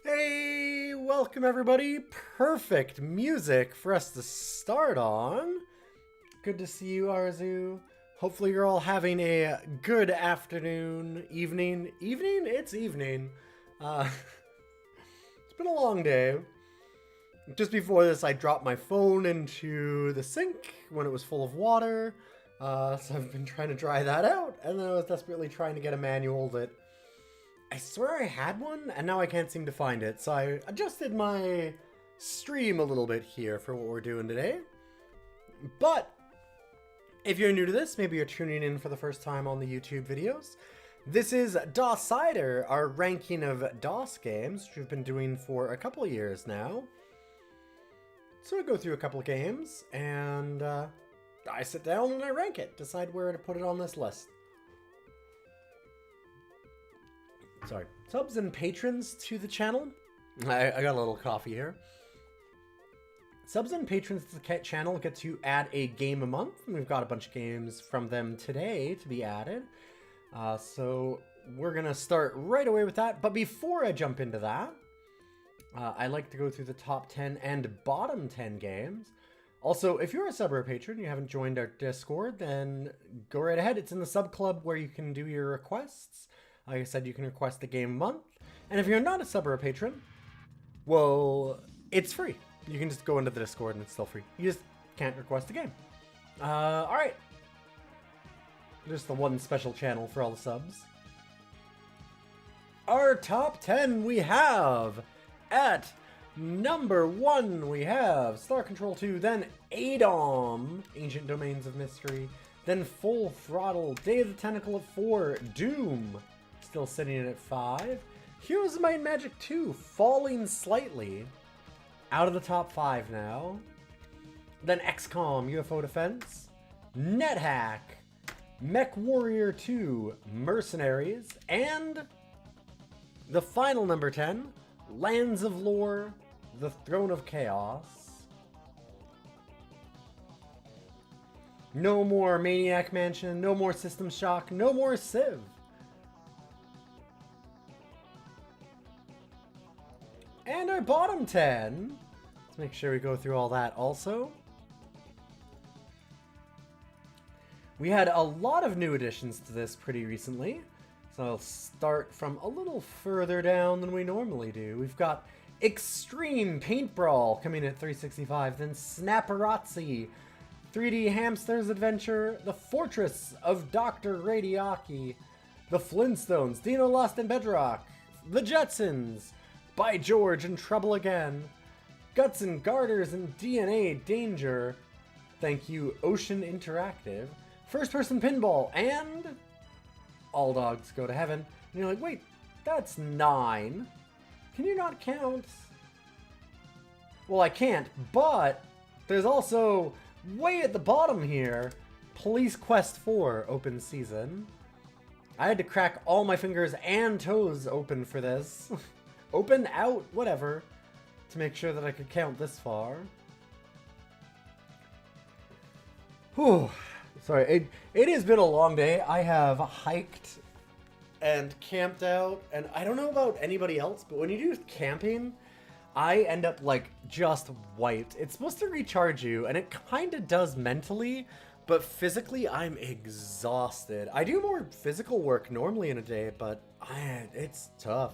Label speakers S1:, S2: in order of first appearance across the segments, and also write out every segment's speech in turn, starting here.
S1: Hey, welcome everybody. Perfect music for us to start on. Good to see you, Arzu. Hopefully you're all having a good afternoon, evening. Evening? It's evening. It's been a long day. Just before this, I dropped my phone into the sink when it was full of water. So I've been trying to dry that out, and then I was desperately trying to get a manual that I swear I had one, and now I can't seem to find it. So I adjusted my stream a little bit here for what we're doing today. But if you're new to this, maybe you're tuning in for the first time on the YouTube videos. This is DOScider, our ranking of DOS games, which we've been doing for a couple of years now. So I go through a couple of games, and I sit down and I rank it, decide where to put it on this list. Sorry. Subs and patrons to the channel. I got a little coffee here. Subs and patrons to the channel get to add a game a month. And we've got a bunch of games from them today to be added. So we're going to start right away with that. But before I jump into that, I like to go through the top 10 and bottom 10 games. Also, if you're a sub or a patron, you haven't joined our Discord, then go right ahead. It's in the sub club where you can do your requests. Like I said, you can request a game a month. And if you're not a sub or a patron, well, it's free. You can just go into the Discord and it's still free. You just can't request a game. Alright. Just the one special channel for all the subs. Our top 10 we have at number 1 we have Star Control 2, then ADOM, Ancient Domains of Mystery, then Full Throttle, Day of the Tentacle at 4, Doom, still sitting in at 5. Heroes of Might and Magic 2, falling slightly. Out of the top 5 now. Then XCOM, UFO Defense. NetHack. Mech Warrior 2, Mercenaries. And the final number 10, Lands of Lore, The Throne of Chaos. No more Maniac Mansion, no more System Shock, no more Civ. And our bottom 10, let's make sure we go through all that also. We had a lot of new additions to this pretty recently, so I'll start from a little further down than we normally do. We've got Extreme Paint Brawl coming at 365, then Snapperazzi, 3D Hamsters Adventure, The Fortress of Dr. Radiaki, The Flintstones, Dino Lost in Bedrock, The Jetsons, By George, in Trouble Again, Guts and Garters and DNA Danger, thank you Ocean Interactive, First Person Pinball, and All Dogs Go to Heaven. And you're like, wait, that's 9. Can you not count? Well, I can't, but there's also, way at the bottom here, Police Quest 4 open season. I had to crack all my fingers and toes open for this. Open, out, whatever, to make sure that I could count this far. Whew. Sorry, it has been a long day. I have hiked and camped out, and I don't know about anybody else, but when you do camping, I end up like just wiped. It's supposed to recharge you, and it kind of does mentally, but physically I'm exhausted. I do more physical work normally in a day, but it's tough.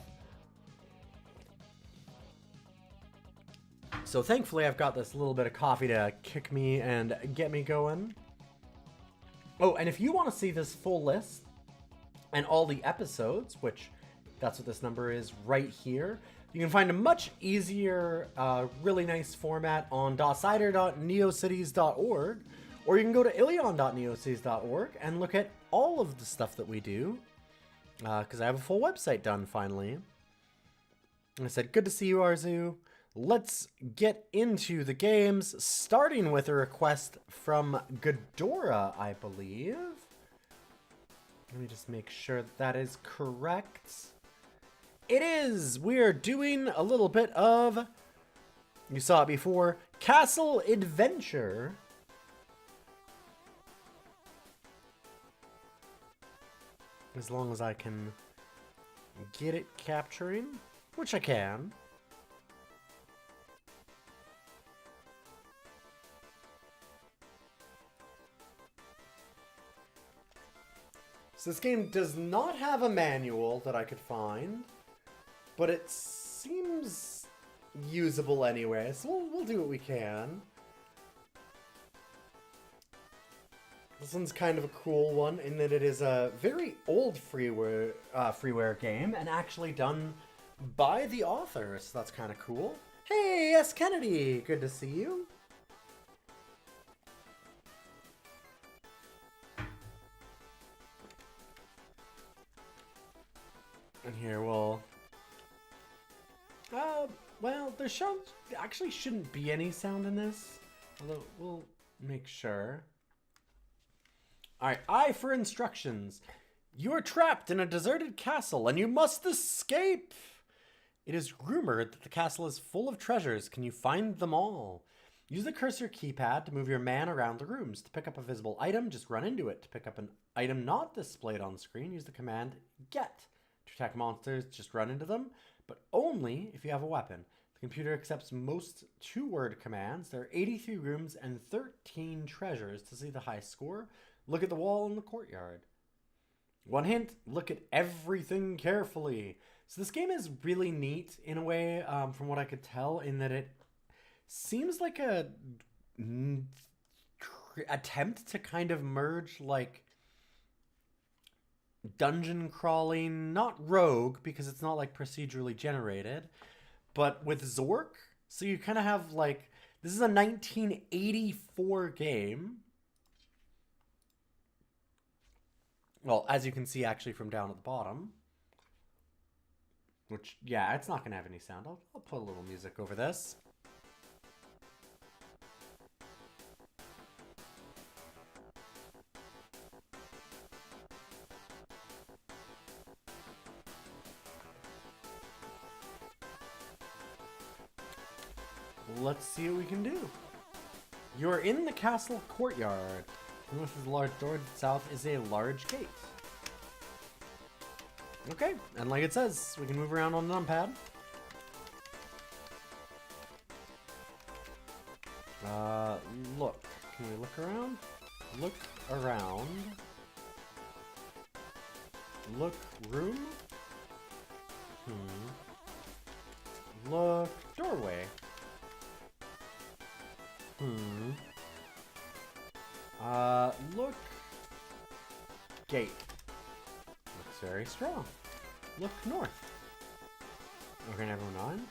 S1: So thankfully I've got this little bit of coffee to kick me and get me going. Oh, and if you want to see this full list and all the episodes, which that's what this number is right here, you can find a much easier, really nice format on DOScider.neocities.org, or you can go to ilion.neocities.org and look at all of the stuff that we do, because I have a full website done finally. And I said, good to see you, Arzu. Let's get into the games, starting with a request from Ghidorah, I believe. Let me just make sure that is correct. It is! We are doing a little bit of, you saw it before, Castle Adventure. As long as I can get it capturing, which I can. So this game does not have a manual that I could find, but it seems usable anyway, so we'll do what we can. This one's kind of a cool one in that it is a very old freeware game and actually done by the author, so that's kind of cool. Hey, S. Kennedy, good to see you. And here we'll... well, there actually shouldn't be any sound in this, although we'll make sure. Alright, I for instructions. You are trapped in a deserted castle and you must escape! It is rumored that the castle is full of treasures. Can you find them all? Use the cursor keypad to move your man around the rooms. To pick up a visible item, just run into it. To pick up an item not displayed on screen, use the command GET. To attack monsters, just run into them, but only if you have a weapon. The computer accepts most 2-word commands. There are 83 rooms and 13 treasures. To see the high score, look at the wall in the courtyard. One hint, look at everything carefully. So this game is really neat in a way, from what I could tell, in that it seems like a attempt to kind of merge like dungeon crawling, not rogue because it's not like procedurally generated, but with Zork. So you kind of have like, this is a 1984 game. Well, as you can see actually from down at the bottom. Which, yeah, it's not going to have any sound. I'll put a little music over this. Let's see what we can do. You're in the castle courtyard. North is a large door, south is a large gate. Okay, and like it says, we can move around on the numpad. Look. Can we look around? Look around. Look room. Look doorway. Look gate. Looks very strong. Look north. Okay, everyone on.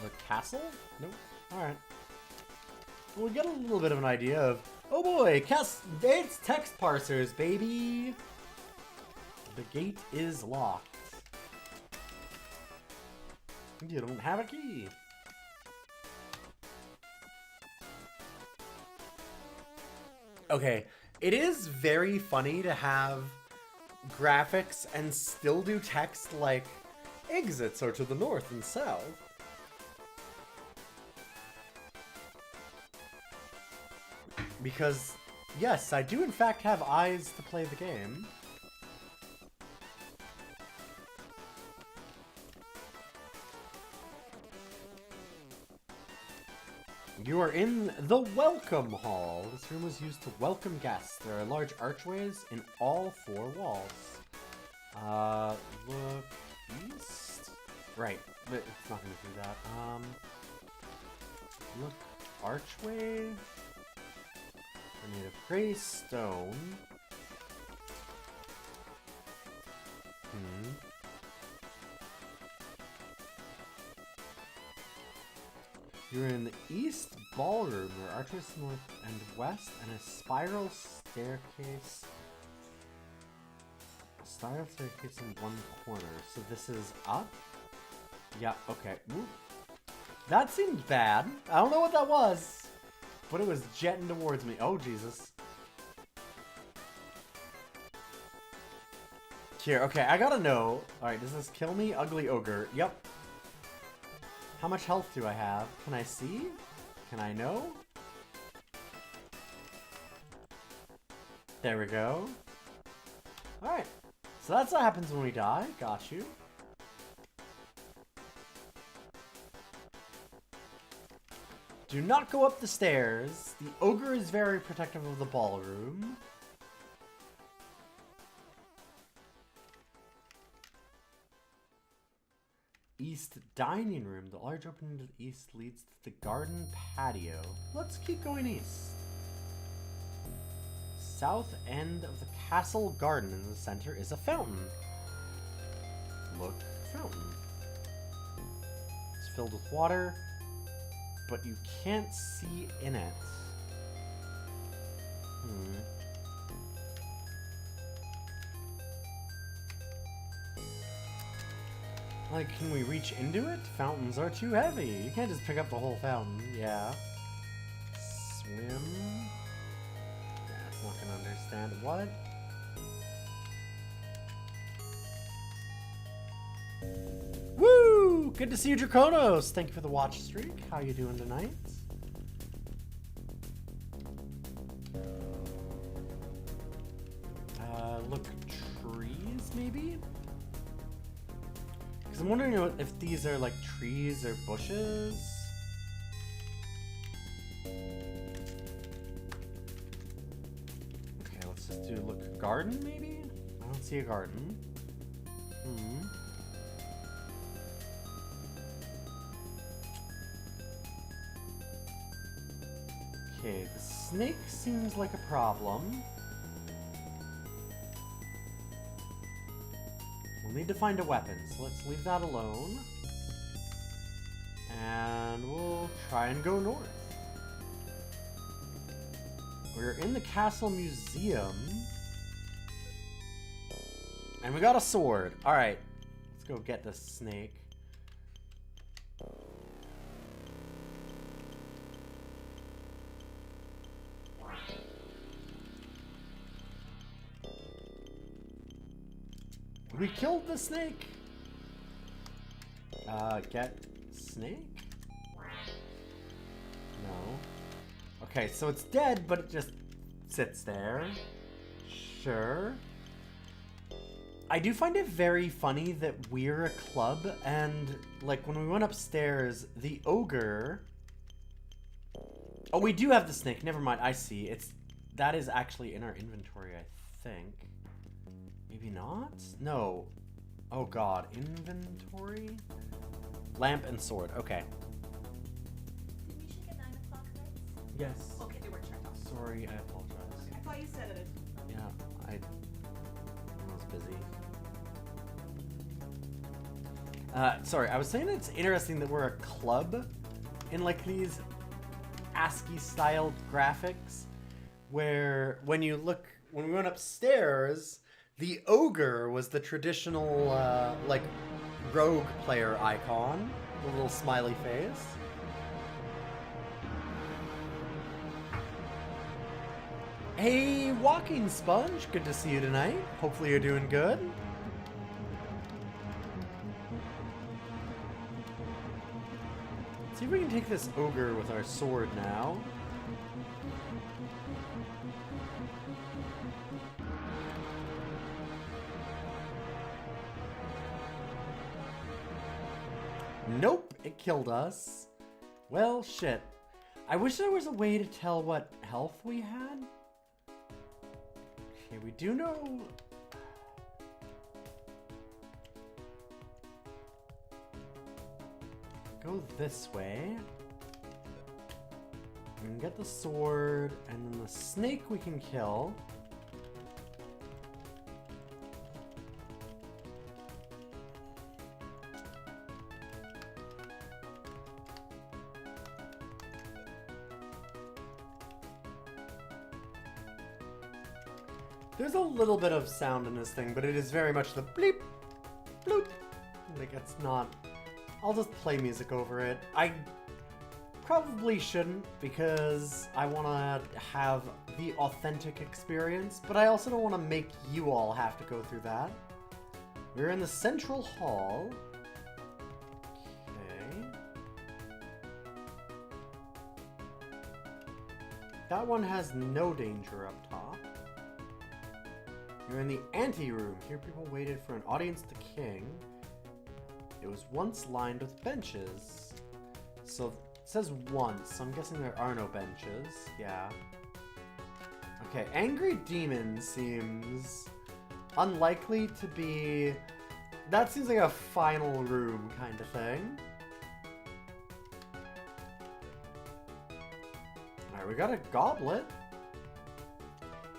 S1: Look castle? Nope. Alright. Well, we get a little bit of an idea of, oh boy, it's text parsers, baby! The gate is locked. You don't have a key. Okay, it is very funny to have graphics and still do text like exits are to the north and south. Because, yes, I do in fact have eyes to play the game. You are in the Welcome Hall. This room was used to welcome guests. There are large archways in all 4 walls. Look east? Right, but it's not gonna do that. Look archway? I need a gray stone. You're in the East Ballroom. There are archways north and west and a spiral staircase. A spiral staircase in one corner. So this is up? Yeah, okay. Ooh. That seemed bad. I don't know what that was. But it was jetting towards me. Oh, Jesus. Here, okay, I gotta know. Alright, does this kill me? Ugly ogre. Yep. How much health do I have? Can I see? Can I know? There we go. Alright. So that's what happens when we die. Got you. Do not go up the stairs. The ogre is very protective of the ballroom. East dining room. The large opening to the east leads to the garden patio. Let's keep going east. South end of the castle garden in the center is a fountain. Look, fountain. It's filled with water, but you can't see in it. Like, can we reach into it? Fountains are too heavy. You can't just pick up the whole fountain. Yeah. Swim. Yeah, it's not gonna understand. What? Woo! Good to see you, Draconos. Thank you for the watch streak. How you doing tonight? Look, trees, maybe? Because I'm wondering if these are like trees or bushes. Okay, let's just do look garden maybe? I don't see a garden. Okay, the snake seems like a problem. We'll need to find a weapon, so let's leave that alone. And we'll try and go north. We're in the castle museum. And we got a sword. Alright, let's go get this snake. We killed the snake. Get snake? No. Okay, so it's dead, but it just sits there. Sure. I do find it very funny that we're a club, and like when we went upstairs, the ogre. Oh, we do have the snake. Never mind. I see. That is actually in our inventory, I think. Maybe not? No. Oh god. Inventory? Lamp and sword. Okay.
S2: Did we check at 9 o'clock nights?
S1: Yes.
S2: Okay, they were checked off.
S1: Sorry, I apologize.
S2: I thought you said it.
S1: Yeah, I was busy. Sorry, I was saying it's interesting that we're a club in like these ASCII styled graphics where when we went upstairs, the ogre was the traditional like rogue player icon, the little smiley face. Hey, Walking Sponge, good to see you tonight. Hopefully you're doing good. Let's see if we can take this ogre with our sword now. Nope, it killed us. Well, shit. I wish there was a way to tell what health we had. Okay, we do know... Go this way. We can get the sword, and then the snake we can kill. There's a little bit of sound in this thing, but it is very much the bleep, bloop. Like, it's not... I'll just play music over it. I probably shouldn't, because I want to have the authentic experience, but I also don't want to make you all have to go through that. We're in the central hall. Okay. That one has no danger up top. You're in the ante-room. Here people waited for an audience to king. It was once lined with benches. So it says once, so I'm guessing there are no benches. Yeah. Okay, Angry Demon seems unlikely to be... That seems like a final room kind of thing. Alright, we got a goblet.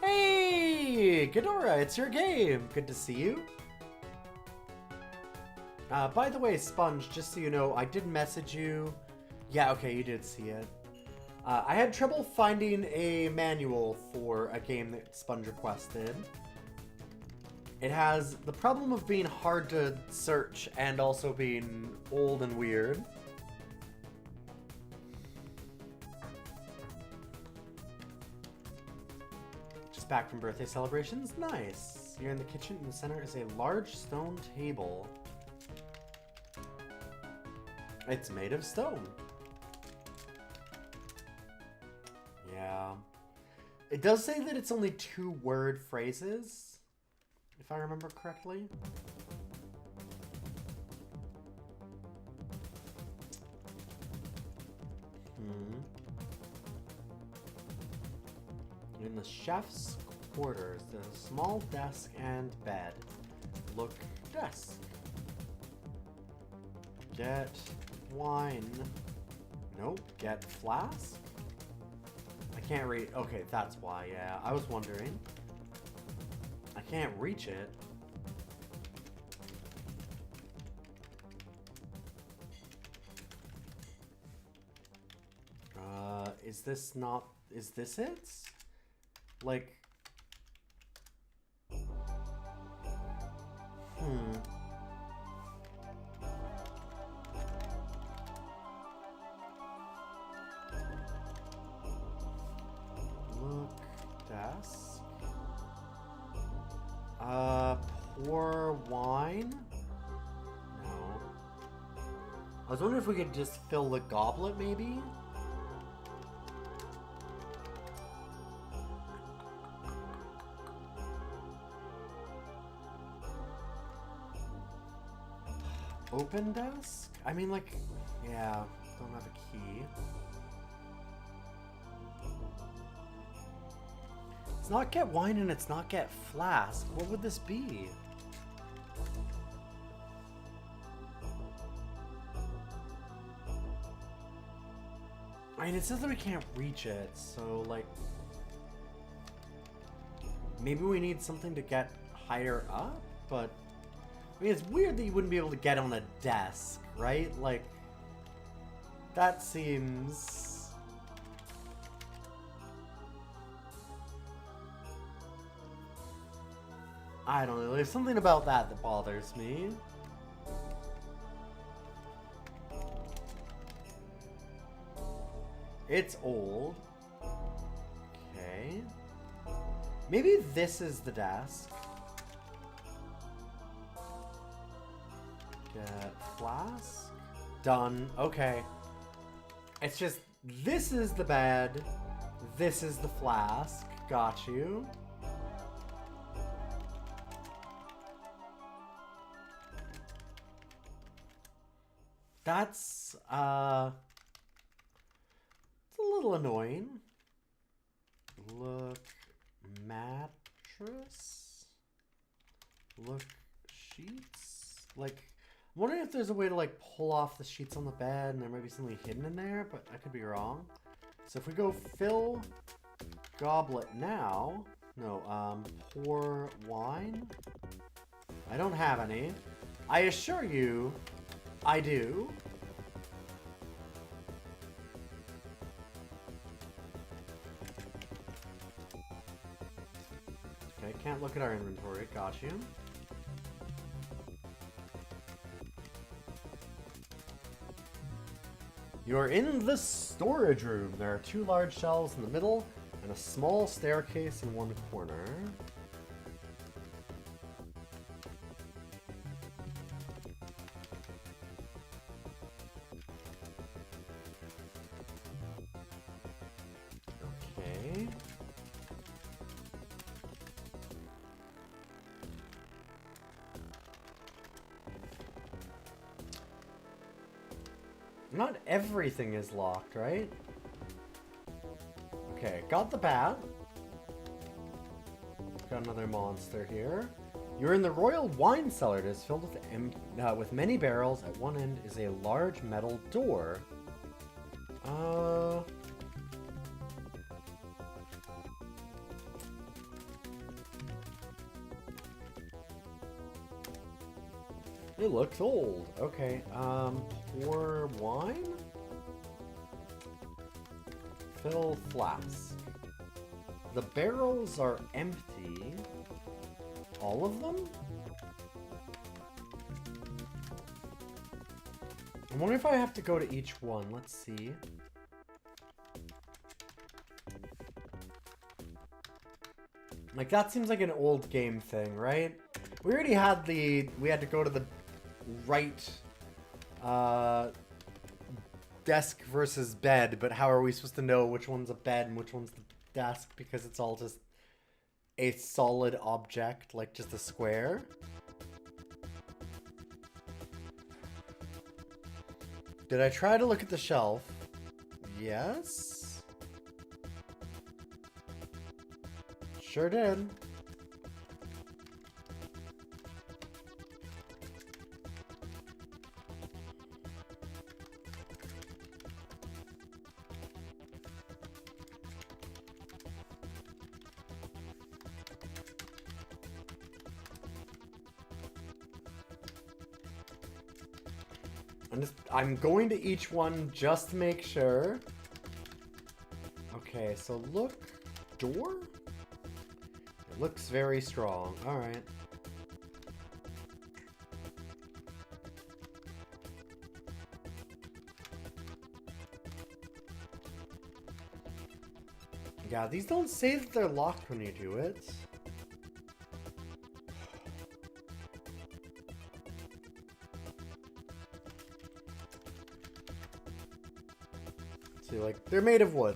S1: Hey, Ghidorah, it's your game. Good to see you. By the way, Sponge, just so you know, I did message you. Yeah, okay, you did see it. I had trouble finding a manual for a game that Sponge requested. It has the problem of being hard to search and also being old and weird. Just back from birthday celebrations? Nice. Here in the kitchen in the center is a large stone table. It's made of stone. Yeah. It does say that it's only 2-word phrases, if I remember correctly. In the chef's quarters, there's a small desk and bed. Look, desk. Get wine. Nope. Get flask? I can't read. Okay, that's why, yeah. I was wondering. I can't reach it. Is this not... Is this it? Like... Look, desk. Pour wine? No. I was wondering if we could just fill the goblet, maybe? Open desk? I mean, like, yeah, don't have a key. It's not get wine and it's not get flask. What would this be? I mean, it says that we can't reach it, so, like... Maybe we need something to get higher up, but... I mean, it's weird that you wouldn't be able to get on a desk, right? Like, that seems... I don't know, there's something about that bothers me. It's old. Okay. Maybe this is the desk. Get flask. Done. Okay. It's just, this is the bed. This is the flask. Got you. That's, it's a little annoying. Look, mattress. Look, sheets. Like, I'm wondering if there's a way to, like, pull off the sheets on the bed and there might be something hidden in there, but I could be wrong. So if we go fill goblet now, no, pour wine. I don't have any. I assure you, I do. Okay, can't look at our inventory. Got you. You're in the storage room. There are 2 large shelves in the middle and a small staircase in one corner. Okay. Not everything is locked, right? Okay, got the bat. Got another monster here. You're in the royal wine cellar. It is filled with many barrels. At one end is a large metal door. It looks old. Okay, pour wine? Fill flask. The barrels are empty. All of them? I wonder if I have to go to each one. Let's see. Like, that seems like an old game thing, right? We already had we had to go to the right desk versus bed, but how are we supposed to know which one's a bed and which one's the desk? Because it's all just a solid object, like just a square. Did I try to look at the shelf? Yes. Sure did. I'm going to each one just to make sure. Okay, so look, door? It looks very strong. All right. Yeah, these don't say that they're locked when you do it. See, like, they're made of wood.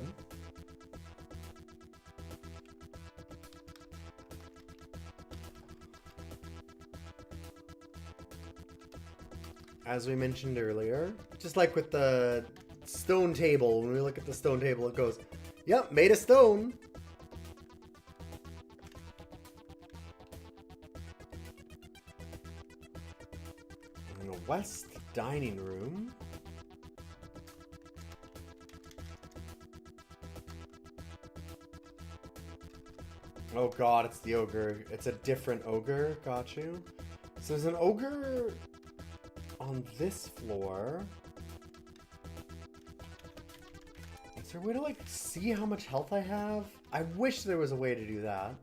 S1: As we mentioned earlier, just like with the stone table, when we look at the stone table, it goes, yep, made of stone. And a west dining room. Oh god, it's the ogre. It's a different ogre. Got you. So there's an ogre on this floor. Is there a way to, like, see how much health I have? I wish there was a way to do that.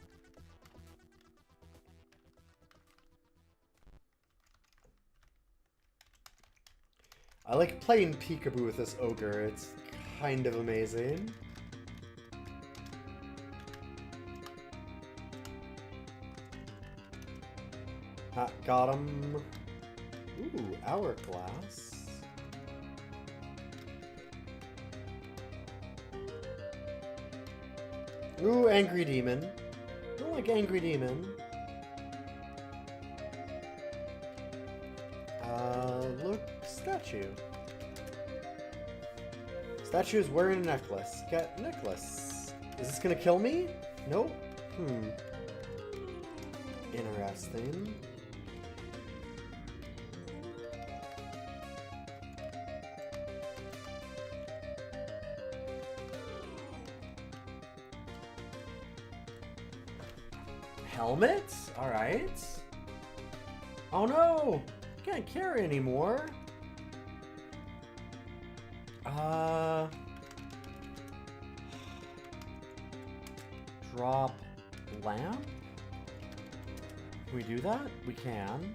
S1: I like playing peekaboo with this ogre. It's kind of amazing. Got him. Ooh, hourglass. Ooh, angry demon. Don't like angry demon. Look, statue. Statue is wearing a necklace. Get necklace. Is this gonna kill me? Nope. Interesting. Helmet? Alright. Oh no! Can't carry anymore. Drop lamp? Can we do that? We can.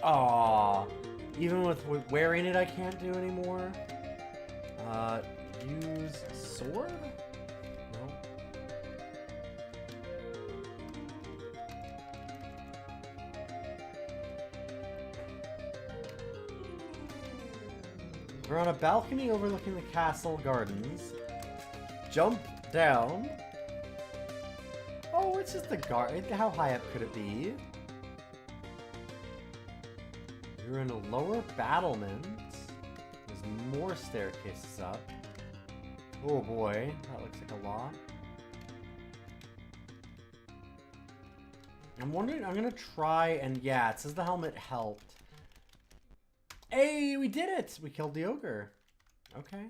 S1: Aww. Even with wearing it, I can't do anymore. Use sword? No. We're on a balcony overlooking the castle gardens. Jump down. Oh, it's just the guard. How high up could it be? You're in a lower battlement. There's more staircases up. Oh boy, that looks like a lot. I'm wondering, I'm gonna try and yeah, it says the helmet helped. Hey, we did it! We killed the ogre. Okay.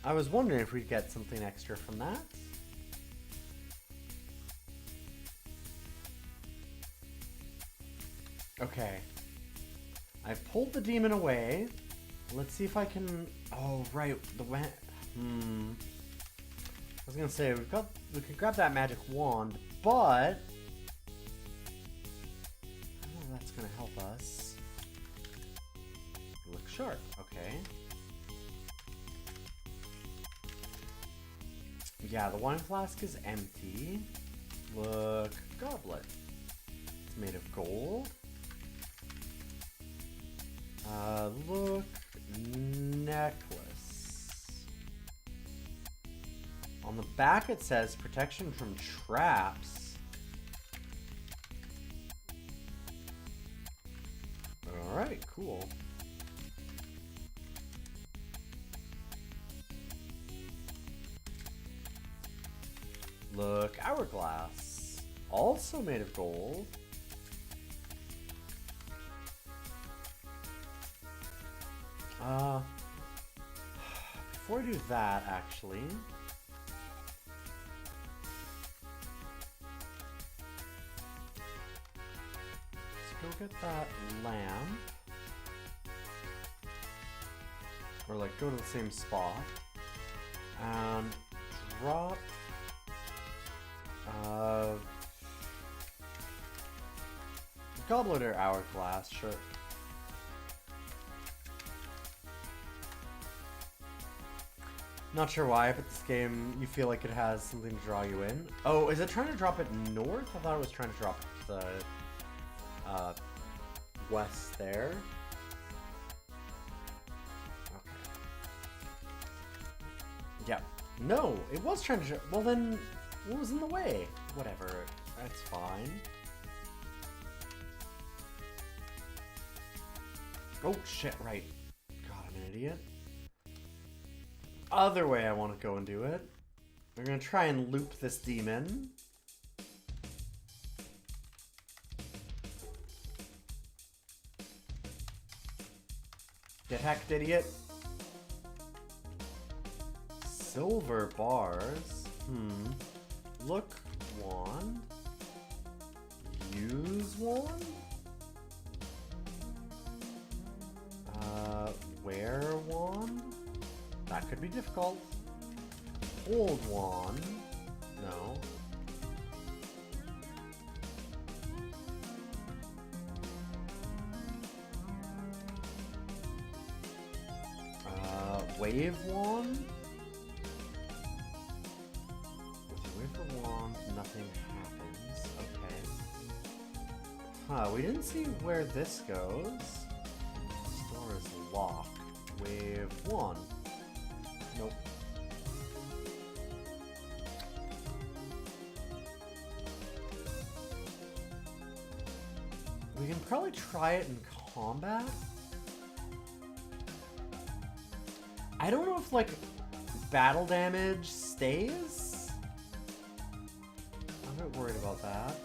S1: I was wondering if we'd get something extra from that. Okay. I've pulled the demon away. Let's see if I can... Oh, right. The I was gonna say, we could grab that magic wand, but... I don't know if that's gonna help us. Look sharp. Okay. Yeah, the wine flask is empty. Look, goblet. It's made of gold. Look, necklace. On the back it says protection from traps. Alright, cool. Look, hourglass. Also made of gold. Before I do that, actually... Let's go get that lamp. Or, like, go to the same spot. And drop... Goblet or hourglass, sure. Not sure why, but this game, you feel like it has something to draw you in. Oh, is it trying to drop it north? I thought it was trying to drop the west there. Okay. Yeah. No, it was trying to... Well then, what was in the way? Whatever. That's fine. Oh, shit, right. God, I'm an idiot. Other way I want to go and do it. We're going to try and loop this demon. Get hacked, idiot. Silver bars. Look wand. Use wand? Wear wand? That could be difficult. Hold wand. No. Wave wand? With a wave the wand, nothing happens. Okay. Huh, we didn't see where this goes. Store is locked. Wave wand. Nope. We can probably try it in combat. I don't know if, like, battle damage stays. I'm a bit worried about that.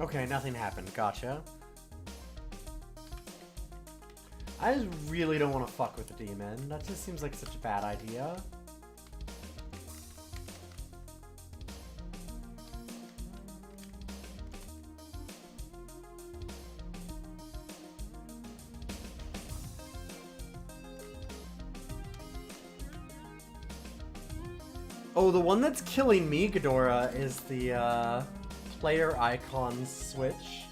S1: Okay, nothing happened. Gotcha. I just really don't want to fuck with the demon. That just seems like such a bad idea. Oh, the one that's killing me, Ghidorah, is the player icon switch.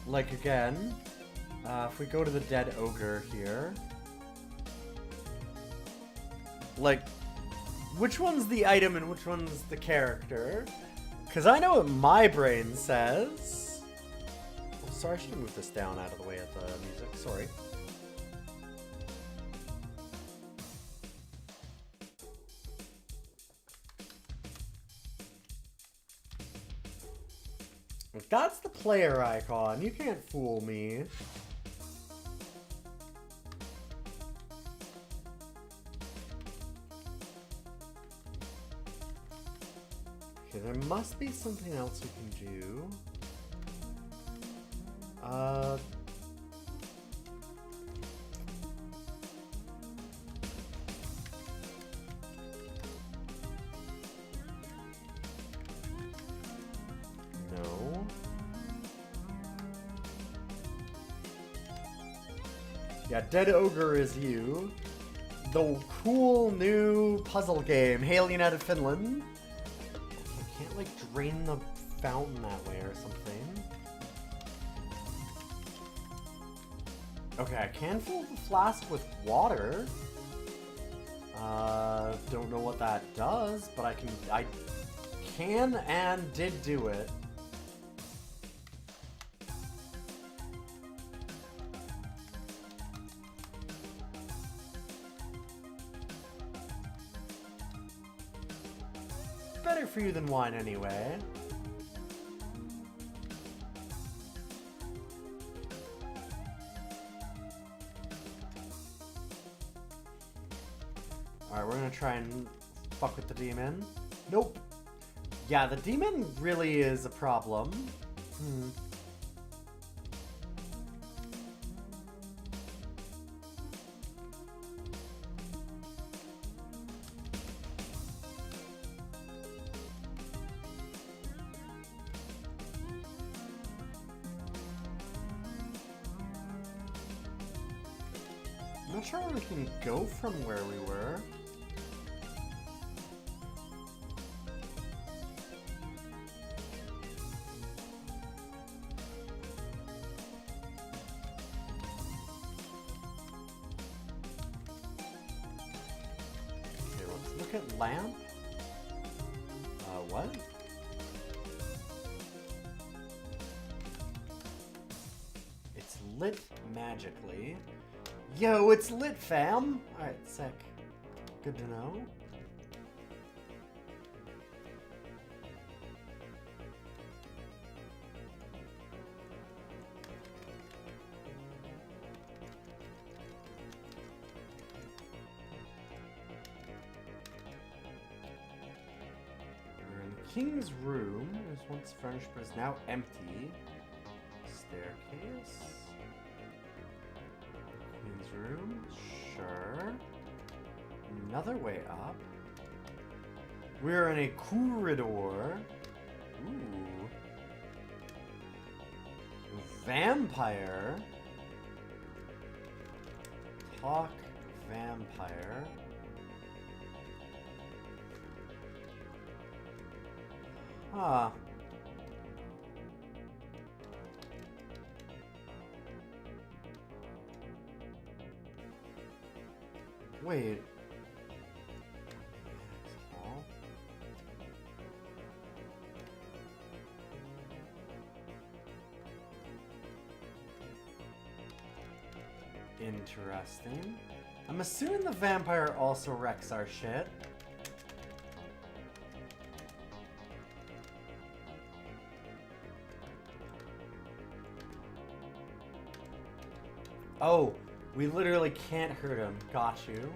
S1: Like, again, if we go to the dead ogre here, like, which one's the item and which one's the character. Because I know what my brain says. Oh, sorry, I should have moved this down out of the way of the music. Sorry. That's the player icon. You can't fool me. Okay, there must be something else we can do. No. Yeah, Dead Ogre is you. The cool new puzzle game, Hailing out of Finland. I can't, like, drain the fountain that way or something. Okay, I can fill the flask with water. Don't know what that does, but I can and did do it. Better for you than wine anyway. Alright, we're gonna try and fuck with the demon. Nope. Yeah, the demon really is a problem. I'm not sure where we can go from where we were. Okay, let's look at lamp. What? It's lit magically. Yo, it's lit, fam! Alright, sick. Good to know. We're in the king's room. It was once furnished but is now empty. Staircase. Queen's room, sure. Another way up. We're in a corridor. Ooh. Vampire. Talk vampire. Huh. Wait. Interesting. I'm assuming the vampire also wrecks our shit. Oh, we literally can't hurt him. Got you.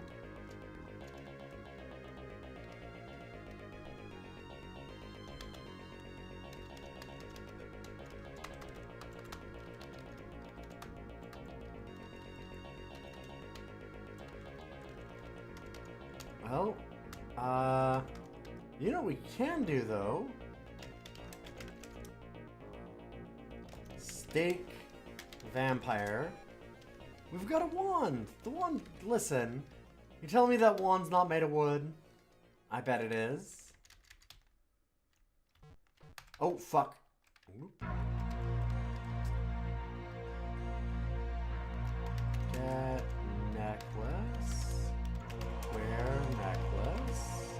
S1: Well, you know what we can do though? Stake vampire. We've got a wand. The wand, listen, you telling me that wand's not made of wood? I bet it is. Oh, fuck. Oop. Get necklace. Wear necklace.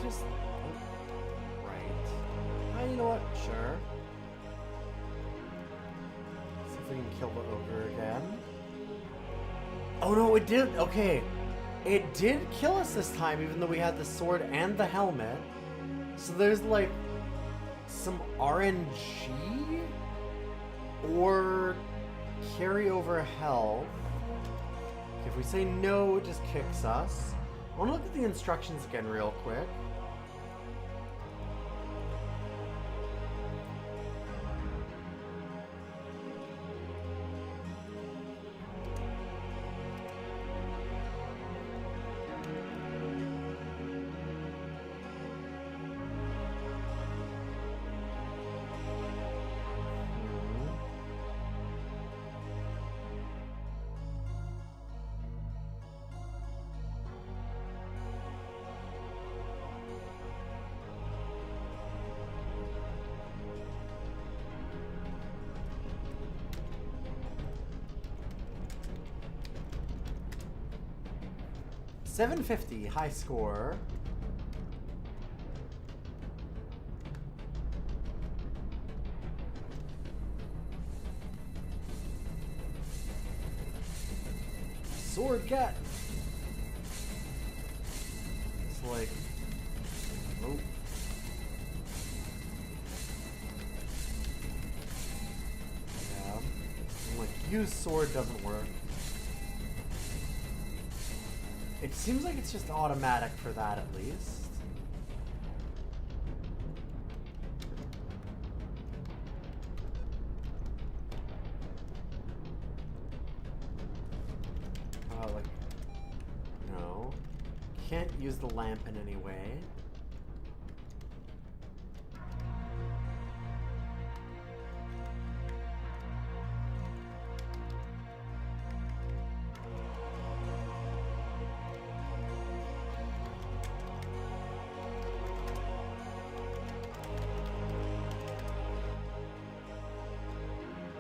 S1: just... Oh, right. You know what? Sure. See if we can kill the ogre again. Oh no, it did! Okay. It did kill us this time, even though we had the sword and the helmet. So there's like some RNG or carryover health. If we say no, it just kicks us. I want to look at the instructions again real quick. $750, high score. Sword get. It's like, oh. Yeah. I'm like, use sword doesn't work. It seems like it's just automatic for that, at least. Like, no. Can't use the lamp in any way.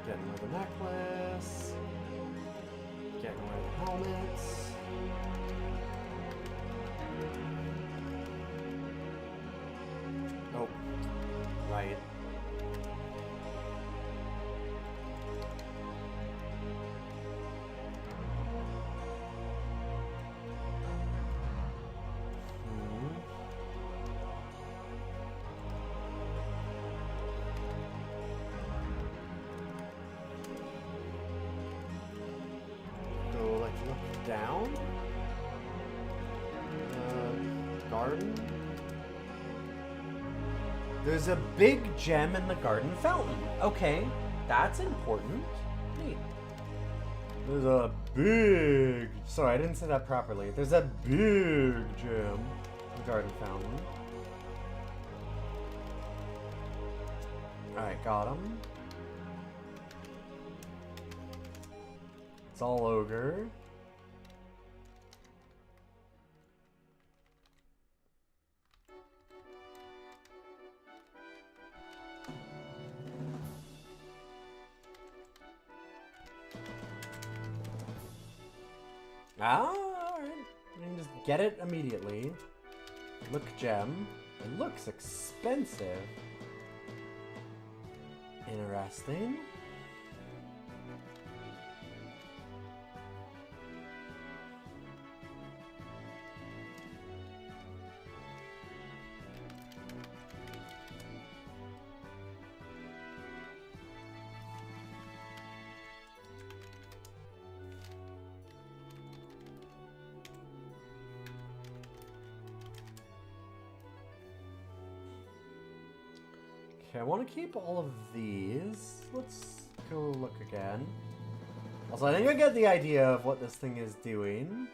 S1: Getting rid of the necklace. Getting rid of the helmets. Oh, right. Down? Garden? There's a big gem in the garden fountain. Okay, that's important. Neat. There's a big... Sorry, I didn't say that properly. There's a big gem in the garden fountain. Alright, got him. It's all ogre. Ah, alright. You can just get it immediately. Look gem. It looks expensive. Interesting. Okay, I want to keep all of these. Let's go look again. Also, I think I get the idea of what this thing is doing.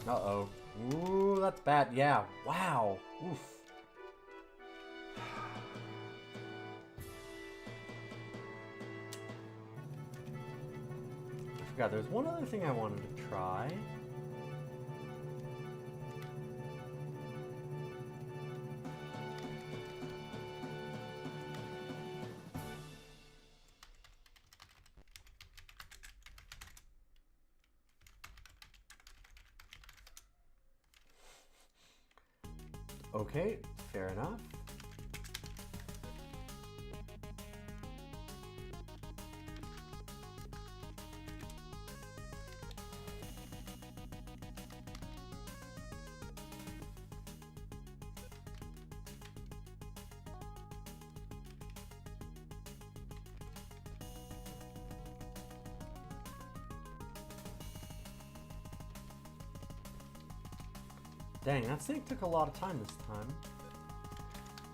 S1: Uh-oh. Ooh, that's bad. Yeah. Wow. Oof. I forgot, there's one other thing I wanted to try. Okay, fair enough. Dang, that snake took a lot of time this time.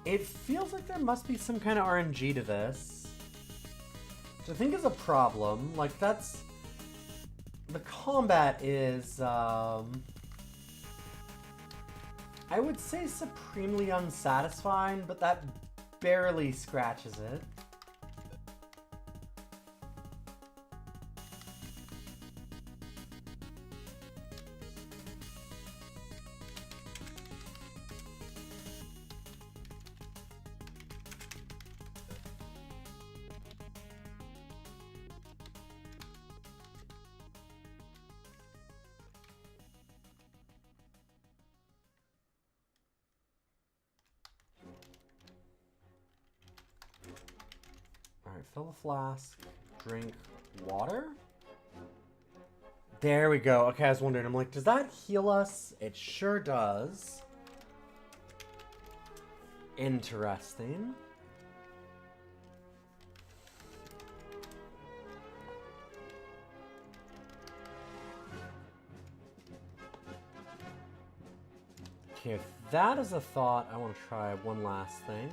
S1: It feels like there must be some kind of RNG to this, which I think is a problem. Like, that's... The combat is, I would say supremely unsatisfying, but that barely scratches it. Alright, fill the flask, drink water. There we go. Okay, I was wondering, I'm like, does that heal us? It sure does. Interesting. Okay, if that is a thought, I want to try one last thing.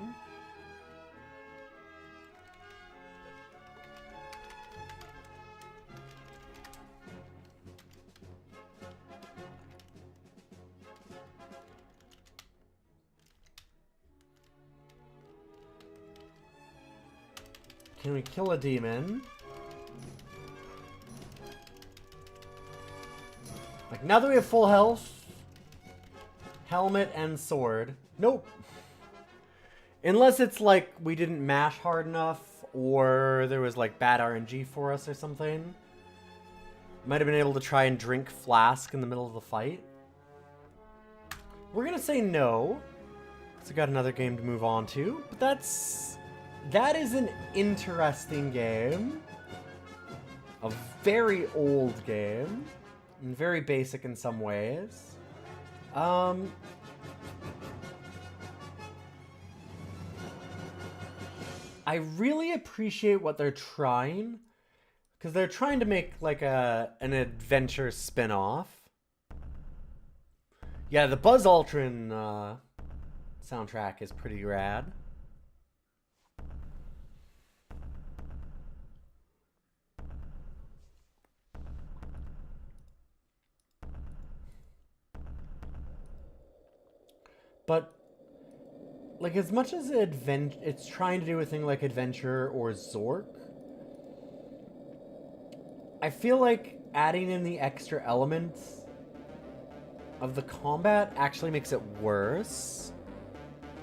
S1: Can we kill a demon? Like, now that we have full health, helmet and sword. Nope. Unless it's like we didn't mash hard enough, or there was like bad RNG for us or something. Might have been able to try and drink flask in the middle of the fight. We're gonna say no. So we got another game to move on to, but that is an interesting game. A very old game. And very basic in some ways. I really appreciate what they're trying. Because they're trying to make like an adventure spin-off. Yeah, the Buzz Aldrin soundtrack is pretty rad. But, like, as much as it's trying to do a thing like Adventure or Zork, I feel like adding in the extra elements of the combat actually makes it worse.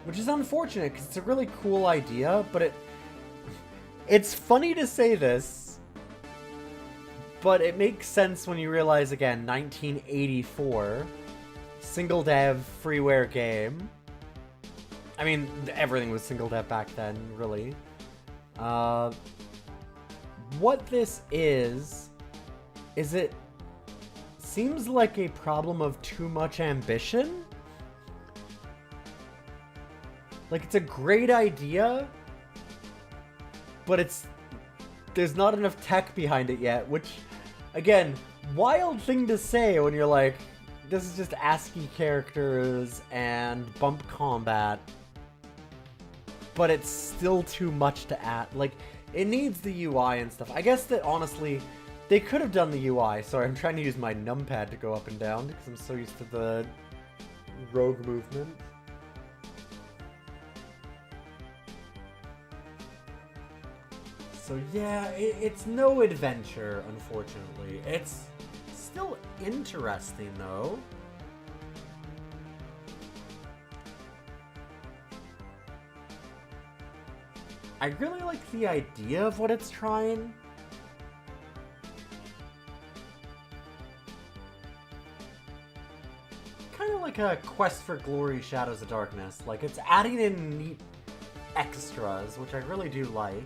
S1: Which is unfortunate, because it's a really cool idea, but it's funny to say this, but it makes sense when you realize, again, 1984... single dev freeware game. I mean, everything was single dev back then, really. What this is it seems like a problem of too much ambition. Like, it's a great idea, but there's not enough tech behind it yet, which, again, wild thing to say when you're like, this is just ASCII characters and bump combat, but it's still too much to add. Like, it needs the UI and stuff. I guess that, honestly, they could have done the UI. Sorry, I'm trying to use my numpad to go up and down because I'm so used to the rogue movement. So yeah, it's no adventure, unfortunately. It's still interesting, though. I really like the idea of what it's trying. Kind of like a Quest for Glory Shadows of Darkness. Like, it's adding in neat extras, which I really do like.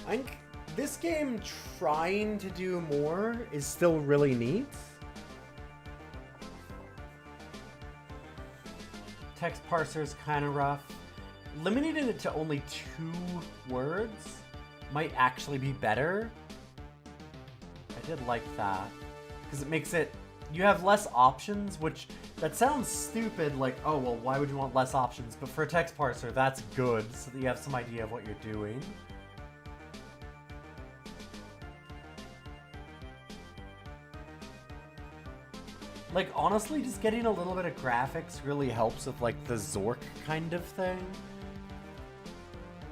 S1: I think this game trying to do more is still really neat. Text parser is kind of rough. Limiting it to only 2 words might actually be better. I did like that. Because it makes it... You have less options, which... That sounds stupid, like, oh, well, why would you want less options? But for a text parser, that's good, so that you have some idea of what you're doing. Like, honestly, just getting a little bit of graphics really helps with, like, the Zork kind of thing.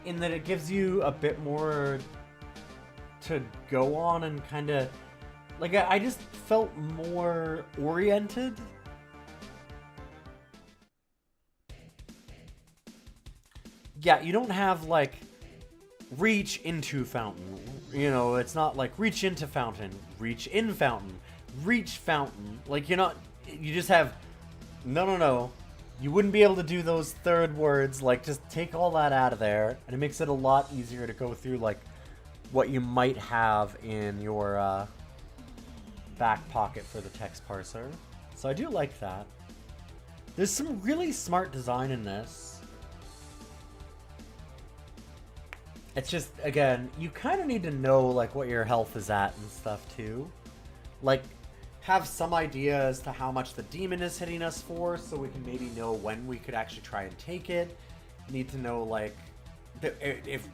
S1: In that it gives you a bit more to go on and kind of... Like, I just felt more oriented. Yeah, you don't have, like, reach into fountain. You know, it's not like reach into fountain, reach in fountain, reach fountain. Like, you're not... You just have... No. You wouldn't be able to do those third words. Like, just take all that out of there. And it makes it a lot easier to go through, like, what you might have in your back pocket for the text parser. So I do like that. There's some really smart design in this. It's just, again, you kind of need to know, like, what your health is at and stuff, too. Like, have some idea as to how much the demon is hitting us for, so we can maybe know when we could actually try and take it. Need to know, like, if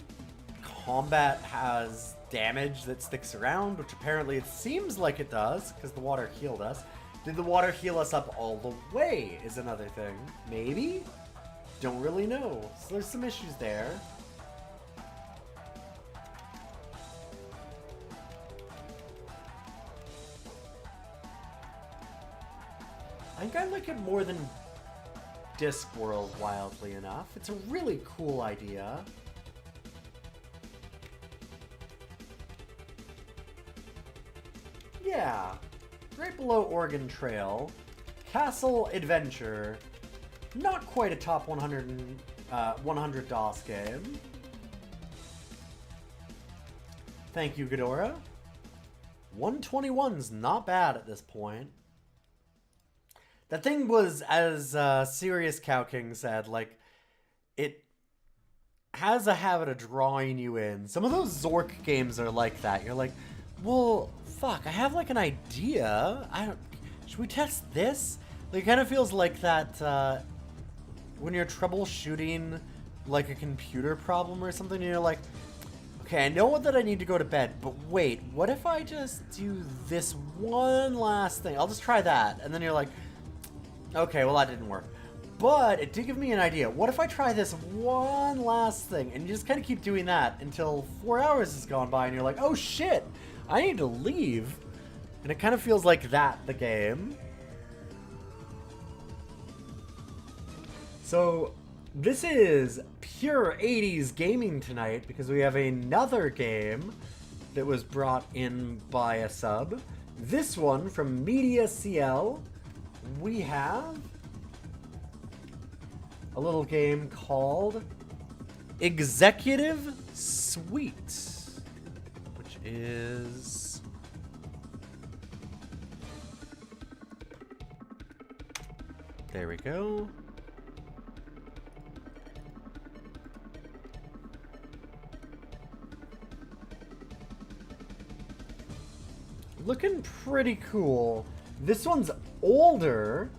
S1: combat has damage that sticks around, which apparently it seems like it does, because the water healed us. Did the water heal us up all the way is another thing. Maybe? Don't really know. So there's some issues there. I think I like it more than Discworld, wildly enough. It's a really cool idea. Yeah. Right below Oregon Trail. Castle Adventure. Not quite a top 100 DOS game. Thank you, Ghidorah. 121's not bad at this point. That thing was, as Serious Cow King said, like, it has a habit of drawing you in. Some of those Zork games are like that. You're like, well, fuck, I have, like, an idea. Should we test this? Like, it kind of feels like that, when you're troubleshooting, like, a computer problem or something, and you're like, okay, I know that I need to go to bed, but wait, what if I just do this one last thing? I'll just try that. And then you're like, okay, well, that didn't work. But it did give me an idea. What if I try this one last thing? And you just kind of keep doing that until 4 hours has gone by and you're like, oh shit, I need to leave. And it kind of feels like that, the game. So this is pure 80s gaming tonight because we have another game that was brought in by a sub. This one from Media CL. We have a little game called Executive Suite, which is there we go. Looking pretty cool. This one's older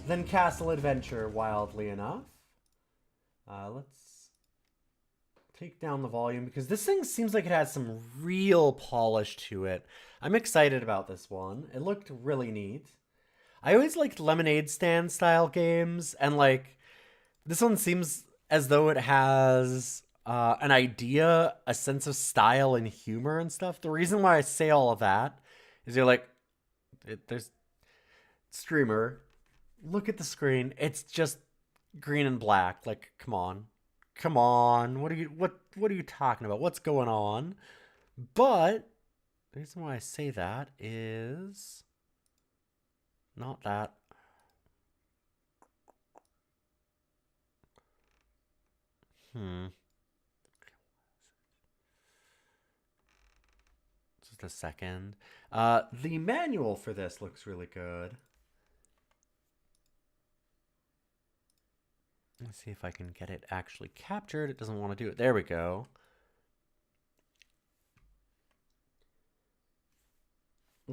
S1: than Castle Adventure, wildly enough. Let's take down the volume because this thing seems like it has some real polish to it. I'm excited about this one. It looked really neat. I always liked lemonade stand style games, and like this one seems as though it has an idea, a sense of style and humor and stuff. The reason why I say all of that is you're like, there's streamer. Look at the screen. It's just green and black. Like, come on. Come on. What are you talking about? What's going on? But the reason why I say that is not that. Just a second. The manual for this looks really good. Let's see if I can get it actually captured. It doesn't want to do it. There we go.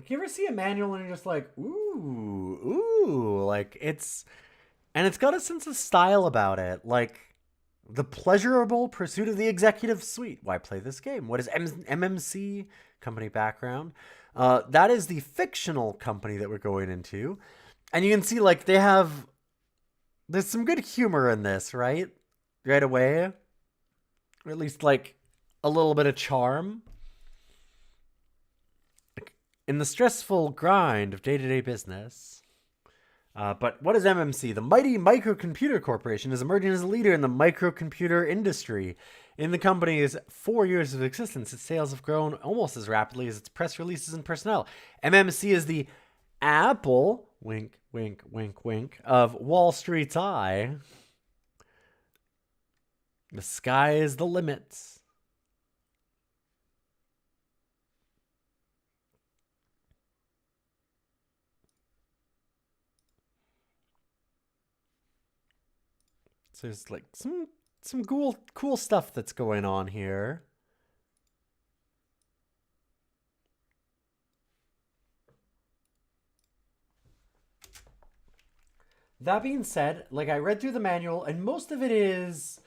S1: You ever see a manual and you're just like, ooh, like it's got a sense of style about it. Like the pleasurable pursuit of the executive suite. Why play this game? What is MMC? Company background. That is the fictional company that we're going into. And you can see like there's some good humor in this, right? Right away. Or at least like a little bit of charm. In the stressful grind of day-to-day business. But what is MMC? The mighty Microcomputer Corporation is emerging as a leader in the microcomputer industry. In the company's 4 years of existence, its sales have grown almost as rapidly as its press releases and personnel. MMC is the Apple, wink, wink, wink, wink, of Wall Street's eye. The sky is the limit. So there's like some cool stuff that's going on here. That being said, like I read through the manual and most of it is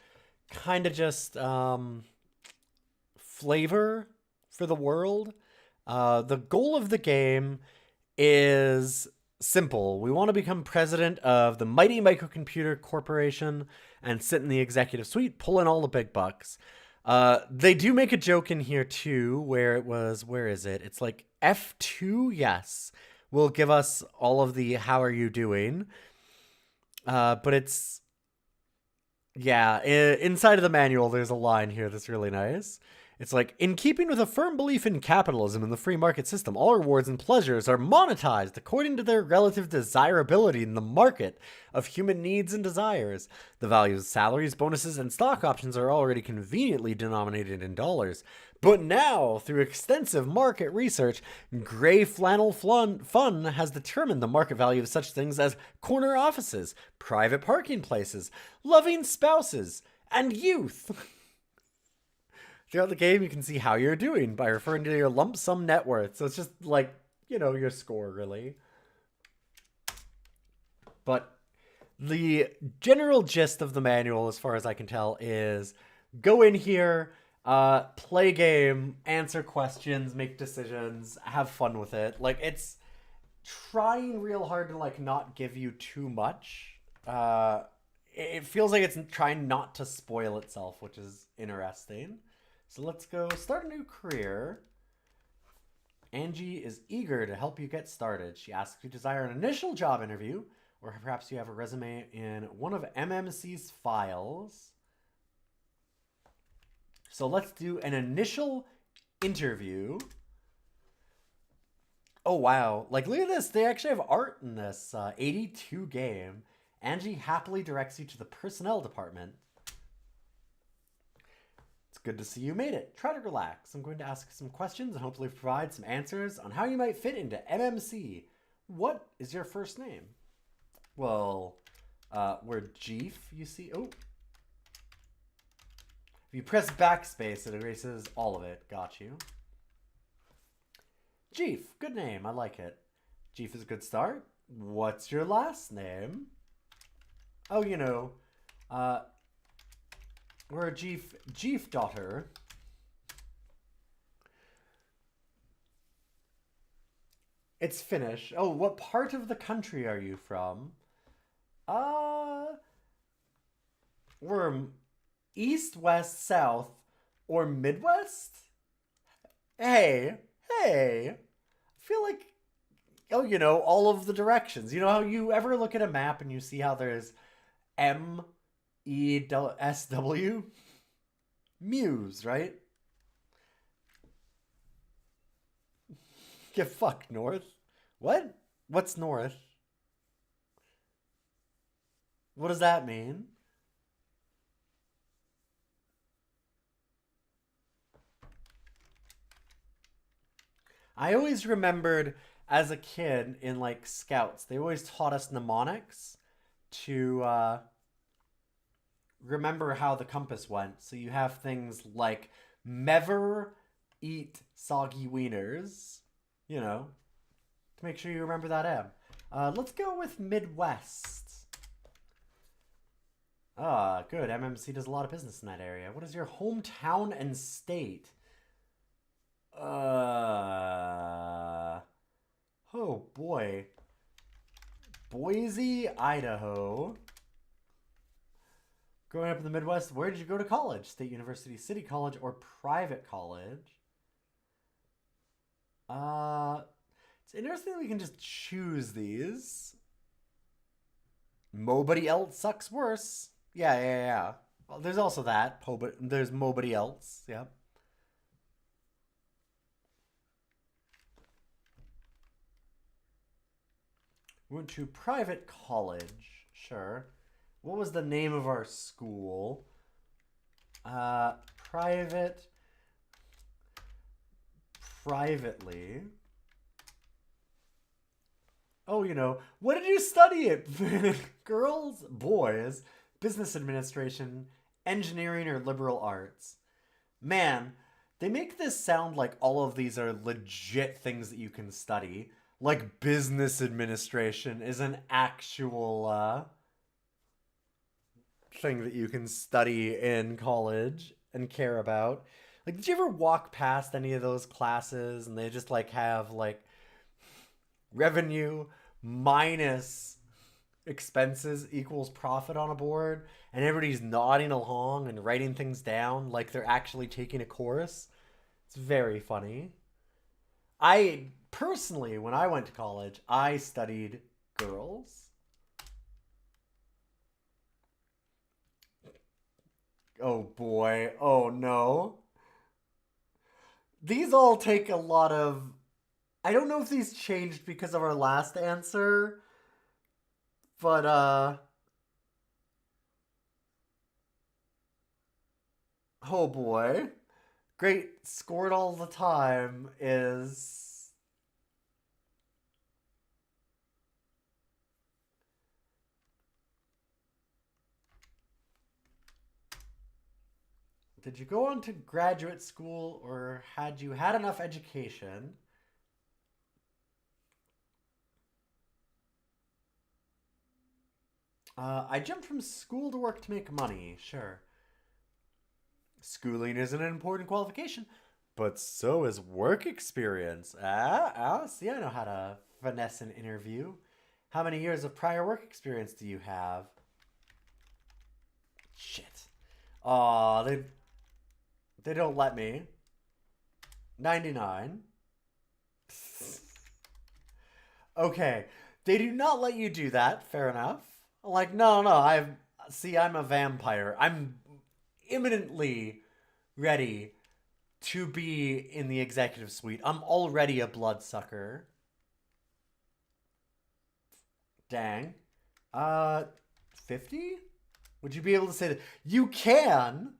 S1: kind of just flavor for the world. The goal of the game is simple. We want to become president of the mighty Microcomputer Corporation and sit in the executive suite, pulling all the big bucks. They do make a joke in here too, where is it? It's like F2, yes, will give us all of the how are you doing. But it's, yeah, inside of the manual, there's a line here that's really nice. It's like, in keeping with a firm belief in capitalism and the free market system, all rewards and pleasures are monetized according to their relative desirability in the market of human needs and desires. The values of salaries, bonuses, and stock options are already conveniently denominated in dollars. But now, through extensive market research, Gray Flannel Fun has determined the market value of such things as corner offices, private parking places, loving spouses, and youth. Throughout the game, you can see how you're doing by referring to your lump sum net worth. So it's just like, your score, really. But the general gist of the manual, as far as I can tell, is go in here, play game, answer questions, make decisions, have fun with it. Like, it's trying real hard to, like, not give you too much. It feels like it's trying not to spoil itself, which is interesting. So let's go start a new career. Angie is eager to help you get started. She asks if you desire an initial job interview, or perhaps you have a resume in one of MMC's files. So let's do an initial interview. Oh, wow. Like, look at this. They actually have art in this 82 game. Angie happily directs you to the personnel department. Good to see you made it. Try to relax. I'm going to ask some questions and hopefully provide some answers on how you might fit into MMC. What is your first name? Well, we're Jeef, you see. Oh. If you press backspace, it erases all of it. Got you. Jeef, good name. I like it. Jeef is a good start. What's your last name? Oh, we're a Jeef daughter. It's Finnish. Oh, what part of the country are you from? We're east, west, south, or Midwest? Hey. I feel like Oh, you know, all of the directions. You know how you ever look at a map and you see how there's M-E-S-W? Muse, right? Get fucked, North. What? What's North? What does that mean? I always remembered as a kid in like scouts, they always taught us mnemonics to remember how the compass went. So you have things like never eat soggy wieners, you know, to make sure you remember that M. Let's go with Midwest. Ah, good. MMC does a lot of business in that area. What is your hometown and state? Oh boy. Boise, Idaho. Growing up in the Midwest, where did you go to college? State University, City College, or private college? It's interesting that we can just choose these. Nobody else sucks worse. Yeah. Well, there's also that. There's nobody else. Yeah. Went to private college. Sure. What was the name of our school? Privately. Oh, you know, what did you study it? Girls, boys, business administration, engineering, or liberal arts? Man, they make this sound like all of these are legit things that you can study. Like business administration is an actual thing that you can study in college and care about. Like, did you ever walk past any of those classes and they just like have like revenue minus expenses equals profit on a board, and everybody's nodding along and writing things down like they're actually taking a course? It's very funny. I personally, when I went to college, I studied girls. Oh boy. Oh no. These all take a lot of. I don't know if these changed because of our last answer, but oh boy. Great scored all the time is. Did you go on to graduate school or had you had enough education? I jumped from school to work to make money, sure. Schooling is an important qualification, but so is work experience. See, I know how to finesse an interview. How many years of prior work experience do you have? Shit. Aw, they don't let me. 99. Okay. They do not let you do that. Fair enough. Like, no. I'm a vampire. I'm imminently ready to be in the executive suite. I'm already a bloodsucker. Dang. 50? Would you be able to say that? You can!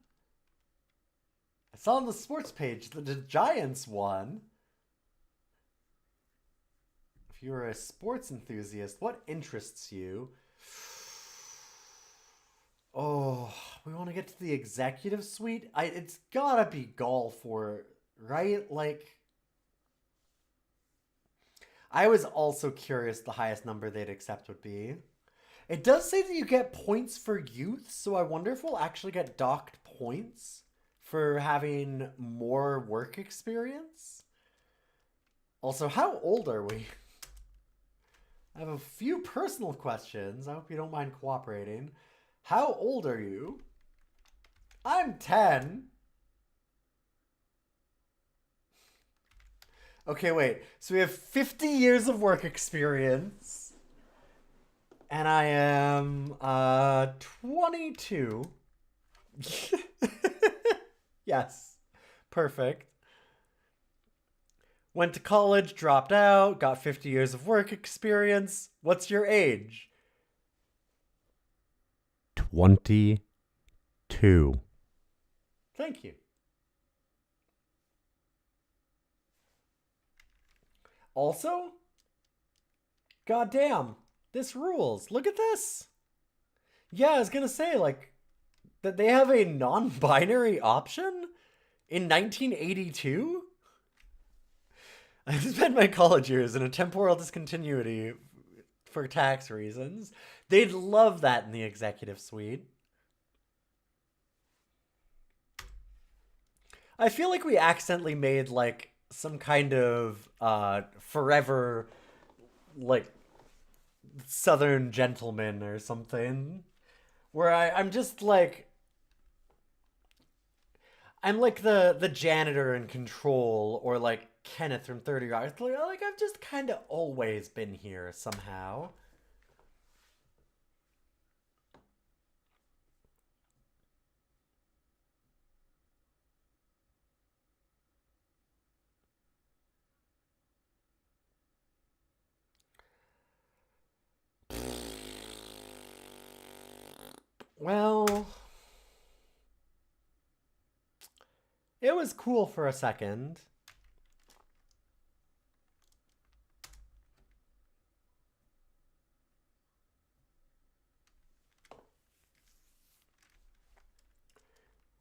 S1: I saw on the sports page that the Giants won. If you're a sports enthusiast, what interests you? Oh, we want to get to the executive suite? It's gotta be golf or, right? Like, I was also curious the highest number they'd accept would be. It does say that you get points for youth, so I wonder if we'll actually get docked points for having more work experience. Also, how old are we? I have a few personal questions. I hope you don't mind cooperating. How old are you? I'm 10. Okay, wait. So we have 50 years of work experience. And I am 22. Yes. Perfect. Went to college, dropped out, got 50 years of work experience. What's your age? 22. Thank you. Also, goddamn, this rules. Look at this. Yeah, I was gonna say, like, that they have a non binary option in 1982? I spent my college years in a temporal discontinuity for tax reasons. They'd love that in the executive suite. I feel like we accidentally made like some kind of forever like southern gentleman or something where I'm just like I'm like the janitor in Control or like Kenneth from 30 Rock. Like I've just kind of always been here somehow. Well, it was cool for a second.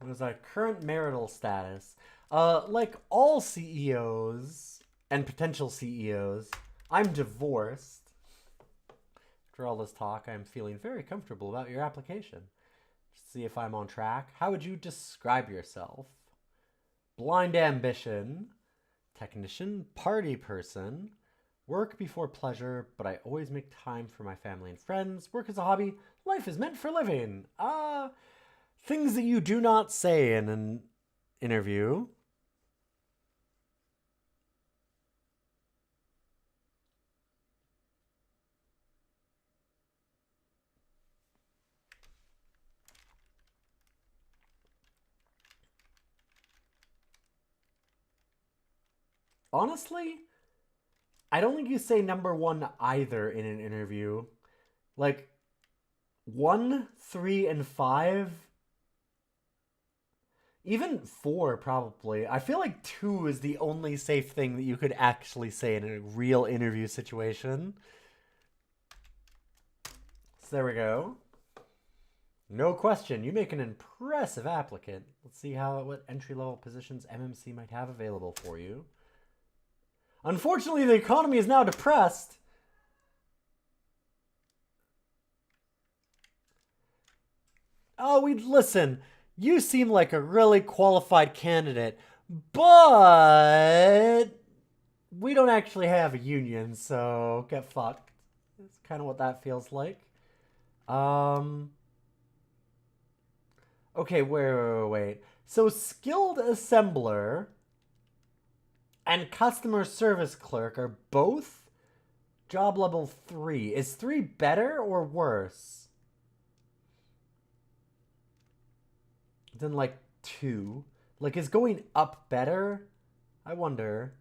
S1: It was like current marital status. Like all CEOs and potential CEOs, I'm divorced. After all this talk, I'm feeling very comfortable about your application. Just see if I'm on track. How would you describe yourself? Blind ambition, technician, party person, work before pleasure, but I always make time for my family and friends. Work is a hobby. Life is meant for living. Things that you do not say in an interview. Honestly, I don't think you say number one either in an interview. Like, 1, 3, and 5. Even 4, probably. I feel like 2 is the only safe thing that you could actually say in a real interview situation. So there we go. No question, you make an impressive applicant. Let's see what entry-level positions MMC might have available for you. Unfortunately, the economy is now depressed. Oh, listen. You seem like a really qualified candidate, but we don't actually have a union, so get fucked. That's kind of what that feels like. Okay, wait. So skilled assembler and customer service clerk are both job level 3. Is 3 better or worse than like 2? Like, is going up better? I wonder.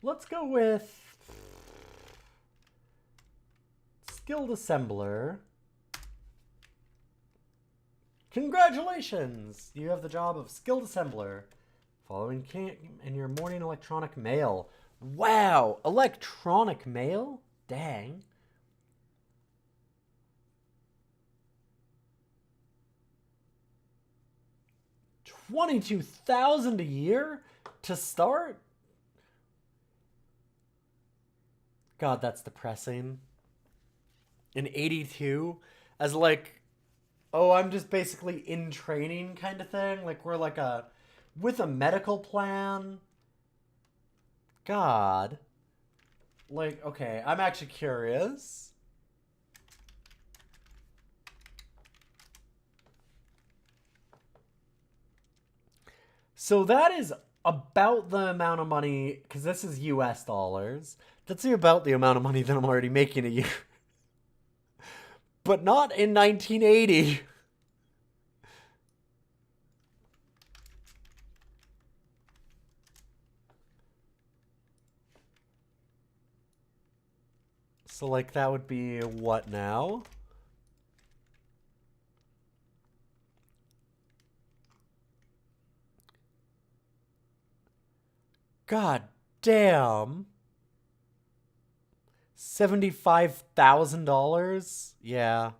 S1: Let's go with skilled assembler. Congratulations! You have the job of skilled assembler. Following in your morning electronic mail. Wow! Electronic mail? Dang. $22,000 a year to start? God, that's depressing. In 82, as like, oh, I'm just basically in training kind of thing. Like we're like with a medical plan. God. Like, okay, I'm actually curious. So that is about the amount of money, because this is US dollars. That's about the amount of money that I'm already making a year. But not in 1980. So, like, that would be what now? God damn. $75,000? Yeah.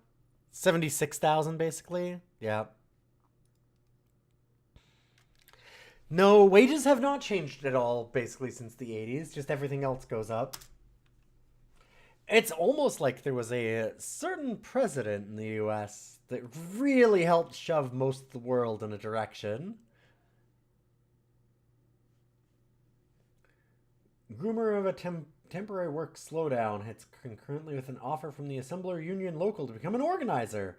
S1: 76,000 basically. Yeah. No, wages have not changed at all basically since the 80s, just everything else goes up. It's almost like there was a certain president in the US that really helped shove most of the world in a direction. Rumor of a temporary work slowdown hits concurrently with an offer from the Assembler Union Local to become an organizer.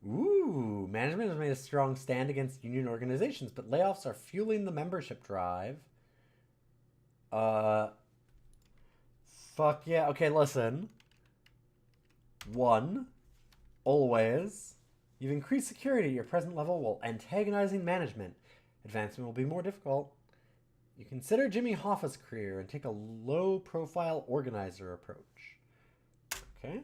S1: Ooh, management has made a strong stand against union organizations, but layoffs are fueling the membership drive. Fuck yeah. Okay, listen. 1. Always. You've increased security at your present level while antagonizing management. Advancement will be more difficult. You consider Jimmy Hoffa's career and take a low-profile organizer approach. Okay.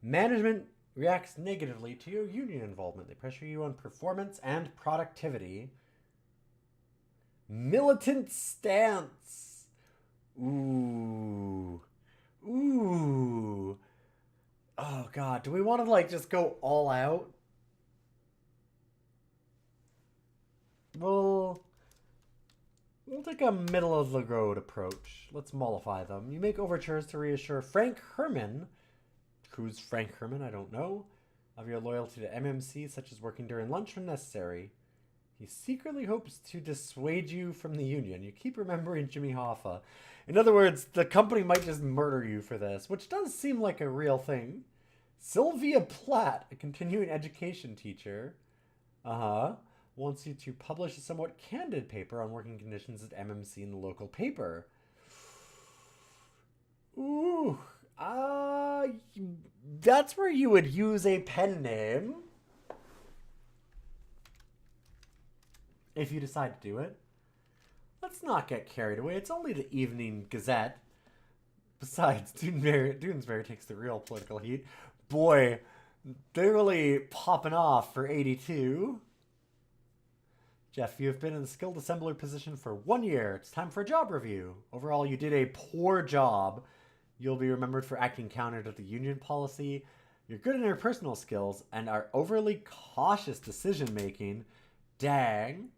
S1: Management reacts negatively to your union involvement. They pressure you on performance and productivity. Militant stance. Ooh. Ooh. Oh, God. Do we want to, like, just go all out? We'll take a middle-of-the-road approach. Let's mollify them. You make overtures to reassure Frank Herman. Who's Frank Herman? I don't know. Of your loyalty to MMC, such as working during lunch when necessary. He secretly hopes to dissuade you from the union. You keep remembering Jimmy Hoffa. In other words, the company might just murder you for this, which does seem like a real thing. Sylvia Platt, a continuing education teacher, wants you to publish a somewhat candid paper on working conditions at MMC in the local paper. Ooh, that's where you would use a pen name. If you decide to do it. Let's not get carried away. It's only the Evening Gazette. Besides, Doonesbury takes the real political heat. Boy, they're really popping off for 82. Jeff, you have been in the skilled assembler position for 1 year. It's time for a job review. Overall, you did a poor job. You'll be remembered for acting counter to the union policy. You're good in interpersonal skills and are overly cautious decision making. Dang.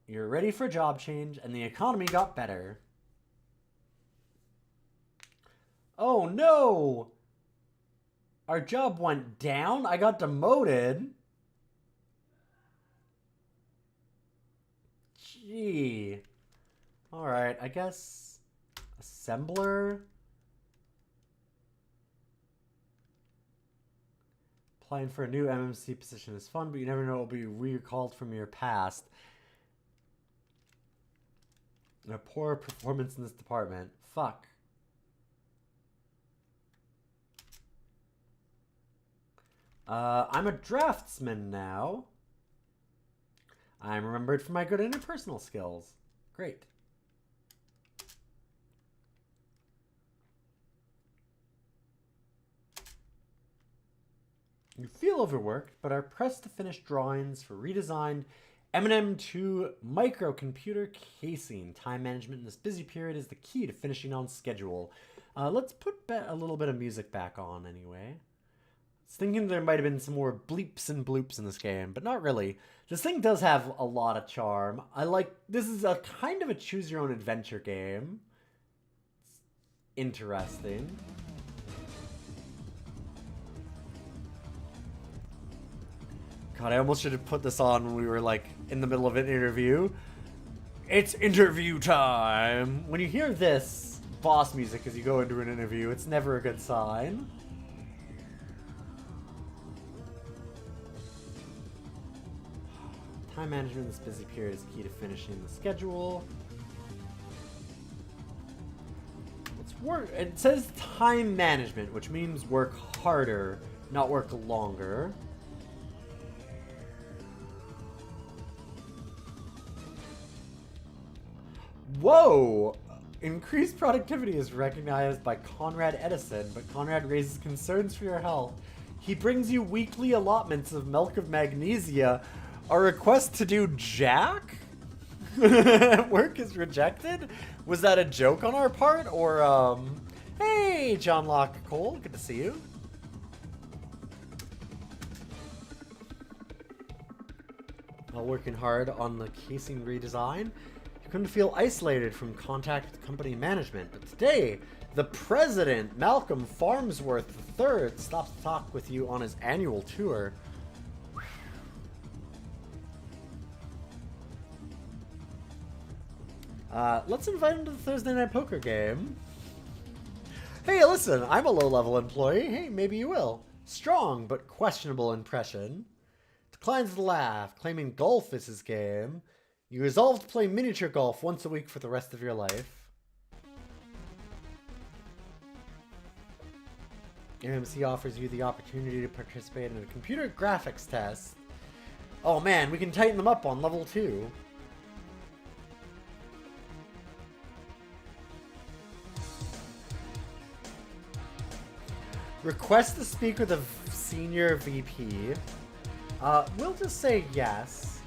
S1: You're ready for a job change, and the economy got better. Oh no! Our job went down? I got demoted? Gee. Alright, I guess... Assembler? Applying for a new MMC position is fun, but you never know it will be recalled from your past. A poor performance in this department. Fuck. I'm a draftsman now. I'm remembered for my good interpersonal skills. Great. You feel overworked, but are pressed to finish drawings for redesigned M&M2 microcomputer casing. Time management in this busy period is the key to finishing on schedule. Let's put a little bit of music back on anyway. I was thinking there might have been some more bleeps and bloops in this game, but not really. This thing does have a lot of charm. This is a kind of a choose your own adventure game. It's interesting. God, I almost should have put this on when we were, like, in the middle of an interview. It's interview time! When you hear this boss music as you go into an interview, it's never a good sign. Time management in this busy period is key to finishing the schedule. Let's work. It says time management, which means work harder, not work longer. Whoa! Increased productivity is recognized by Conrad Edison, but Conrad raises concerns for your health. He brings you weekly allotments of milk of magnesia. A request to do jack? Work is rejected? Was that a joke on our part? Or, hey, John Locke Cole, good to see you. While working hard on the casing redesign, you couldn't feel isolated from contact with company management. But today, the president, Malcolm Farnsworth III, stops to talk with you on his annual tour. Let's invite him to the Thursday Night Poker game. Hey, listen, I'm a low-level employee. Hey, maybe you will. Strong, but questionable impression. Declines to laugh, claiming golf is his game. You resolve to play miniature golf once a week for the rest of your life. MMC offers you the opportunity to participate in a computer graphics test. Oh man, we can tighten them up on level 2. Request to speak with a senior VP. We'll just say yes.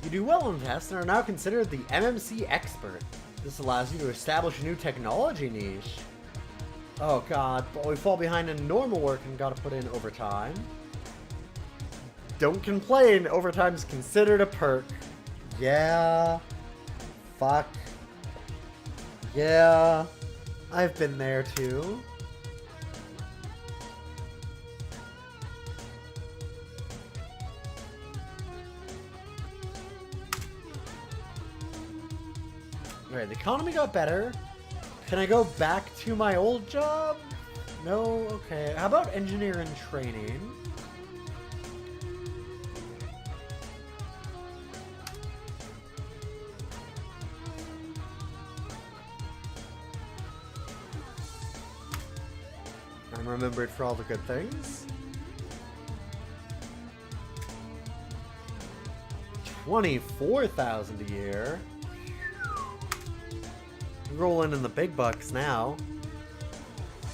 S1: You do well on tests and are now considered the MMC expert. This allows you to establish a new technology niche. Oh god, but we fall behind in normal work and gotta put in overtime. Don't complain, overtime's considered a perk. Yeah. Fuck. Yeah. I've been there too. Alright, the economy got better. Can I go back to my old job? No? Okay. How about engineering training? I'm remembered for all the good things. 24,000 a year. Rolling in the big bucks now.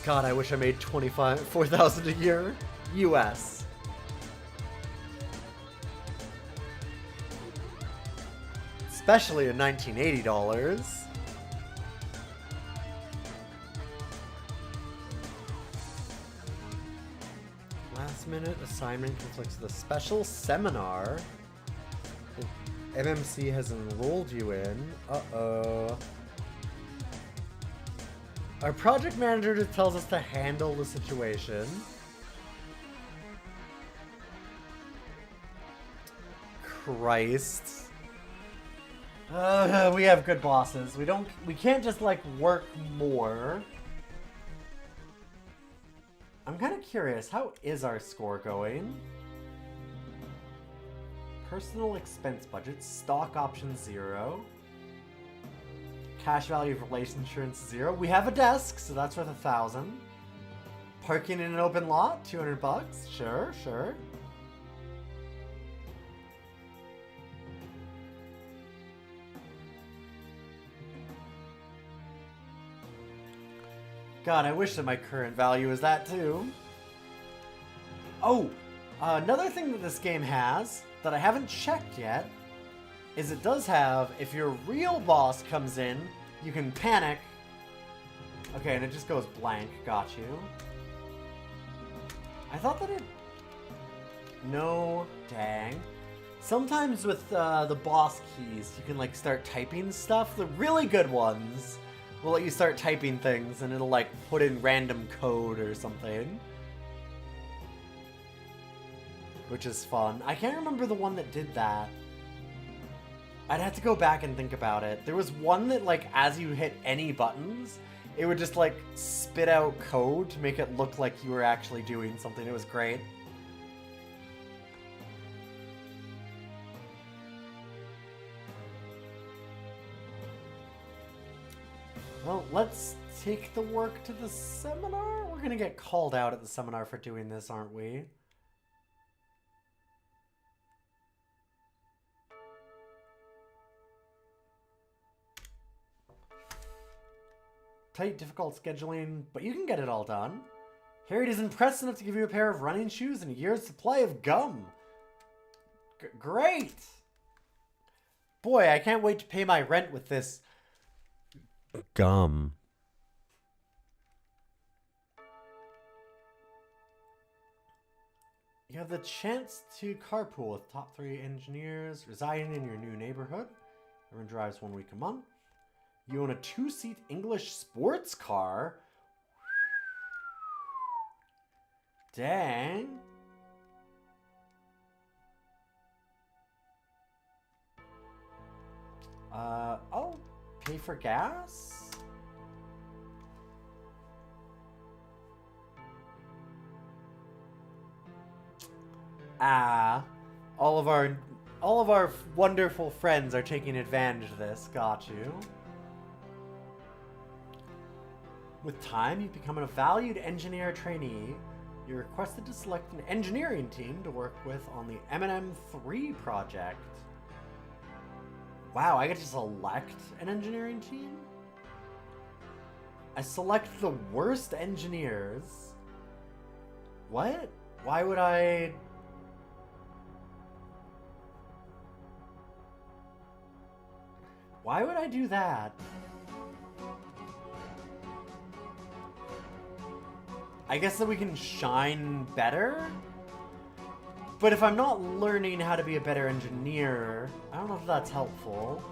S1: God, I wish I made 4,000 a year. US. Especially in 1980 dollars. Last minute assignment conflicts with a special seminar MMC has enrolled you in. Uh-oh. Our project manager just tells us to handle the situation. Christ. We have good bosses. We can't just like work more. I'm kind of curious, how is our score going? Personal expense budget, stock options 0. Cash value of life insurance 0. We have a desk, so that's worth 1,000. Parking in an open lot, 200 bucks. Sure, sure. God, I wish that my current value was that too. Oh, another thing that this game has that I haven't checked yet is it does have, if your real boss comes in, you can panic. Okay, and it just goes blank. Got you. I thought that it... No, dang. Sometimes with the boss keys, you can like start typing stuff. The really good ones will let you start typing things and it'll like put in random code or something. Which is fun. I can't remember the one that did that. I'd have to go back and think about it. There was one that, like, as you hit any buttons, it would just, like, spit out code to make it look like you were actually doing something. It was great. Well, let's take the work to the seminar. We're gonna get called out at the seminar for doing this, aren't we? Tight, difficult scheduling, but you can get it all done. Harriet is impressed enough to give you a pair of running shoes and a year's supply of gum. Great! Boy, I can't wait to pay my rent with this gum. You have the chance to carpool with top 3 engineers residing in your new neighborhood. Everyone drives 1 week a month. You own a 2-seat English sports car. Dang. I'll pay for gas. All of our wonderful friends are taking advantage of this. Got you. With time, you become a valued engineer trainee. You're requested to select an engineering team to work with on the M&M3 project. Wow, I get to select an engineering team? I select the worst engineers. What? Why would I... Why would I do that? I guess that we can shine better? But if I'm not learning how to be a better engineer, I don't know if that's helpful.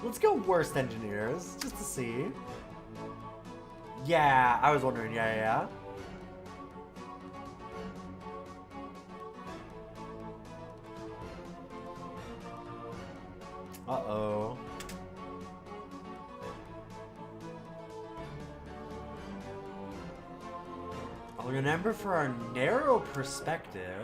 S1: Let's go worst engineers, just to see. Yeah, I was wondering, yeah. Uh-oh. I'll remember for our narrow perspective.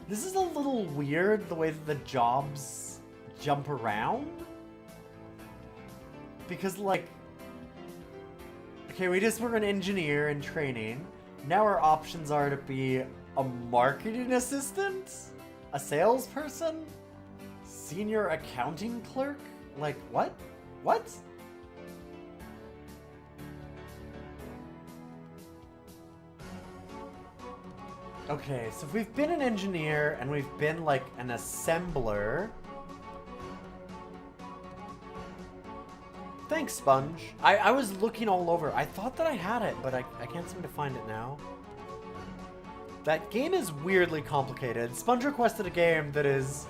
S1: This is a little weird, the way that the jobs jump around. Because, like... Okay, we just were an engineer in training. Now our options are to be a marketing assistant? A salesperson? Senior accounting clerk? Like, what? What? Okay, so if we've been an engineer and we've been, like, an assembler... Thanks, Sponge. I was looking all over. I thought that I had it, but I can't seem to find it now. That game is weirdly complicated. Sponge requested a game that is...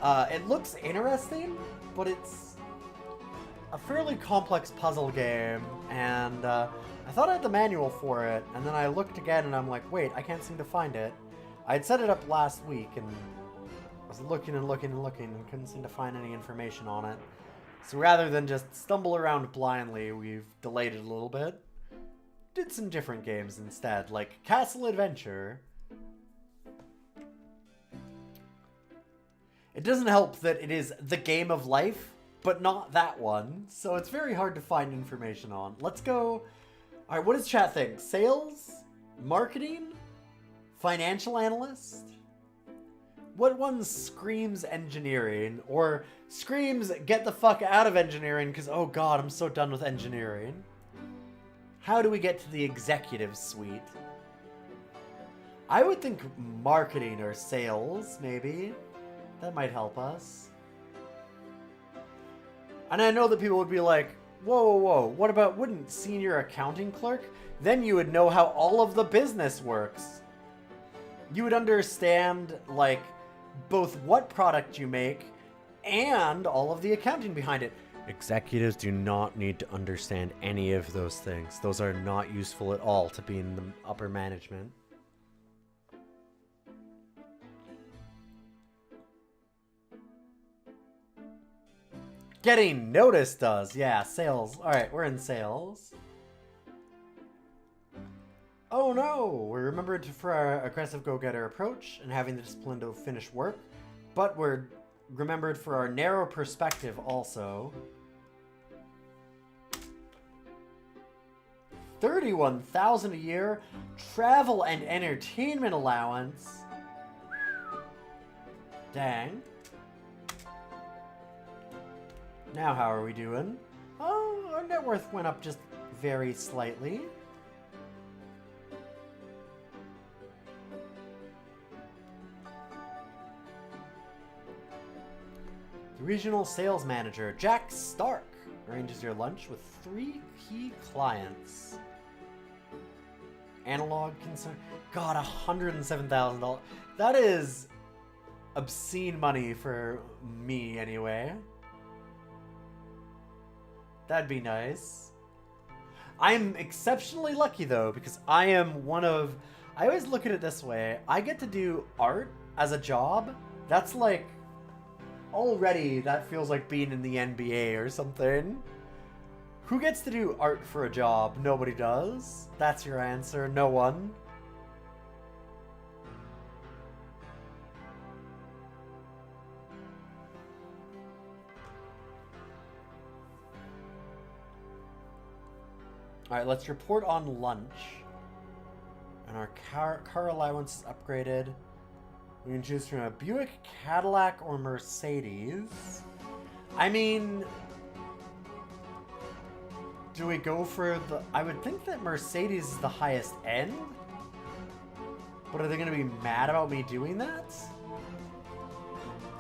S1: it looks interesting, but it's a fairly complex puzzle game, and I thought I had the manual for it, and then I looked again and I'm like, wait, I can't seem to find it. I had set it up last week and I was looking and couldn't seem to find any information on it. So rather than just stumble around blindly, we've delayed it a little bit. Did some different games instead, like Castle Adventure. It doesn't help that it is the game of life, but not that one, so it's very hard to find information on. Let's go... Alright, what does chat think? Sales? Marketing? Financial analyst? What one screams engineering? Or screams get the fuck out of engineering because, oh god, I'm so done with engineering. How do we get to the executive suite? I would think marketing or sales, maybe. That might help us. And I know that people would be like, whoa, what about, wouldn't senior accounting clerk? Then you would know how all of the business works. You would understand, like, both what product you make and all of the accounting behind it. Executives do not need to understand any of those things. Those are not useful at all to be in the upper management. Getting noticed does. Yeah, sales. Alright, we're in sales. Oh no! We're remembered for our aggressive go-getter approach and having the discipline to finish work, but we're remembered for our narrow perspective also. 31,000 a year, travel and entertainment allowance. Dang. Now how are we doing? Oh, our net worth went up just very slightly. The regional sales manager, Jack Stark, arranges your lunch with 3 key clients. Analog concern. God, $107,000. That is obscene money for me, anyway. That'd be nice. I'm exceptionally lucky, though, because I am one of... I always look at it this way. I get to do art as a job. That's like... Already, that feels like being in the NBA or something. Who gets to do art for a job? Nobody does. That's your answer. No one. Alright, let's report on lunch. And our car allowance is upgraded. We can choose from a Buick, Cadillac, or Mercedes. I mean... Do we go for the... I would think that Mercedes is the highest end. But are they going to be mad about me doing that?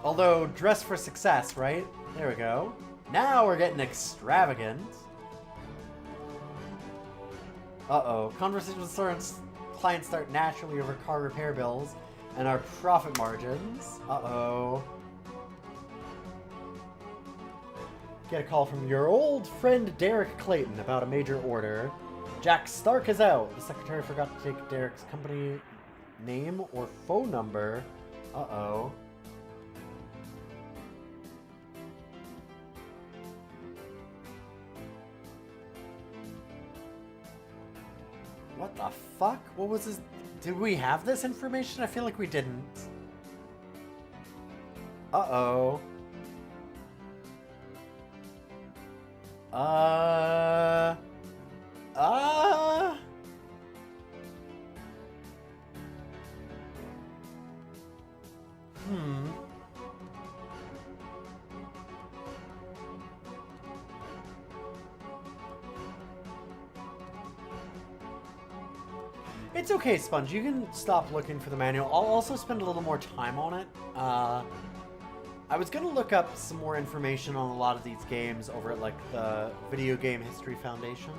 S1: Although, dress for success, right? There we go. Now we're getting extravagant. Uh-oh. Conversations with clients start naturally over car repair bills and our profit margins. Uh-oh. Get a call from your old friend Derek Clayton about a major order. Jack Stark is out. The secretary forgot to take Derek's company name or phone number. Uh-oh. What the fuck? What was this? Did we have this information? I feel like we didn't. Uh-oh. It's okay, Sponge. You can stop looking for the manual. I'll also spend a little more time on it. I was gonna look up some more information on a lot of these games over at, like, the Video Game History Foundation.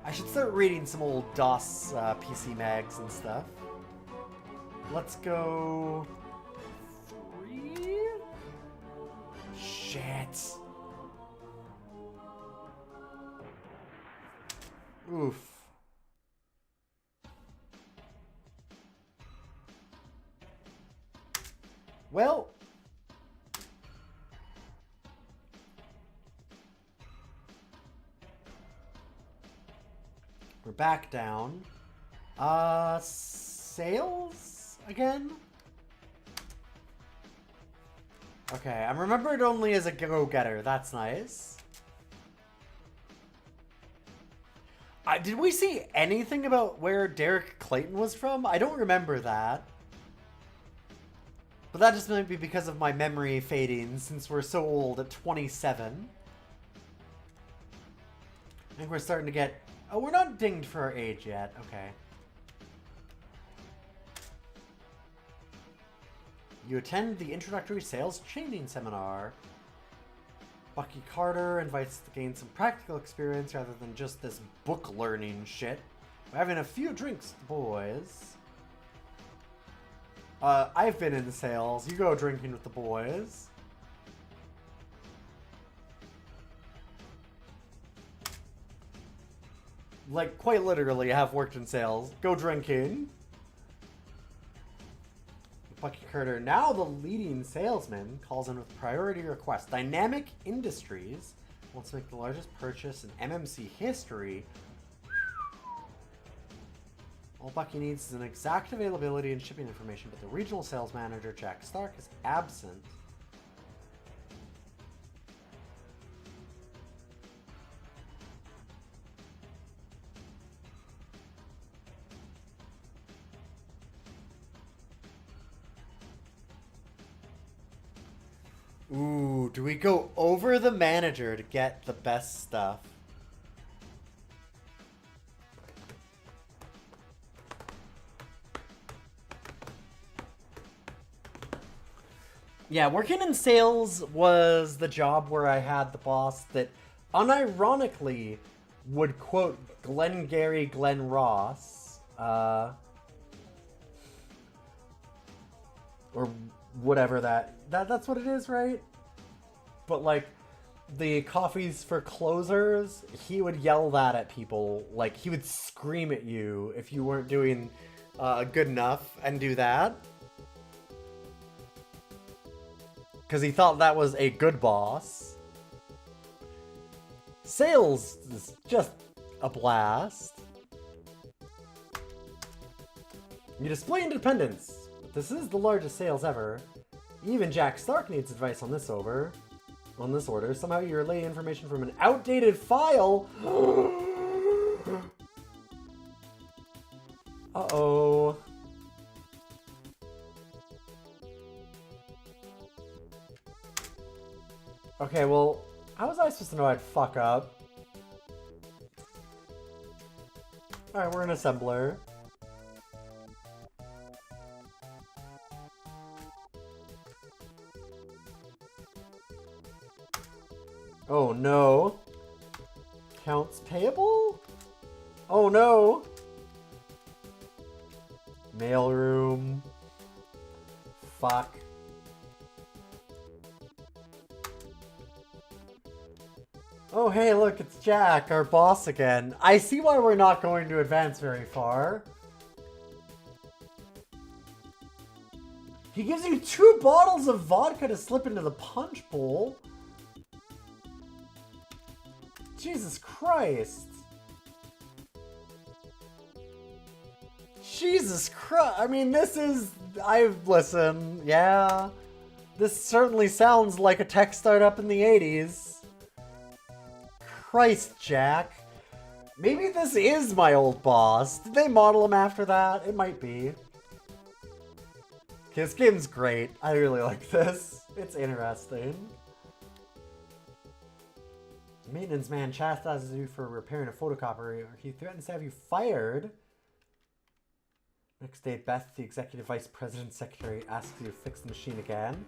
S1: I should start reading some old DOS PC mags and stuff. Let's go... 3? Shit. Oof. Well, we're back down. Sales again? Okay, I'm remembered only as a go-getter. That's nice. Did we see anything about where Derek Clayton was from? I don't remember that. But that just might be because of my memory fading since we're so old at 27. I think we're starting to get... Oh, we're not dinged for our age yet. Okay. You attend the introductory sales training seminar. Bucky Carter invites to gain some practical experience rather than just this book learning shit. We're having a few drinks, boys. I've been in sales. You go drinking with the boys. Like, quite literally, I have worked in sales. Go drinking. Bucky Carter, now the leading salesman, calls in with priority request. Dynamic Industries wants to make the largest purchase in MMC history. All Bucky needs is an exact availability and shipping information, but the regional sales manager, Jack Stark, is absent. Ooh, do we go over the manager to get the best stuff? Yeah, working in sales was the job where I had the boss that unironically would quote Glengarry Glen Ross, or whatever that's what it is, right? But like the coffees for closers, he would yell that at people. Like he would scream at you if you weren't doing good enough and do that. Because he thought that was a good boss. Sales is just a blast. You display independence. But this is the largest sales ever. Even Jack Stark needs advice on this order. Somehow you relay information from an outdated file. Uh-oh. Okay, well, how was I supposed to know I'd fuck up? Alright, we're an assembler. Oh no. Accounts payable? Oh no. Mailroom. Fuck. Oh hey, look, it's Jack, our boss again. I see why we're not going to advance very far. He gives you 2 bottles of vodka to slip into the punch bowl. Jesus Christ. Jesus Christ. I mean, listen, yeah. This certainly sounds like a tech startup in the 80s. Christ, Jack. Maybe this is my old boss. Did they model him after that? It might be. Okay, this game's great. I really like this. It's interesting. The maintenance man chastises you for repairing a photocopier. He threatens to have you fired. Next day, Beth, the executive vice president secretary, asks you to fix the machine again.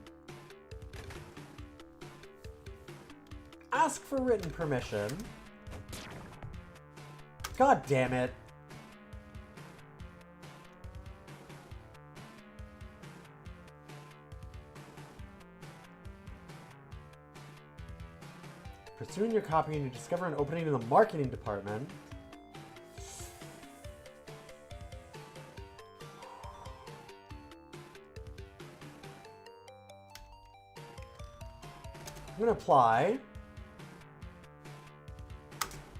S1: Ask for written permission. God damn it. Pursuing your copy and you discover an opening in the marketing department. I'm gonna apply.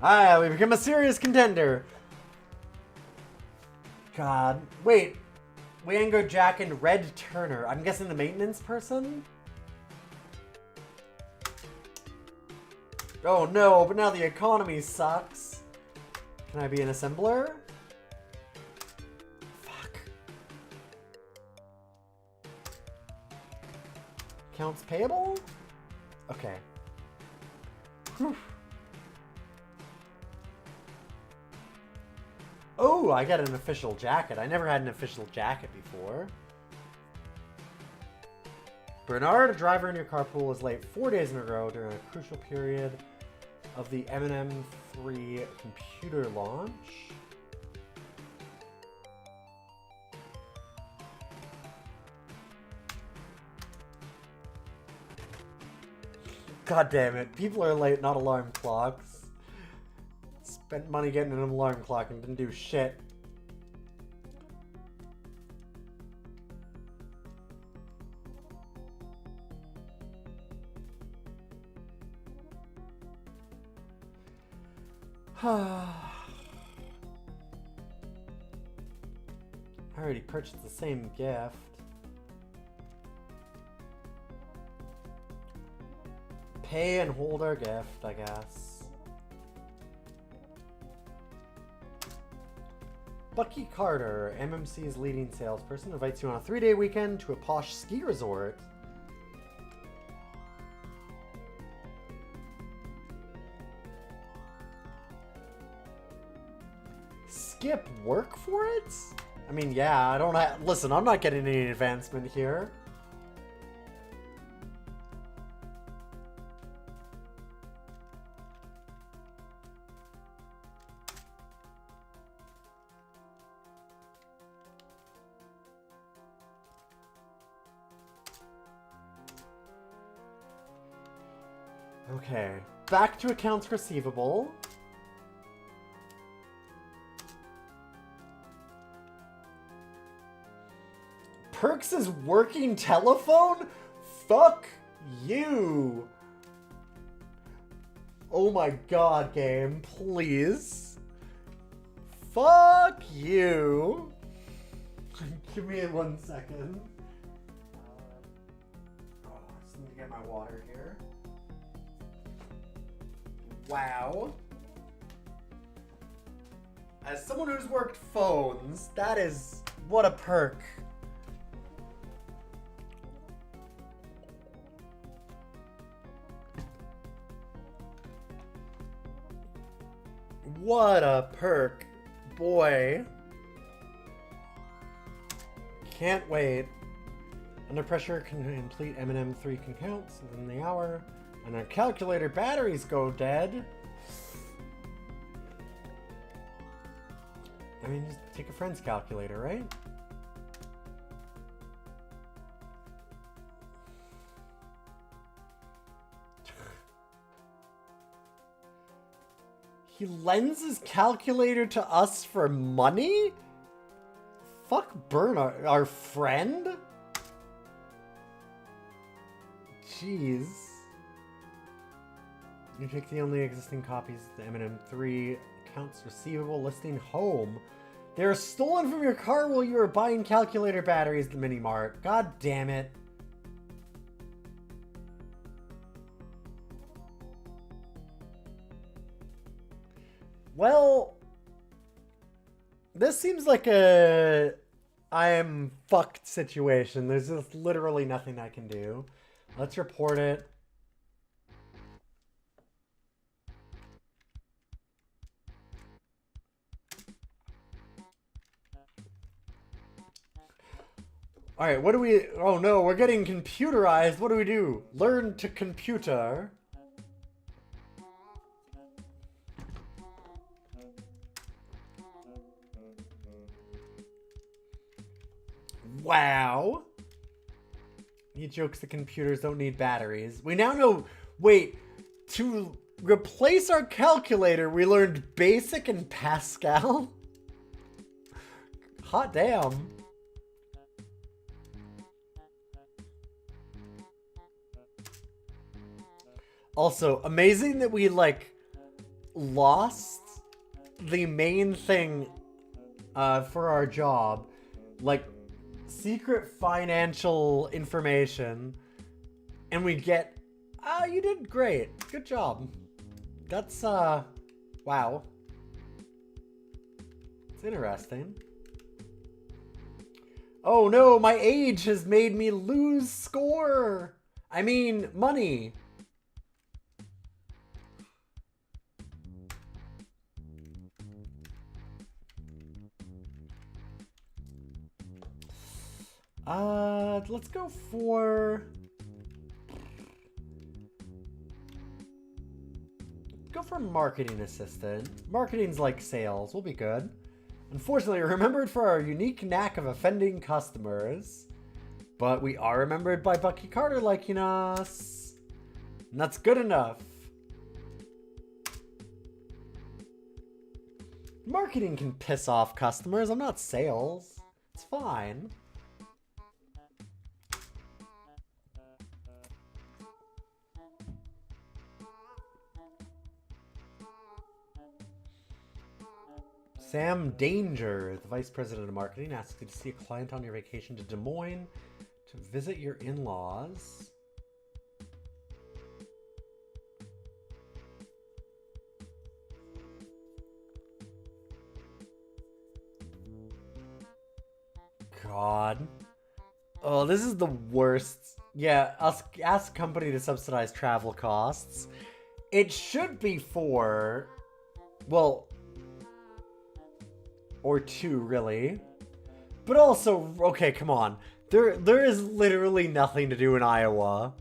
S1: Ah, we become a serious contender. God. Wait. Wango, Jack, and Red Turner. I'm guessing the maintenance person? Oh no, but now the economy sucks. Can I be an assembler? Fuck. Accounts payable? Okay. Whew. Oh, I got an official jacket. I never had an official jacket before. Bernard, a driver in your carpool, was late 4 days in a row during a crucial period of the M&M3 computer launch. God damn it. People are late, not alarm clocks. Spent money getting an alarm clock and didn't do shit. I already purchased the same gift. Pay and hold our gift, I guess. Bucky Carter, MMC's leading salesperson, invites you on a 3-day weekend to a posh ski resort. Skip work for it? I mean, yeah, I don't have... Listen, I'm not getting any advancement here. Okay, back to accounts receivable. Perks' working telephone? Fuck you. Oh my god, game, please. Fuck you. Give me 1 second. Oh, I just need to get my water here. Wow. As someone who's worked phones, that is... what a perk. What a perk. Boy. Can't wait. Under pressure, can complete M&M 3 counts within the hour. And our calculator batteries go dead. I mean, just take a friend's calculator, right? He lends his calculator to us for money? Fuck burn our friend? Jeez. You take the only existing copies of the M&M 3 accounts receivable listing home. They were stolen from your car while you were buying calculator batteries at the mini mart. God damn it. Well, this seems like a I am fucked situation. There's just literally nothing I can do. Let's report it. All right, what do we... Oh no, we're getting computerized. What do we do? Learn to computer. Wow. He jokes the computers don't need batteries. We now know... Wait, to replace our calculator, we learned BASIC and Pascal? Hot damn. Also, amazing that we, like, lost the main thing for our job. Like, secret financial information. And we get... Oh, you did great. Good job. That's, wow. It's interesting. Oh no, my age has made me lose score. I mean, money. Let's go for... Go for marketing assistant. Marketing's like sales. We'll be good. Unfortunately, we're remembered for our unique knack of offending customers. But we are remembered by Bucky Carter liking us. And that's good enough. Marketing can piss off customers. I'm not sales. It's fine. Sam Danger, the vice president of marketing, asks you to see a client on your vacation to Des Moines to visit your in-laws. God. Oh, this is the worst. Yeah, ask company to subsidize travel costs. It should be 4. Well, or 2, really. But also, okay, come on. There is literally nothing to do in Iowa.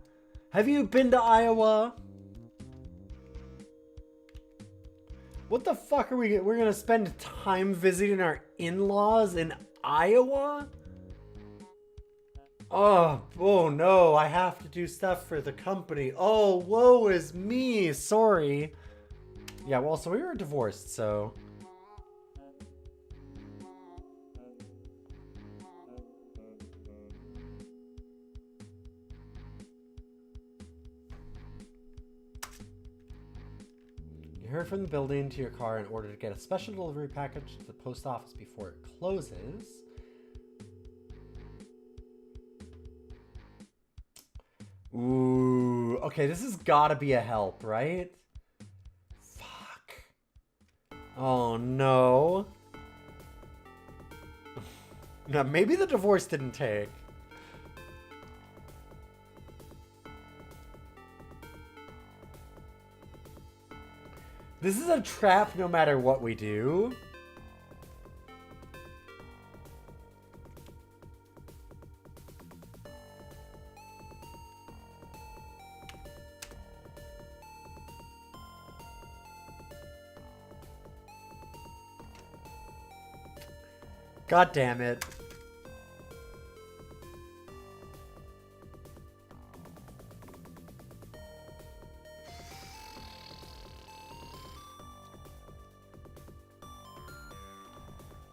S1: Have you been to Iowa? What the fuck are we're gonna spend time visiting our in-laws in Iowa? Oh no, I have to do stuff for the company. Oh, woe is me, sorry. Yeah, well, so we were divorced, so... You heard from the building to your car in order to get a special delivery package to the post office before it closes. Ooh, okay, this has gotta be a help, right? Fuck. Oh no. Now, maybe the divorce didn't take. This is a trap no matter what we do. God damn it.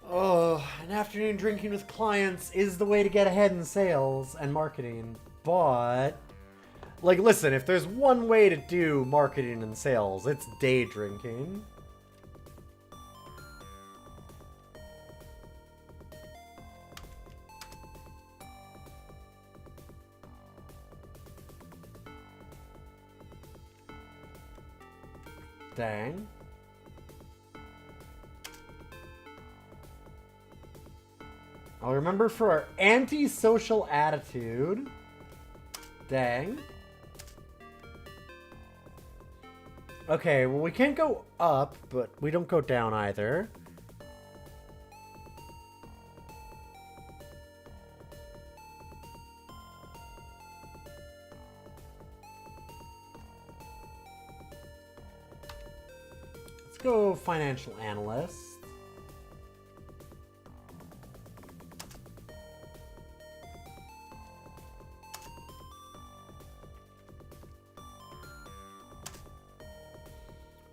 S1: Oh, an afternoon drinking with clients is the way to get ahead in sales and marketing. But, like, listen, if there's one way to do marketing and sales, it's day drinking. Dang. I'll remember for our antisocial attitude. Dang. Okay, well, we can't go up, but we don't go down either. Let's go financial analyst.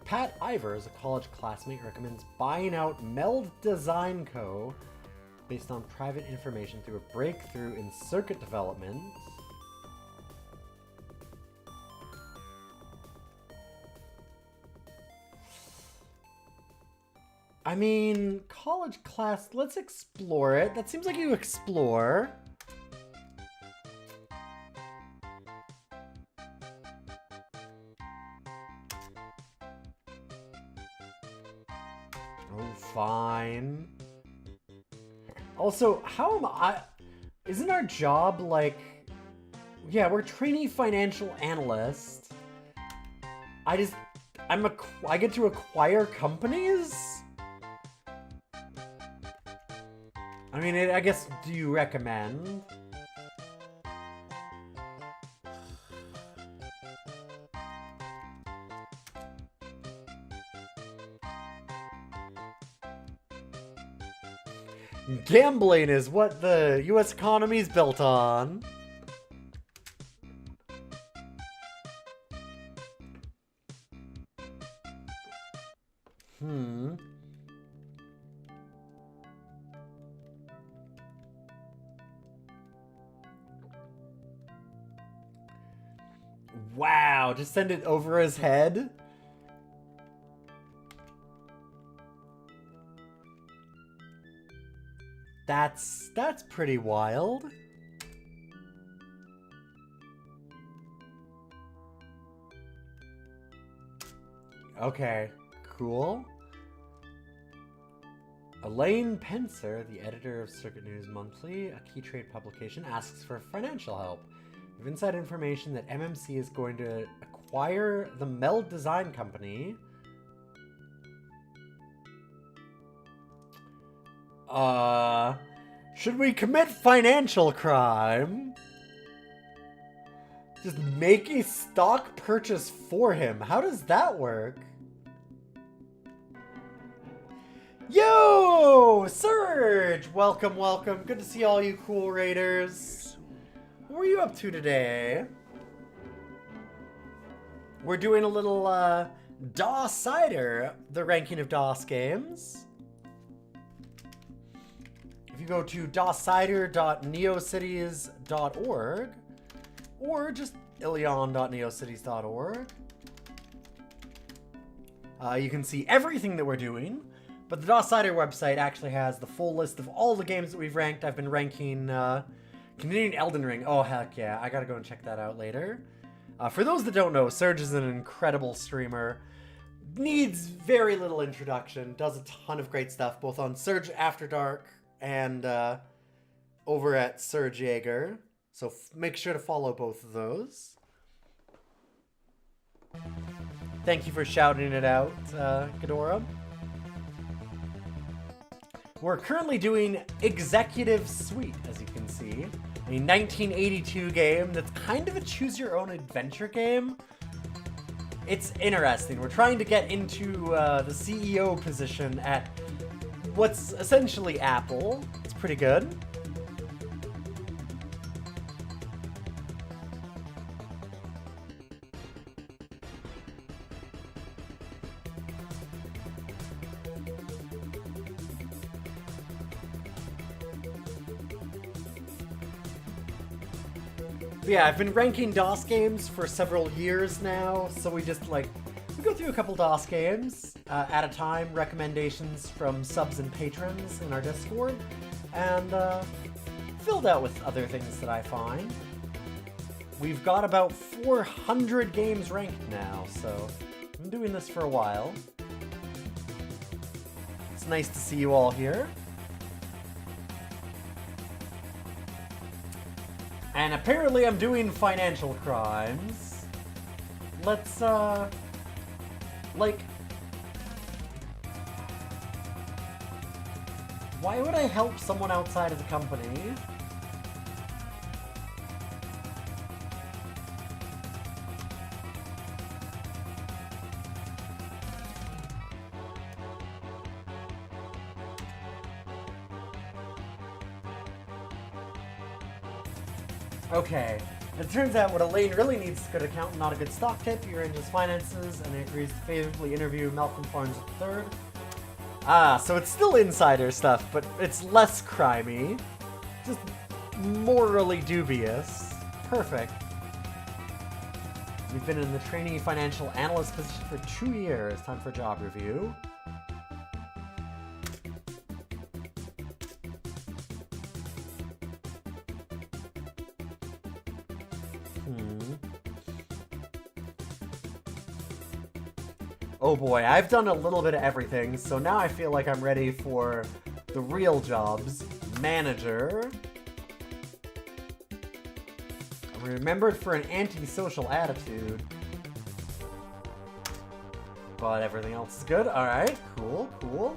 S1: Pat Ivers, a college classmate, recommends buying out Meld Design Co. based on private information through a breakthrough in circuit development. I mean, college class, let's explore it. That seems like you explore. Oh, fine. Also, how am I... Isn't our job like... Yeah, we're trainee financial analyst. I get to acquire companies? I mean, I guess, do you recommend? Gambling is what the US economy is built on. Wow, just send it over his head? That's pretty wild. Okay, cool. Elaine Pencer, the editor of Circuit News Monthly, a key trade publication, asks for financial help. We have inside information that MMC is going to acquire the Meld Design Company. Should we commit financial crime? Just make a stock purchase for him. How does that work? Yo! Surge! Welcome, welcome. Good to see all you cool raiders. What were you up to today? We're doing a little, DOScider, the ranking of DOS games. If you go to DOScider.neocities.org, or just ilion.neocities.org, you can see everything that we're doing. But the DOScider website actually has the full list of all the games that we've ranked. I've been ranking Canadian Elden Ring. Oh, heck yeah. I gotta go and check that out later. For those that don't know, Surge is an incredible streamer. Needs very little introduction. Does a ton of great stuff, both on Surge After Dark and over at Surge Jaeger. So make sure to follow both of those. Thank you for shouting it out, Ghidorah. We're currently doing Executive Suite, as you can see. A 1982 game that's kind of a choose-your-own-adventure game. It's interesting. We're trying to get into the CEO position at what's essentially Apple. It's pretty good. But yeah, I've been ranking DOS games for several years now, so we just we go through a couple DOS games at a time, recommendations from subs and patrons in our Discord, and filled out with other things that I find. We've got about 400 games ranked now, so I've been doing this for a while. It's nice to see you all here. And apparently I'm doing financial crimes. Let's, why would I help someone outside of the company? Okay, it turns out what Elaine really needs is a good accountant, not a good stock tip. He arranges finances and agrees to favorably interview Malcolm Farnes III. Ah, so it's still insider stuff, but it's less crimey. Just morally dubious. Perfect. We've been in the trainee financial analyst position for 2 years. Time for a job review. Oh boy, I've done a little bit of everything, so now I feel like I'm ready for the real jobs. Manager. I'm remembered for an antisocial attitude. But everything else is good. Alright, cool, cool.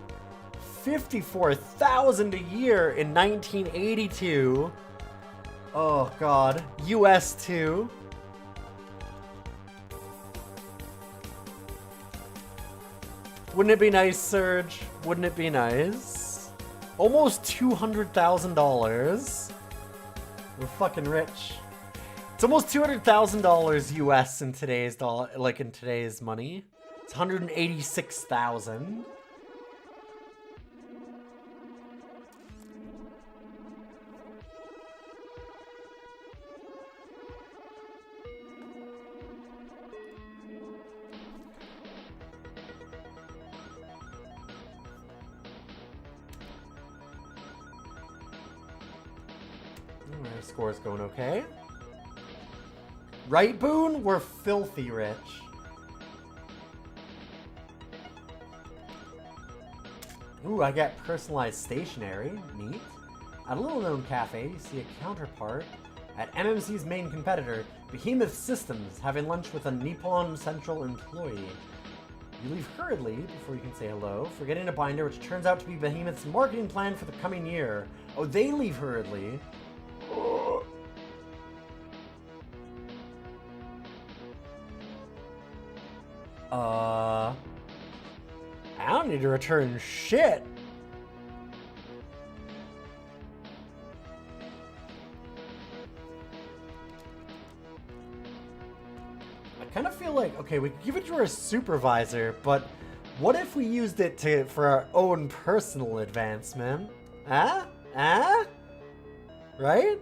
S1: $54,000 a year in 1982. Oh god. US too. Wouldn't it be nice, Surge? Wouldn't it be nice? Almost $200,000. We're fucking rich. It's almost $200,000 US in today's in today's money. It's 186,000. Our score's going okay. Right, Boone? We're filthy rich. Ooh, I get personalized stationery. Neat. At a little-known cafe, you see a counterpart at MMC's main competitor, Behemoth Systems, having lunch with a Nippon Central employee. You leave hurriedly before you can say hello, forgetting a binder which turns out to be Behemoth's marketing plan for the coming year. Oh, they leave hurriedly. I don't need to return shit. I kind of feel like, okay, we could give it to our supervisor, but what if we used it for our own personal advancement? Huh? Huh? Right?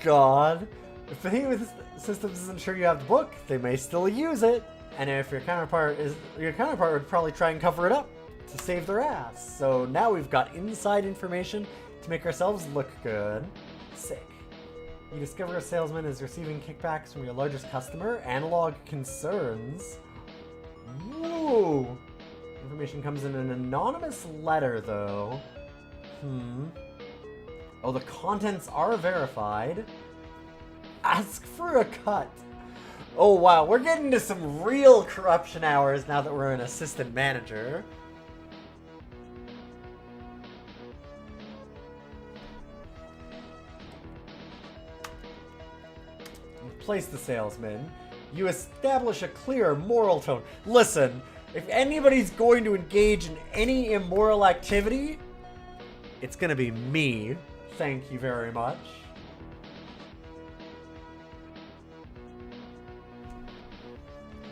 S1: God. If Behemoth Systems isn't sure you have the book, they may still use it. And if your counterpart would probably try and cover it up to save their ass. So now we've got inside information to make ourselves look good. Sick. You discover a salesman is receiving kickbacks from your largest customer. Analog concerns. Woo! Information comes in an anonymous letter, though. Oh, the contents are verified. Ask for a cut. Oh, wow. We're getting to some real corruption hours now that we're an assistant manager. Place the salesman. You establish a clear moral tone. Listen, if anybody's going to engage in any immoral activity, it's gonna be me. Thank you very much.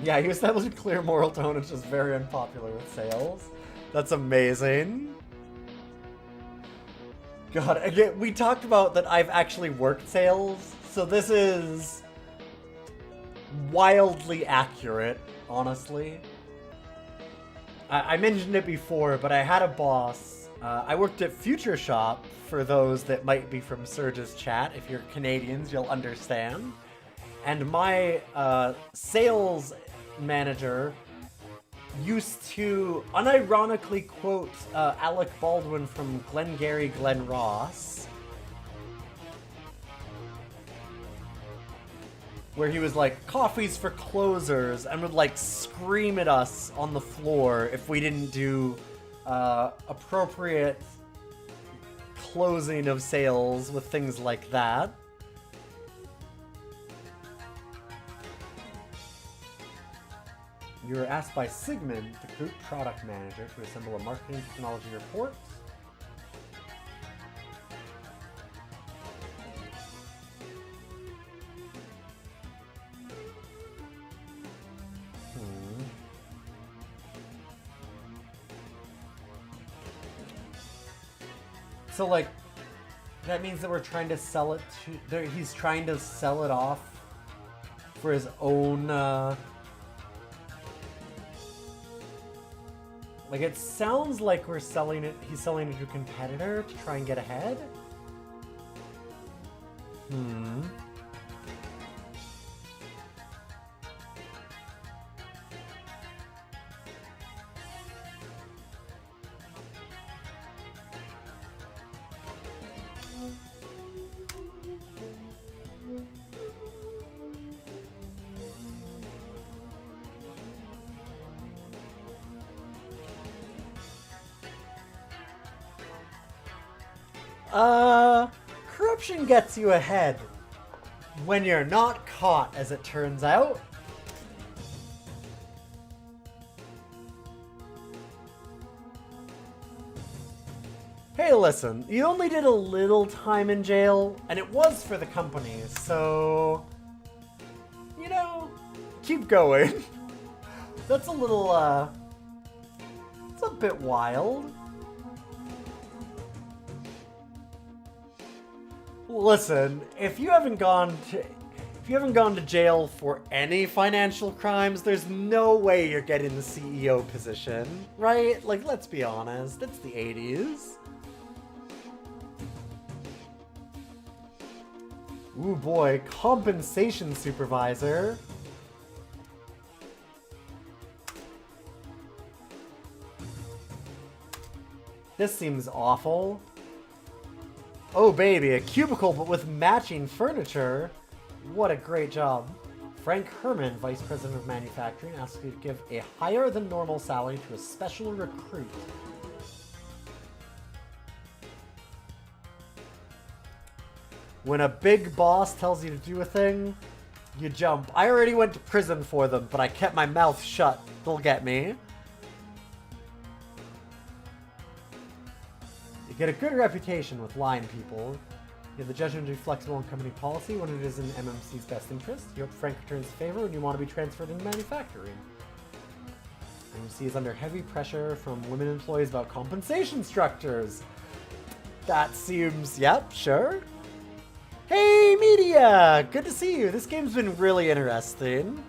S1: Yeah, you establish a clear moral tone. It's just very unpopular with sales. That's amazing. God, again, we talked about that I've actually worked sales, so this is wildly accurate, honestly. I mentioned it before, but I had a boss. I worked at Future Shop, for those that might be from Surge's chat. If you're Canadians, you'll understand. And my sales manager used to unironically quote Alec Baldwin from Glengarry Glen Ross, where he was like, coffee's for closers, and would like scream at us on the floor if we didn't do appropriate closing of sales with things like that. You were asked by Sigmund, the group product manager, to assemble a marketing technology report. So, like, that means that we're trying to sell it to... He's trying to sell it off for his own, Like, it sounds like we're selling it... He's selling it to a competitor to try and get ahead? Corruption gets you ahead when you're not caught, as it turns out. Hey, listen, you only did a little time in jail, and it was for the company, so... You know, keep going. That's a little, it's a bit wild. Listen, if you haven't gone to... If you haven't gone to jail for any financial crimes, there's no way you're getting the CEO position, right? Like, let's be honest, it's the 80s. Ooh boy, compensation supervisor. This seems awful. Oh baby, a cubicle but with matching furniture. What a great job. Frank Herman, Vice President of Manufacturing, asks you to give a higher than normal salary to a special recruit. When a big boss tells you to do a thing, you jump. I already went to prison for them, but I kept my mouth shut. They'll get me. You get a good reputation with lying people. You have the judgment to be flexible in company policy when it is in MMC's best interest. You hope Frank returns favor when you want to be transferred into manufacturing. MMC is under heavy pressure from women employees about compensation structures. That seems, yep, sure. Hey, Media! Good to see you. This game's been really interesting.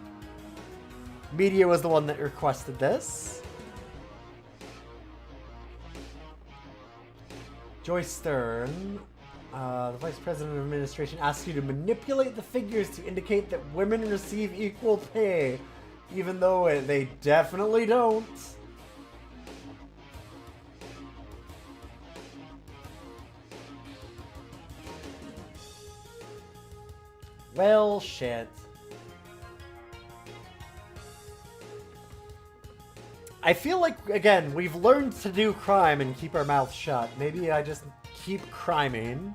S1: Media was the one that requested this. Joyce Stern, the Vice President of Administration, asks you to manipulate the figures to indicate that women receive equal pay, even though they definitely don't. Well, shit. I feel like, again, we've learned to do crime and keep our mouth shut. Maybe I just keep criming.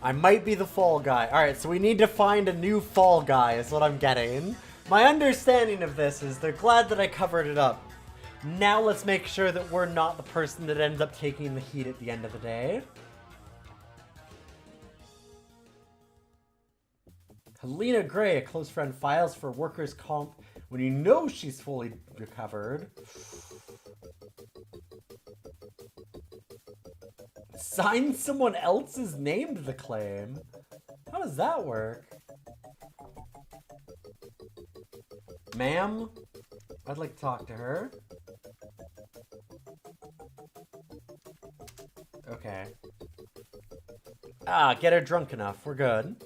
S1: I might be the fall guy. Alright, so we need to find a new fall guy is what I'm getting. My understanding of this is they're glad that I covered it up. Now let's make sure that we're not the person that ends up taking the heat at the end of the day. Helena Gray, a close friend, files for workers' comp when you know she's fully recovered. Sign someone else's name to the claim? How does that work? Ma'am? I'd like to talk to her. Okay. Ah, get her drunk enough. We're good.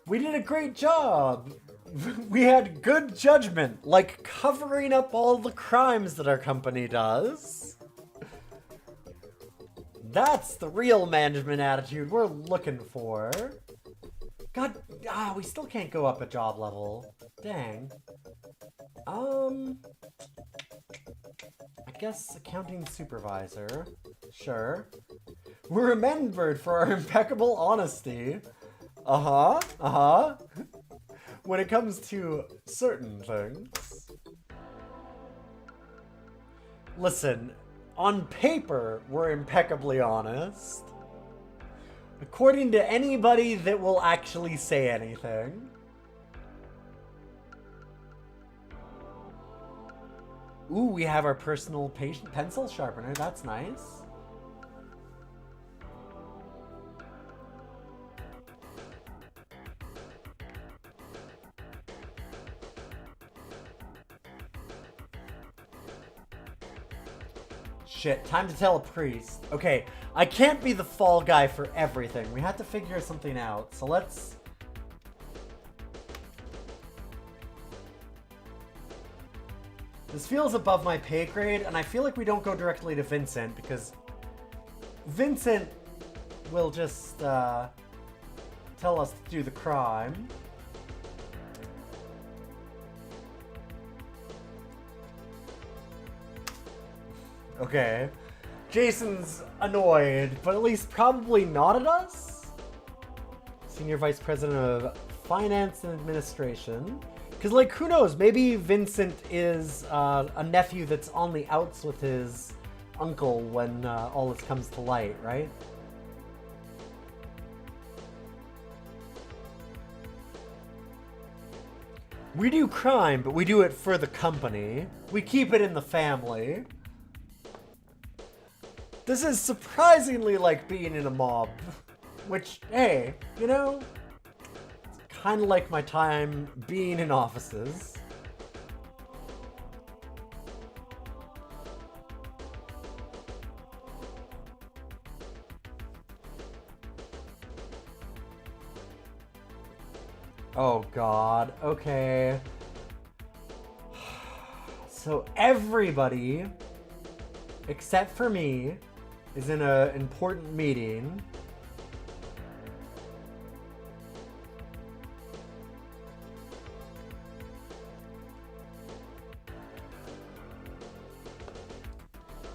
S1: We did a great job. We had good judgment, like covering up all the crimes that our company does. That's the real management attitude we're looking for. God, we still can't go up a job level. Dang. I guess accounting supervisor. Sure. We're remembered for our impeccable honesty. When it comes to certain things. Listen, on paper, we're impeccably honest. According to anybody that will actually say anything. Ooh, we have our personal pencil sharpener. That's nice. Shit, time to tell a priest. Okay, I can't be the fall guy for everything. We have to figure something out. So let's... This feels above my pay grade, and I feel like we don't go directly to Vincent, because Vincent will just tell us to do the crime. Okay. Jason's annoyed, but at least probably not at us. Senior Vice President of Finance and Administration. Because, like, who knows? Maybe Vincent is a nephew that's on the outs with his uncle when all this comes to light, right? We do crime, but we do it for the company. We keep it in the family. This is surprisingly like being in a mob. Which, hey, you know, it's kind of like my time being in offices. Oh god, okay. So everybody, except for me, is in an important meeting.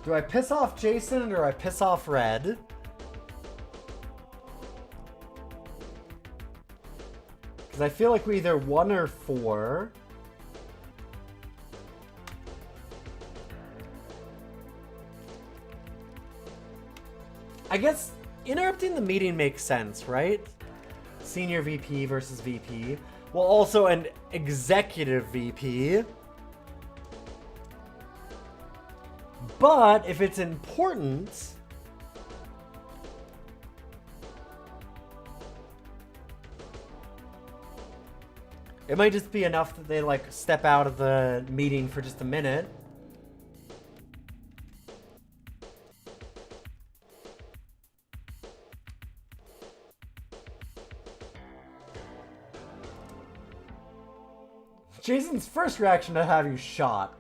S1: Do I piss off Jason or do I piss off Red? Because I feel like we either 1 or 4. I guess interrupting the meeting makes sense, right? Senior VP versus VP. Well, also an executive VP. But if it's important, it might just be enough that they like step out of the meeting for just a minute. Jason's first reaction to have you shot.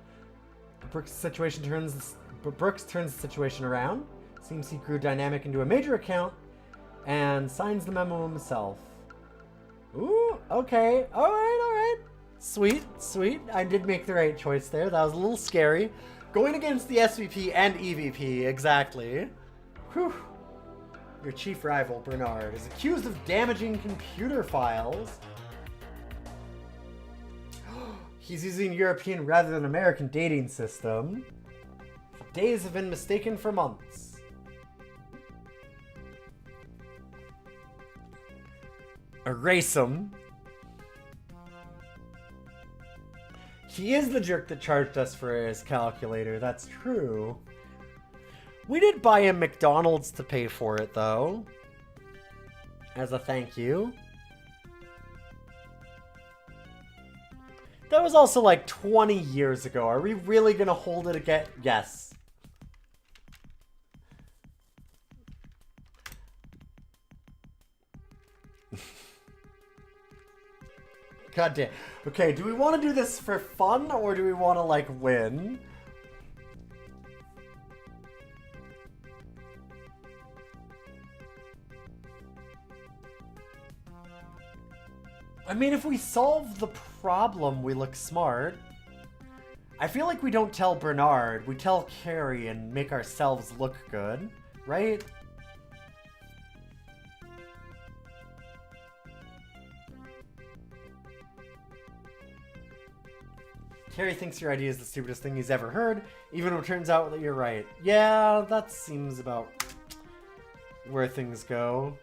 S1: Brooks turns the situation around. Seems he grew dynamic into a major account and signs the memo himself. Ooh, okay. All right. Sweet. I did make the right choice there. That was a little scary. Going against the SVP and EVP, exactly. Whew. Your chief rival, Bernard, is accused of damaging computer files. He's using European rather than American dating system. Days have been mistaken for months. Erase him. He is the jerk that charged us for his calculator, that's true. We did buy him McDonald's to pay for it, though. As a thank you. That was also like 20 years ago. Are we really gonna hold it again? Yes. God damn. Okay, do we want to do this for fun or do we want to like win? I mean, if we solve the problem, we look smart. I feel like we don't tell Bernard, we tell Carrie and make ourselves look good, right? Carrie thinks your idea is the stupidest thing he's ever heard, even when it turns out that you're right. Yeah, that seems about where things go.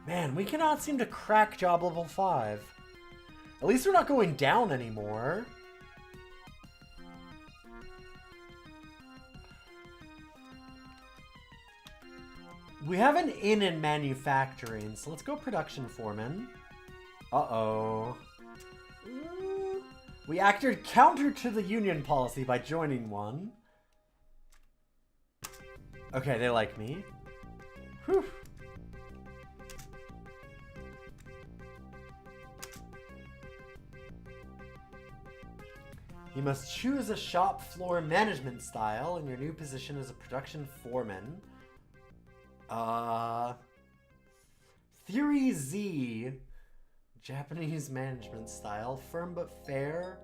S1: Man, we cannot seem to crack job level 5. At least we're not going down anymore. We have an in manufacturing, so let's go production foreman. Uh-oh. We acted counter to the union policy by joining one. Okay, they like me. Whew. You must choose a shop floor management style in your new position as a production foreman. Theory Z. Japanese management style. Firm but fair.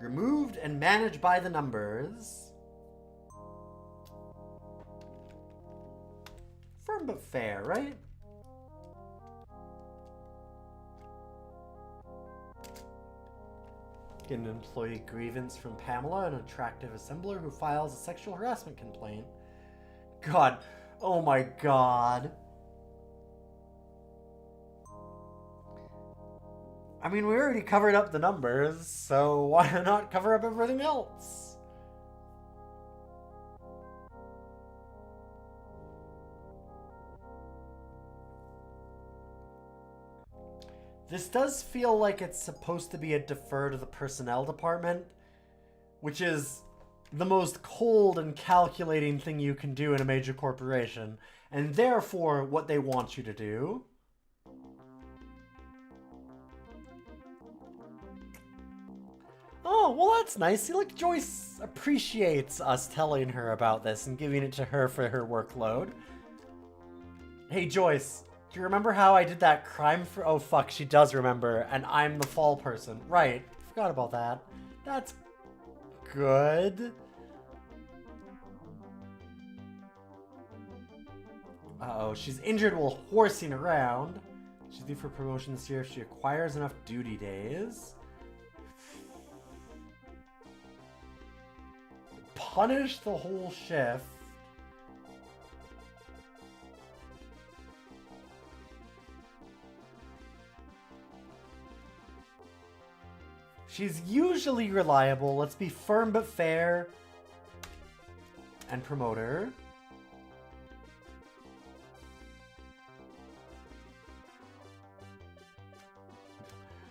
S1: Removed and managed by the numbers. firm but fair, right? Get an employee grievance from Pamela, an attractive assembler who files a sexual harassment complaint. God. Oh my god. I mean, we already covered up the numbers, so why not cover up everything else? This does feel like it's supposed to be a defer to the personnel department, which is the most cold and calculating thing you can do in a major corporation, and therefore what they want you to do. Oh, well that's nice. See, look, Joyce appreciates us telling her about this and giving it to her for her workload. Hey Joyce, do you remember how I did that crime for— oh fuck, she does remember, and I'm the fall person. Right, forgot about that. That's good. Uh-oh, she's injured while horsing around. She's due for promotion this year if she acquires enough duty days. Punish the whole shift. She's usually reliable. Let's be firm but fair. And promote her.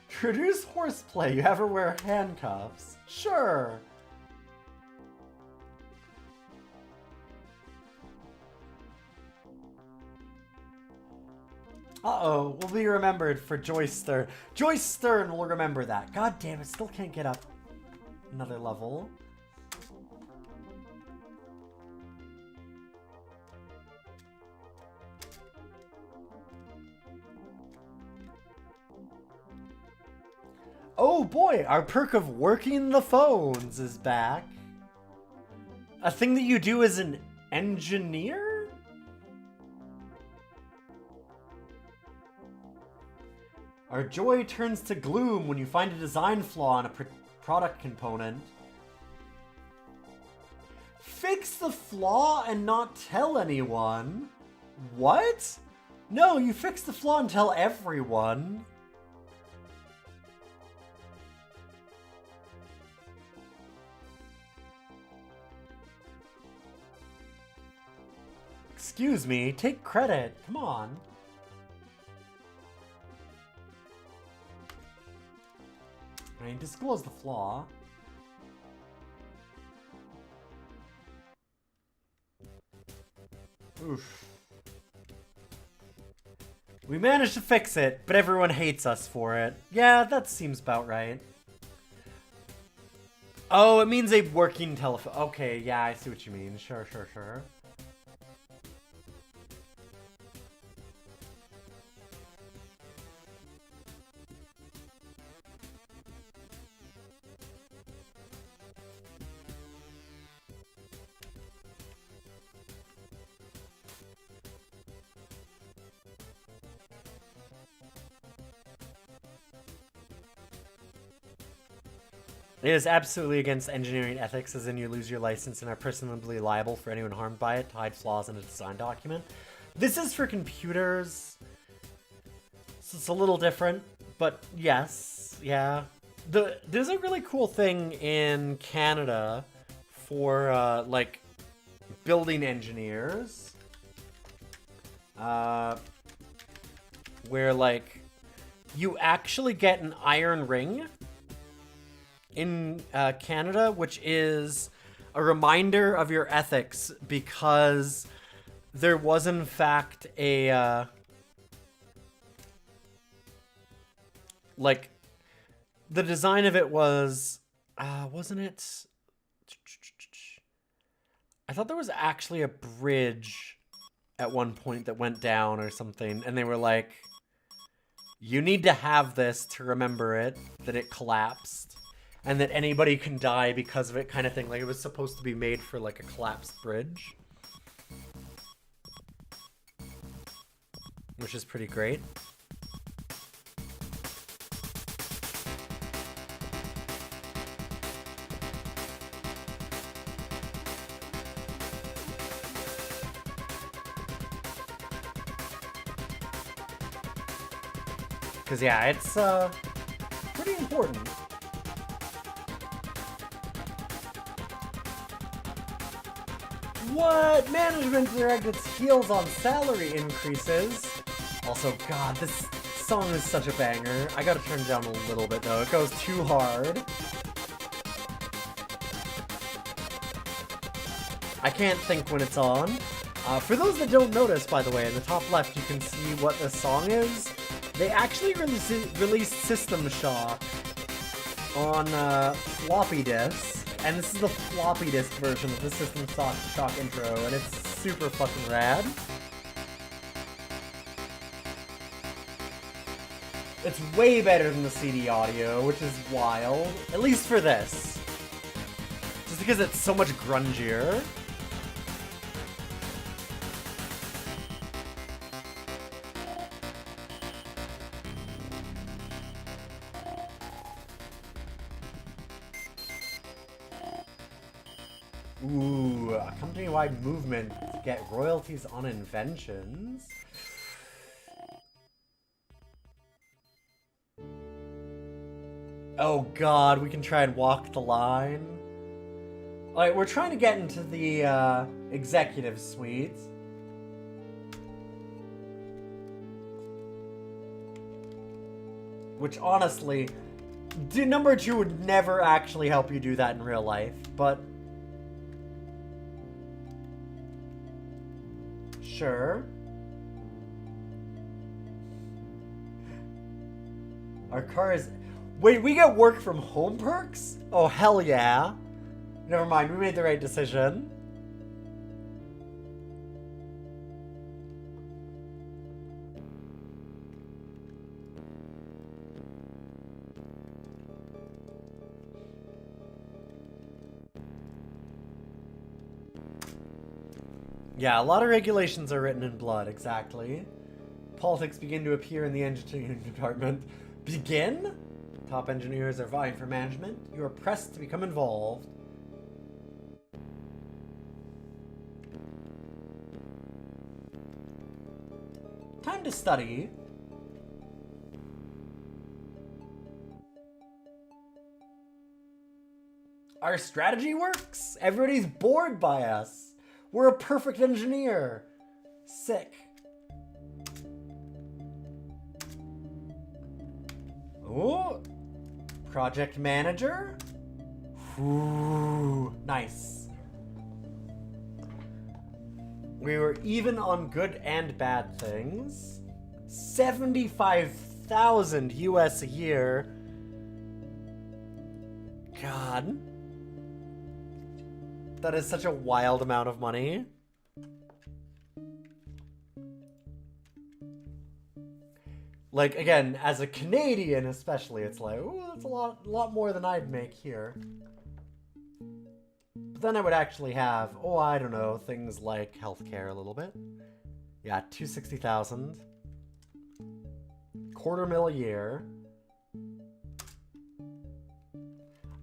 S1: Introduce horseplay. You have her wear handcuffs. Sure. Uh-oh, will be remembered for Joyce Stern. Joyce Stern will remember that. God damn it, still can't get up another level. Oh boy, our perk of working the phones is back. A thing that you do as an engineer? Our joy turns to gloom when you find a design flaw in a product component. Fix the flaw and not tell anyone? What? No, you fix the flaw and tell everyone. Excuse me, take credit. Come on. I mean, disclose the flaw. Oof. We managed to fix it, but everyone hates us for it. Yeah, that seems about right. Oh, it means a working telephone. Okay, yeah, I see what you mean. Sure, sure, sure. It is absolutely against engineering ethics, as in you lose your license and are personally liable for anyone harmed by it to hide flaws in a design document. This is for computers, so it's a little different, but yes, yeah. There's a really cool thing in Canada for, like, building engineers, where, like, you actually get an iron ring in Canada, which is a reminder of your ethics, because there was in fact a like the design of it was wasn't it, I thought there was actually a bridge at one point that went down or something, and they were like, you need to have this to remember it, that it collapsed and that anybody can die because of it, kind of thing. Like, it was supposed to be made for, like, a collapsed bridge. which is pretty great. Because, yeah, it's pretty important. What? Management dragged its heels on salary increases. Also, God, this song is such a banger. I gotta turn it down a little bit, though. It goes too hard. I can't think when it's on. For those that don't notice, by the way, in the top left, you can see what this song is. They actually released System Shock on floppy disk, and this is the floppy disk version of the System Shock intro, and it's super fucking rad. It's way better than the CD audio, which is wild, at least for this. Just because it's so much grungier. Ooh, a company-wide movement to get royalties on inventions. Oh god, we can try and walk the line. Alright, we're trying to get into the executive suite. Which honestly, number 2 would never actually help you do that in real life, but sure. Our car is... Wait, we get work from home perks? Oh, hell yeah. Never mind, we made the right decision. Yeah, a lot of regulations are written in blood, exactly. Politics begin to appear in the engineering department. Begin? Top engineers are vying for management. You are pressed to become involved. Time to study. Our strategy works. Everybody's bored by us. We're a perfect engineer. Sick. Ooh. Project manager? Ooh, nice. We were even on good and bad things. 75,000 US a year. God. That is such a wild amount of money. Like, again, as a Canadian especially, it's like, ooh, that's a lot more than I'd make here. But then I would actually have, oh, I don't know, things like healthcare a little bit. Yeah, 260,000. $250,000 a year.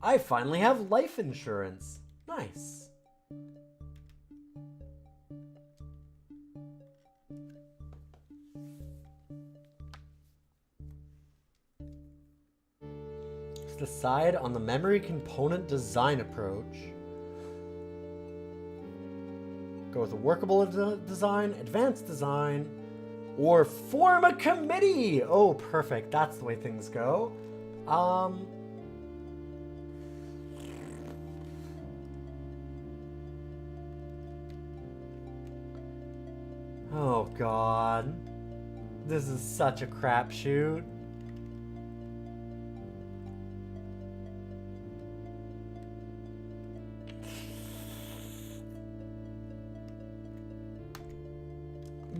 S1: I finally have life insurance. Nice. Decide on the memory component design approach. Go with a workable design, advanced design, or form a committee. Oh, perfect. That's the way things go. Oh, God. This is such a crapshoot.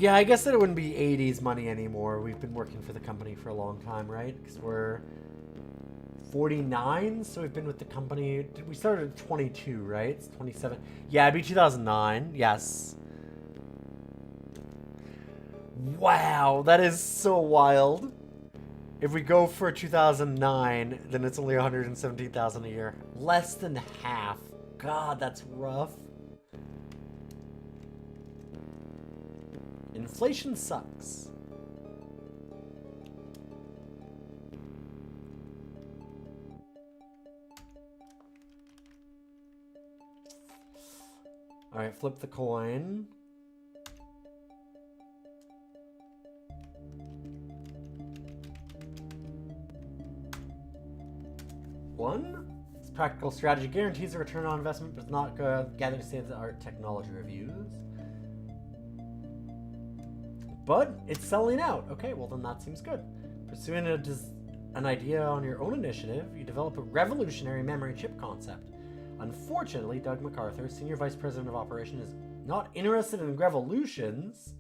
S1: Yeah, I guess that it wouldn't be 80s money anymore. We've been working for the company for a long time, right? Because we're 49, so we've been with the company... We started at 22, right? It's 27. Yeah, it'd be 2009. Yes. Wow, that is so wild. If we go for 2009, then it's only 117,000 a year. Less than half. God, that's rough. Inflation sucks. All right, flip the coin. One. This practical strategy guarantees a return on investment, but does not gather state-of-the-art technology reviews. But it's selling out. Okay, well then that seems good. Pursuing an idea on your own initiative, you develop a revolutionary memory chip concept. Unfortunately, Doug MacArthur, Senior Vice President of Operations, is not interested in revolutions.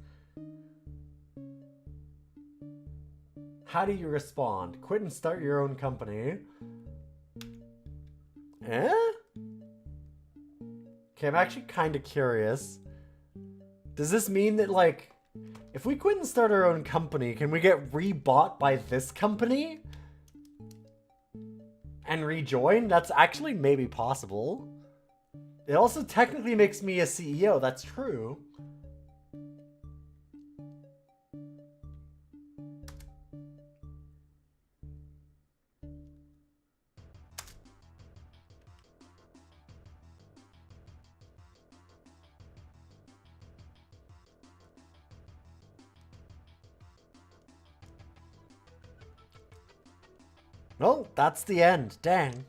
S1: How do you respond? Quit and start your own company. Eh? Okay, I'm actually kind of curious. Does this mean that, like, if we quit and start our own company, can we get rebought by this company? And rejoin? That's actually maybe possible. It also technically makes me a CEO, that's true. Well, that's the end. Dang.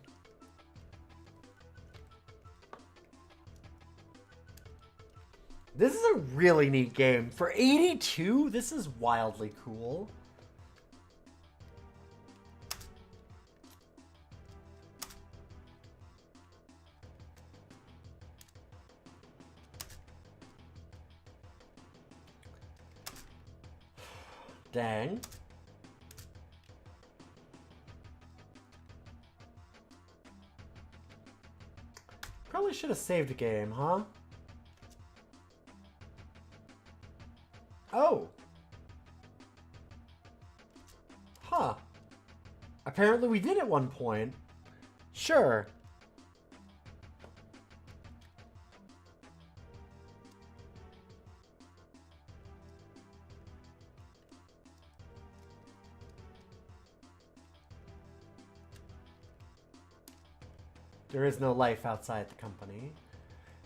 S1: This is a really neat game. For 82, this is wildly cool. Dang. Probably should have saved a game, huh? Oh. Huh. Apparently we did at one point. Sure. There is no life outside the company.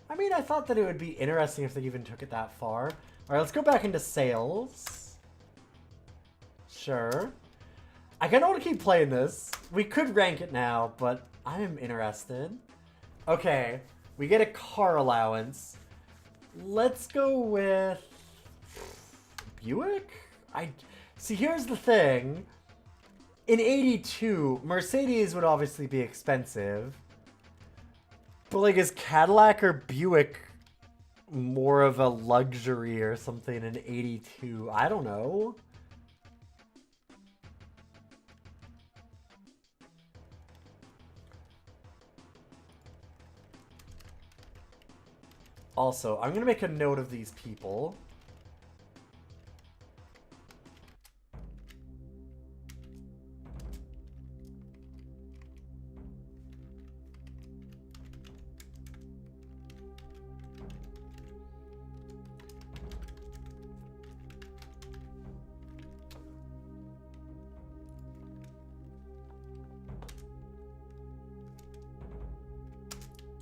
S1: I mean, I thought that it would be interesting if they even took it that far. Alright, let's go back into sales. Sure. I kind of want to keep playing this. We could rank it now, but I am interested. Okay, we get a car allowance. Let's go with Buick? See, here's the thing. In 82, Mercedes would obviously be expensive. But, like, is Cadillac or Buick more of a luxury or something in 82? I don't know. Also, I'm going to make a note of these people.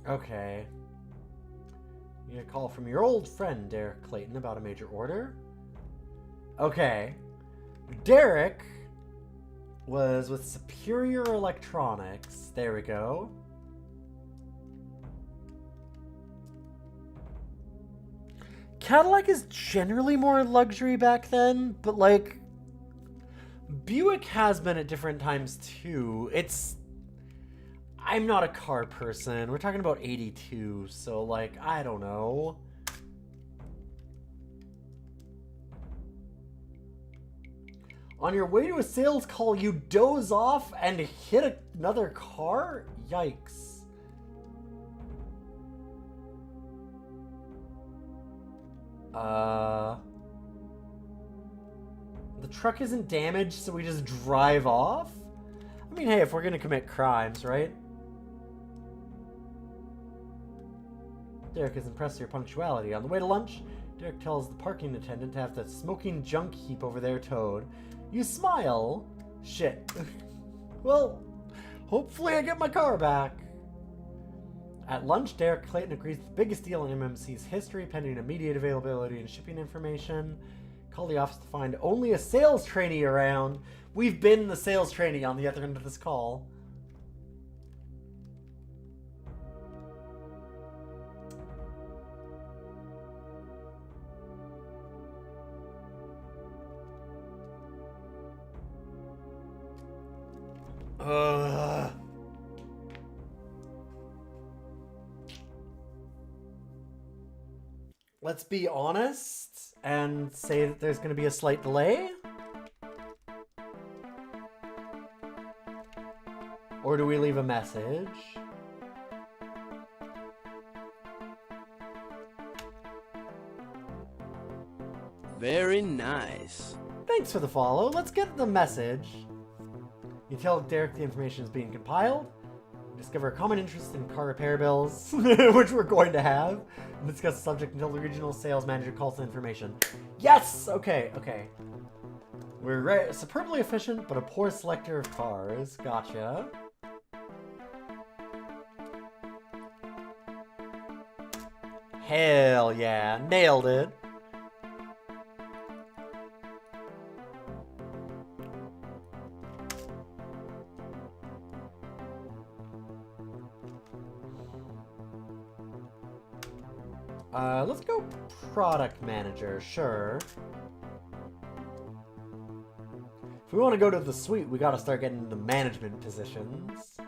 S1: Okay. You get a call from your old friend, Derek Clayton, about a major order. Okay. Derek was with Superior Electronics. There we go. Cadillac is generally more luxury back then, but, like, Buick has been at different times too. I'm not a car person. We're talking about 82, so, like, I don't know. On your way to a sales call, you doze off and hit another car? Yikes. The truck isn't damaged, so we just drive off? I mean, hey, if we're gonna commit crimes, right? Derek is impressed with your punctuality. On the way to lunch, Derek tells the parking attendant to have the smoking junk heap over there towed. You smile. Shit. Well, hopefully I get my car back. At lunch, Derek Clayton agrees with the biggest deal in MMC's history, pending immediate availability and shipping information. Call the office to find only a sales trainee around. We've been the sales trainee on the other end of this call. Let's be honest and say that there's going to be a slight delay. Or do we leave a message?
S3: Very nice.
S1: Thanks for the follow. Let's get the message. You tell Derek the information is being compiled. You discover a common interest in car repair bills, which we're going to have. And discuss the subject until the regional sales manager calls the information. Yes! Okay, okay. We're superbly efficient, but a poor selector of cars. Gotcha. Hell yeah. Nailed it. Let's go product manager, sure. If we want to go to the suite, we gotta start getting the management positions.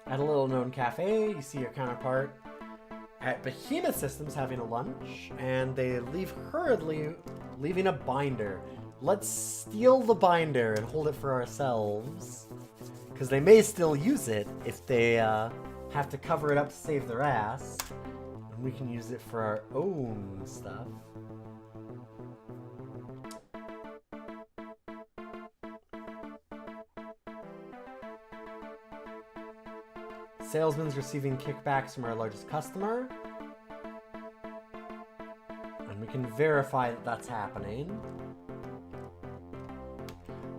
S1: At a little-known cafe, you see your counterpart at Behemoth Systems having a lunch, and they leave hurriedly, leaving a binder. Let's steal the binder and hold it for ourselves, because they may still use it if they have to cover it up to save their ass, and we can use it for our own stuff. Salesman's receiving kickbacks from our largest customer, and we can verify that that's happening.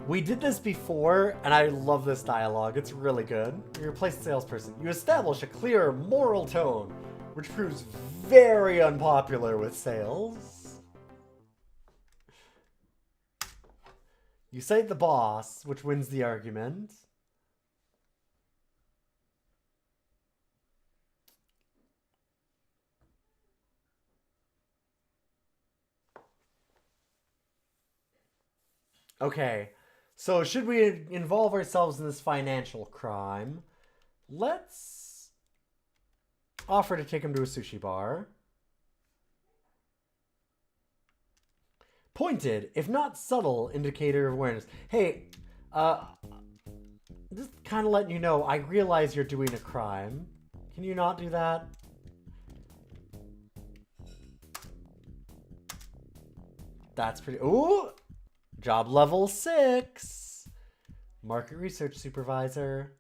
S1: We did this before, and I love this dialogue. It's really good. You replace the salesperson. You establish a clear moral tone, which proves very unpopular with sales. You cite the boss, which wins the argument. Okay. So, should we involve ourselves in this financial crime? Let's offer to take him to a sushi bar. Pointed, if not subtle, indicator of awareness. Hey, just kind of letting you know, I realize you're doing a crime. Can you not do that? That's pretty... Ooh! Job level 6. Market research supervisor.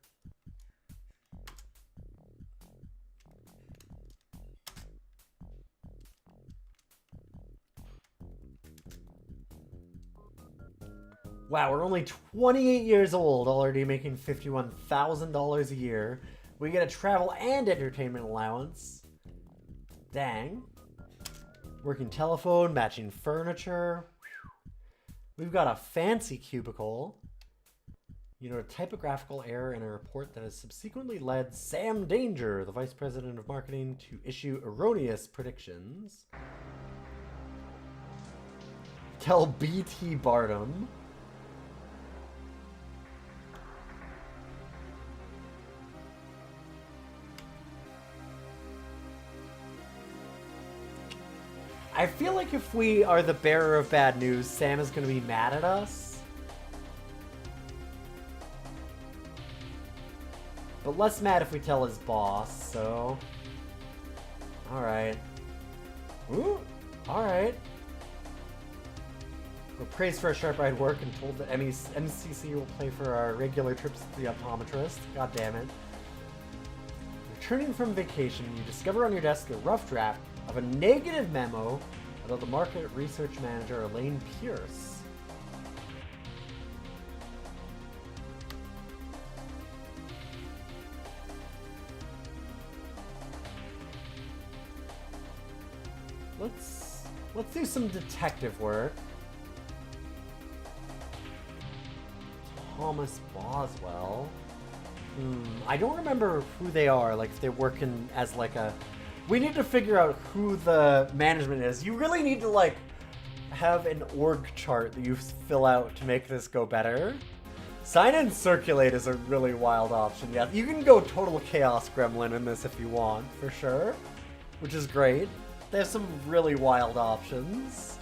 S1: Wow, we're only 28 years old, already making $51,000 a year. We get a travel and entertainment allowance. Dang. Working telephone, matching furniture. We've got a fancy cubicle. You know, a typographical error in a report that has subsequently led Sam Danger, the vice president of marketing, to issue erroneous predictions. Tell BT Barnum. I feel like if we are the bearer of bad news, Sam is going to be mad at us. but less mad if we tell his boss, so... Alright. Ooh! Alright. We're praised for our sharp-eyed work and told that MCC will pay for our regular trips to the optometrist. God damn it. Returning from vacation, you discover on your desk a rough draft of a negative memo about the market research manager, Elaine Pierce. Let's do some detective work. Thomas Boswell. I don't remember who they are, like if they're working as like a... We need to figure out who the management is. You really need to like have an org chart that you fill out to make this go better. Sign and circulate is a really wild option. Yeah, you can go total chaos gremlin in this if you want, for sure. Which is great. They have some really wild options.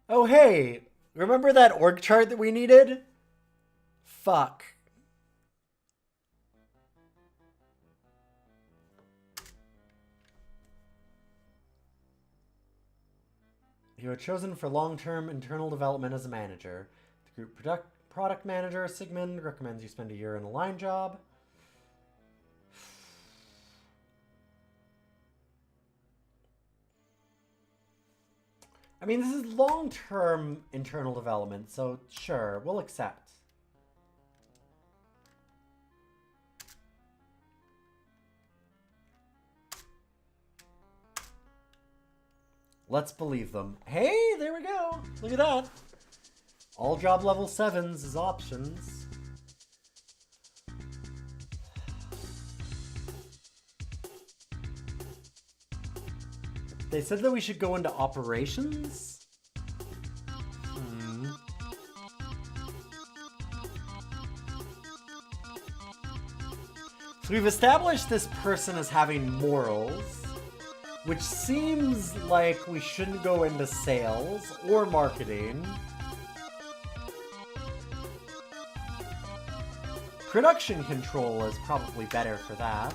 S1: Oh hey, remember that org chart that we needed? Fuck. You are chosen for long-term internal development as a manager. The group product manager, Sigmund, recommends you spend a year in a line job. I mean, this is long-term internal development, so sure, we'll accept. Let's believe them. Hey, there we go. Look at that. All job level 7s is options. They said that we should go into operations? So we've established this person as having morals, which seems like we shouldn't go into sales or marketing. Production control is probably better for that.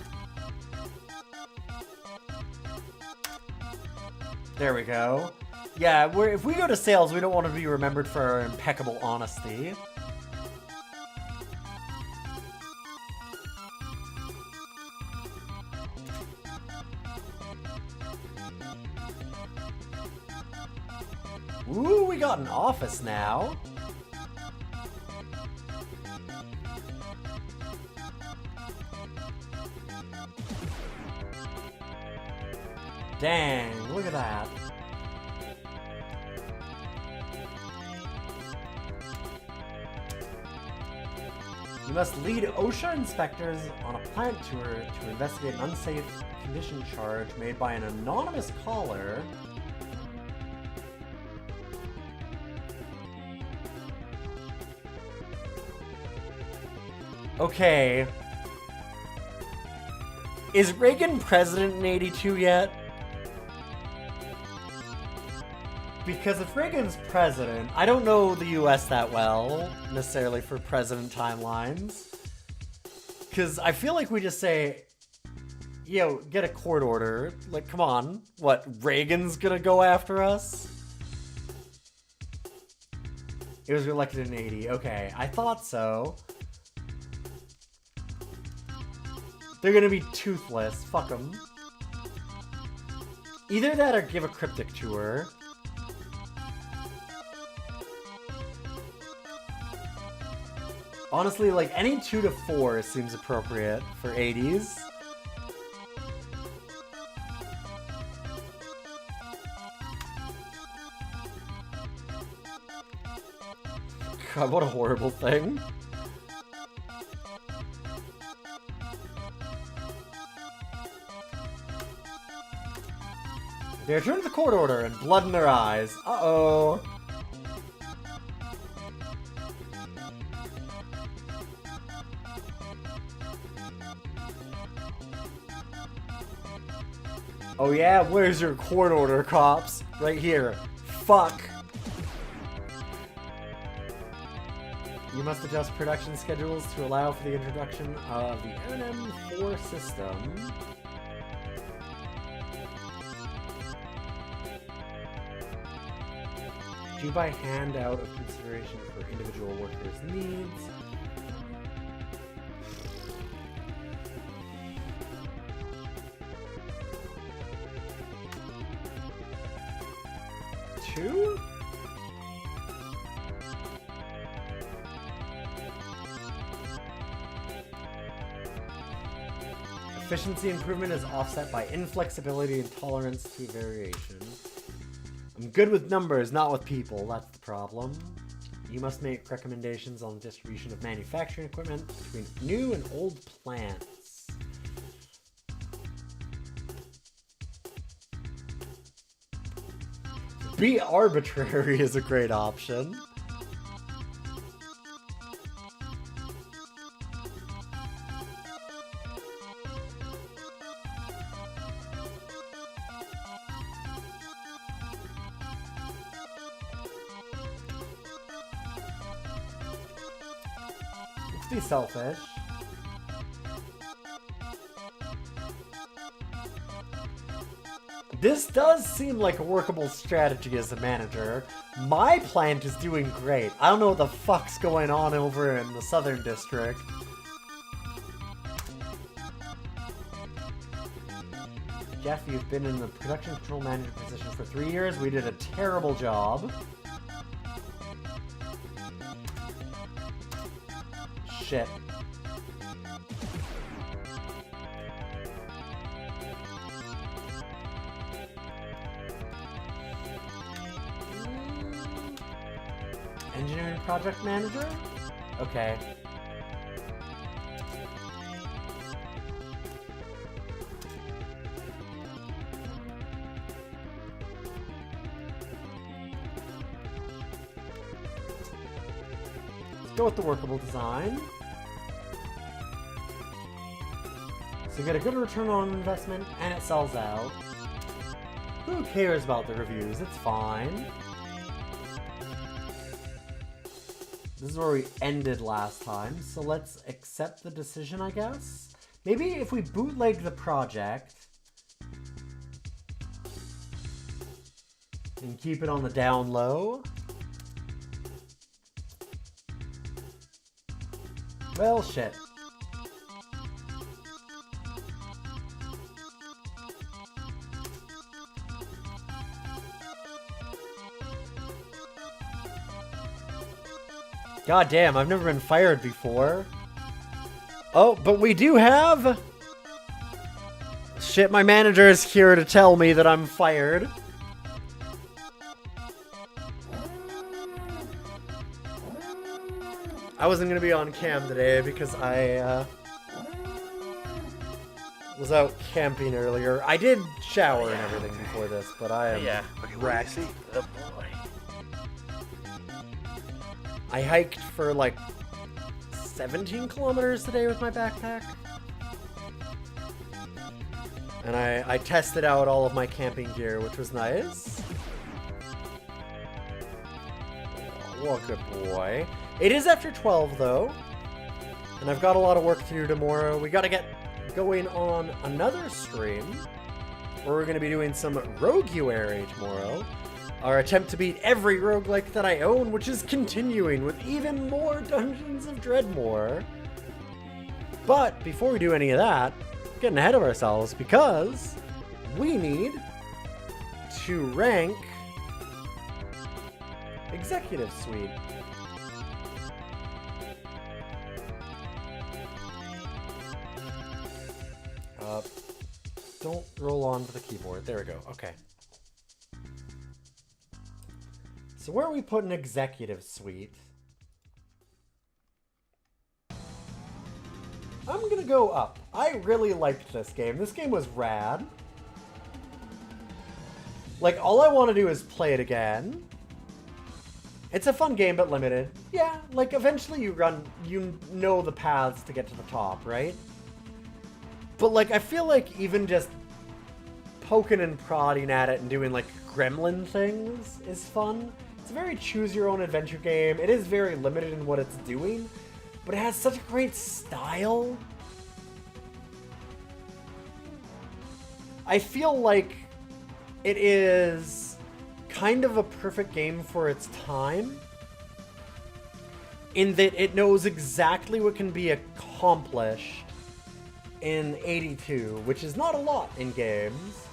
S1: There we go. Yeah, if we go to sales, we don't want to be remembered for our impeccable honesty. Ooh, we got an office now. Dang, look at that. You must lead OSHA inspectors on a plant tour to investigate an unsafe condition charge made by an anonymous caller. Okay. Is Reagan president in 82 yet? Because if Reagan's president, I don't know the US that well, necessarily for president timelines. Because I feel like we just say, yo, get a court order. Like, come on. What, Reagan's gonna go after us? He was elected in 80. Okay, I thought so. They're gonna be toothless. Fuck them. Either that or give a cryptic tour. Honestly, like, any 2 to 4 seems appropriate for 80s. God, what a horrible thing. They return to the court order and blood in their eyes. Uh-oh. Oh yeah, where's your court order, cops? Right here. Fuck. You must adjust production schedules to allow for the introduction of the NM4 system. Do by hand out of consideration for individual workers' needs. Two? Efficiency improvement is offset by inflexibility and tolerance to variation. I'm good with numbers, not with people. That's the problem. You must make recommendations on the distribution of manufacturing equipment between new and old plants. Be arbitrary is a great option. Be selfish. This does seem like a workable strategy as a manager. My plant is doing great. I don't know what the fuck's going on over in the Southern District. Jeff, you've been in the production control manager position for 3 years. We did a terrible job. Shit. Engineering project manager? Okay. Let's go with the workable design. So you get a good return on investment, and it sells out. Who cares about the reviews? It's fine. This is where we ended last time, so let's accept the decision, I guess. Maybe if we bootleg the project and keep it on the down low. Well, shit. God damn, I've never been fired before. Oh, but we do have... Shit, my manager is here to tell me that I'm fired. I wasn't going to be on cam today because I was out camping earlier. I did shower and everything before this, but I am wrecked.
S3: Oh boy.
S1: I hiked for like 17 kilometers today with my backpack. And I tested out all of my camping gear, which was nice. Oh, good boy. It is after 12 though. And I've got a lot of work to do tomorrow. We gotta get going on another stream where we're gonna be doing some Roguery tomorrow. Our attempt to beat every roguelike that I own, which is continuing with even more Dungeons of Dreadmore. But before we do any of that, we're getting ahead of ourselves because we need to rank Executive Suite. Don't roll onto the keyboard. There we go. Okay. So where are we putting Executive Suite? I'm gonna go up. I really liked this game. This game was rad. Like, all I want to do is play it again. It's a fun game, but limited. Yeah, like, eventually you know the paths to get to the top, right? But, like, I feel like even just poking and prodding at it and doing, like, gremlin things is fun. It's a very choose-your-own-adventure game. It is very limited in what it's doing, but it has such a great style. I feel like it is kind of a perfect game for its time, in that it knows exactly what can be accomplished in 82, which is not a lot in games,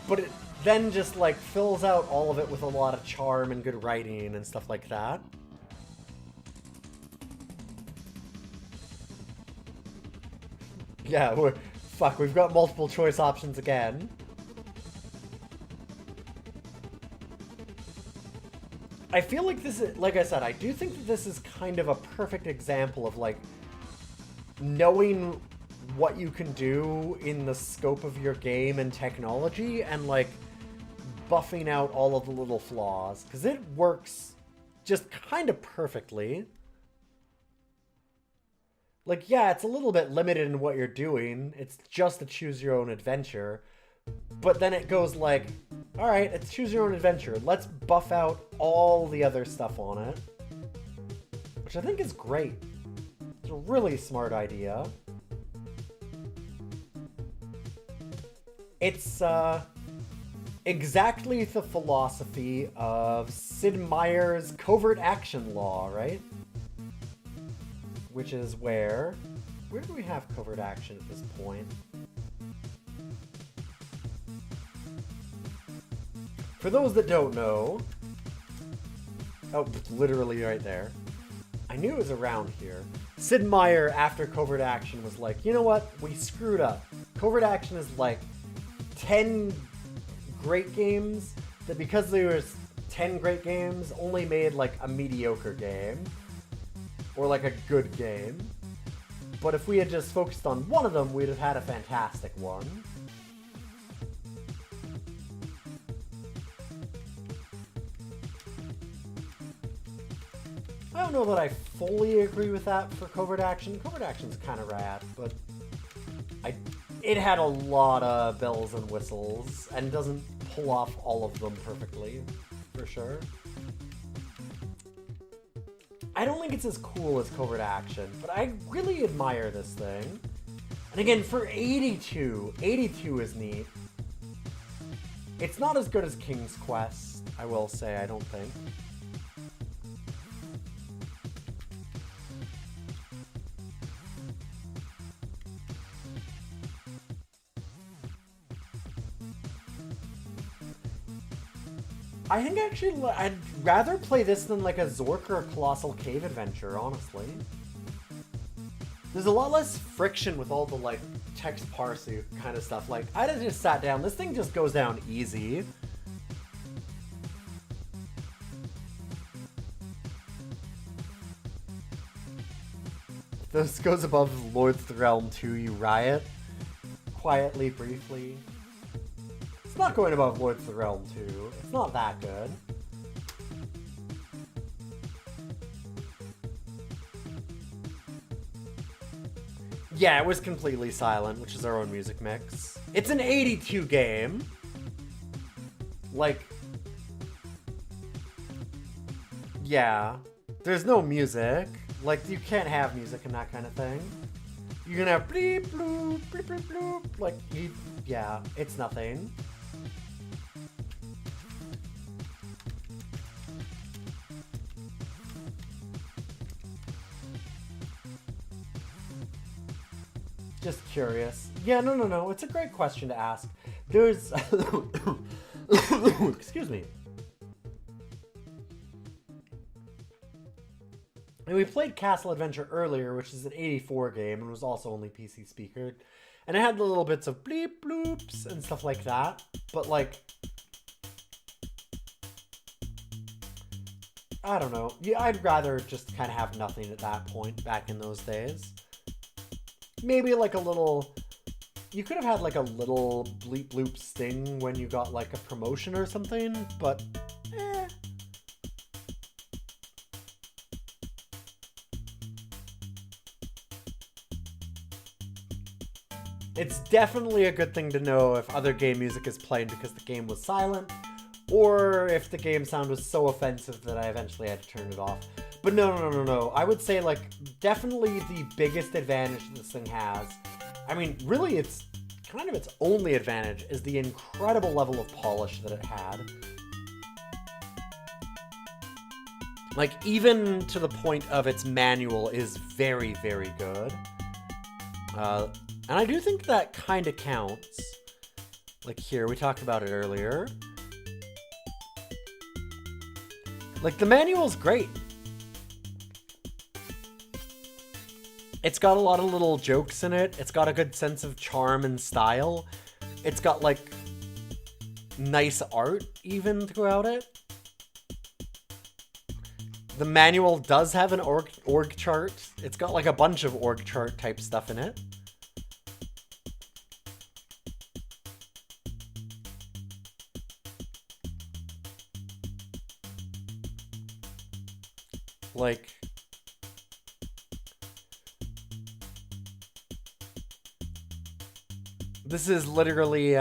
S1: but it then just like fills out all of it with a lot of charm and good writing and stuff like that. Yeah, we've got multiple choice options again. I feel like this is, like I said, I do think that this is kind of a perfect example of, like, knowing what you can do in the scope of your game and technology and, like, buffing out all of the little flaws. Because it works just kind of perfectly. Like, yeah, it's a little bit limited in what you're doing. It's just a choose-your-own-adventure. But then it goes like, alright, it's choose-your-own-adventure. Let's buff out all the other stuff on it. Which I think is great. It's a really smart idea. It's, exactly the philosophy of Sid Meier's covert action law, right? Which is where do we have covert action at this point? For those that don't know, oh, literally right there. I knew it was around here. Sid Meier, after covert action, was like, you know what? We screwed up. Covert action is like 10 great games that, because there was 10 great games, only made like a mediocre game. Or like a good game. But if we had just focused on one of them, we'd have had a fantastic one. I don't know that I fully agree with that for covert action. Covert action's kind of rad, but it had a lot of bells and whistles and doesn't pull off all of them perfectly, for sure. I don't think it's as cool as covert action, but I really admire this thing. And again, for 82 is neat. It's not as good as King's Quest, I will say, I don't think. I think actually I'd rather play this than like a Zork or a Colossal Cave Adventure, honestly. There's a lot less friction with all the like text parsing kind of stuff. Like, I'd have just sat down. This thing just goes down easy. This goes above Lords of the Realm 2, you riot. Quietly, briefly. It's not going above Lords of the Realm 2. It's not that good. Yeah, it was completely silent, which is our own music mix. It's an 82 game. Like, yeah. There's no music. Like, you can't have music and that kind of thing. You can have bleep, bloop, bleep, bloop, bloop. Like, yeah, it's nothing. Just curious. Yeah, no. It's a great question to ask. There's... Excuse me. And we played Castle Adventure earlier, which is an 84 game, and was also only PC speakered. And it had the little bits of bleep bloops and stuff like that. But, like... I don't know. Yeah, I'd rather just kind of have nothing at that point, back in those days. Maybe like a little... You could have had like a little bleep bloop sting when you got like a promotion or something, but... It's definitely a good thing to know if other game music is playing because the game was silent, or if the game sound was so offensive that I eventually had to turn it off. But no. I would say, like, definitely the biggest advantage this thing has, I mean, really it's kind of its only advantage, is the incredible level of polish that it had. Like, even to the point of its manual is very, very good. And I do think that kind of counts. Like here, we talked about it earlier. Like, the manual's great. It's got a lot of little jokes in it. It's got a good sense of charm and style. It's got, like, nice art even throughout it. The manual does have an org chart. It's got, like, a bunch of org chart type stuff in it. Like, this is literally,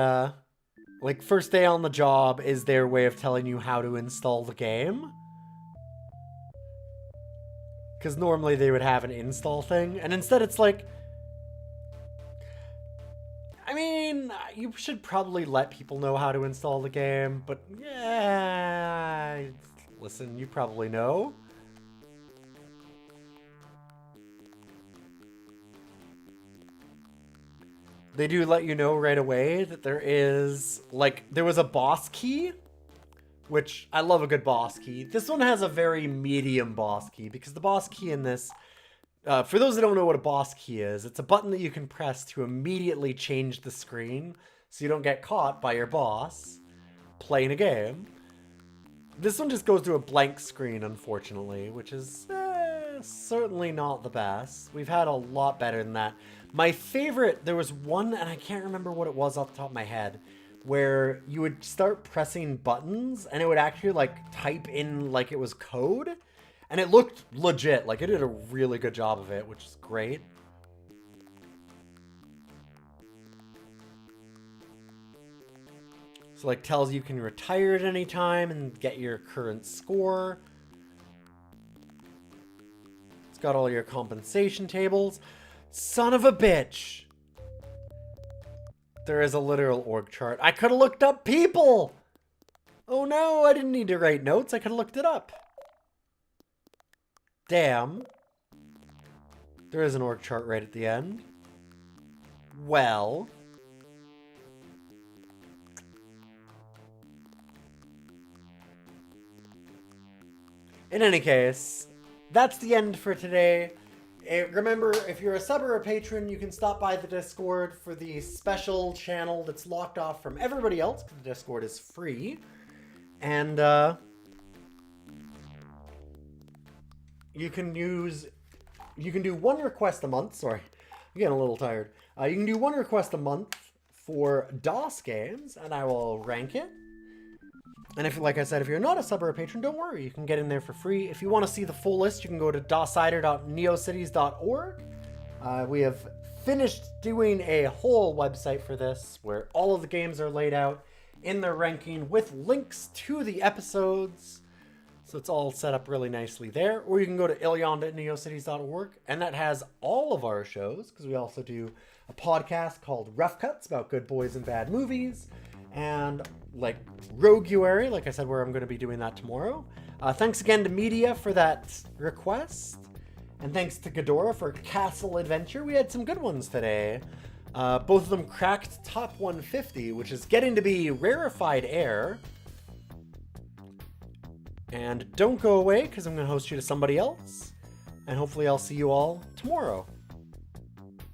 S1: like, first day on the job is their way of telling you how to install the game. Because normally they would have an install thing, and instead it's like, I mean, you should probably let people know how to install the game, but yeah, listen, you probably know. They do let you know right away that there is, like, there was a boss key, which I love a good boss key. This one has a very medium boss key, because the boss key in this, for those that don't know what a boss key is, it's a button that you can press to immediately change the screen so you don't get caught by your boss playing a game. This one just goes to a blank screen, unfortunately, which is certainly not the best. We've had a lot better than that. My favorite, there was one, and I can't remember what it was off the top of my head, where you would start pressing buttons and it would actually, like, type in like it was code, and it looked legit. Like, it did a really good job of it, which is great. So, like, tells you can retire at any time and get your current score. It's got all your compensation tables. Son of a bitch! There is a literal org chart. I could have looked up people! Oh no, I didn't need to write notes. I could have looked it up. Damn. There is an org chart right at the end. Well. In any case, that's the end for today. Remember, if you're a sub or a patron, you can stop by the Discord for the special channel that's locked off from everybody else, because the Discord is free. And you can do one request a month. Sorry, I'm getting a little tired. You can do one request a month for DOS games, and I will rank it. And if, like I said, if you're not a sub or a patron, don't worry. You can get in there for free. If you want to see the full list, you can go to DOScider.neocities.org. We have finished doing a whole website for this, where all of the games are laid out in their ranking with links to the episodes. So it's all set up really nicely there. Or you can go to Illion.neocities.org, and that has all of our shows, because we also do a podcast called Rough Cuts about good boys and bad movies. And, like, Rogueary, like I said, where I'm going to be doing that tomorrow. Thanks again to Media for that request. And thanks to Ghidorah for Castle Adventure. We had some good ones today. Both of them cracked top 150, which is getting to be rarefied air. And don't go away, because I'm going to host you to somebody else. And hopefully I'll see you all tomorrow.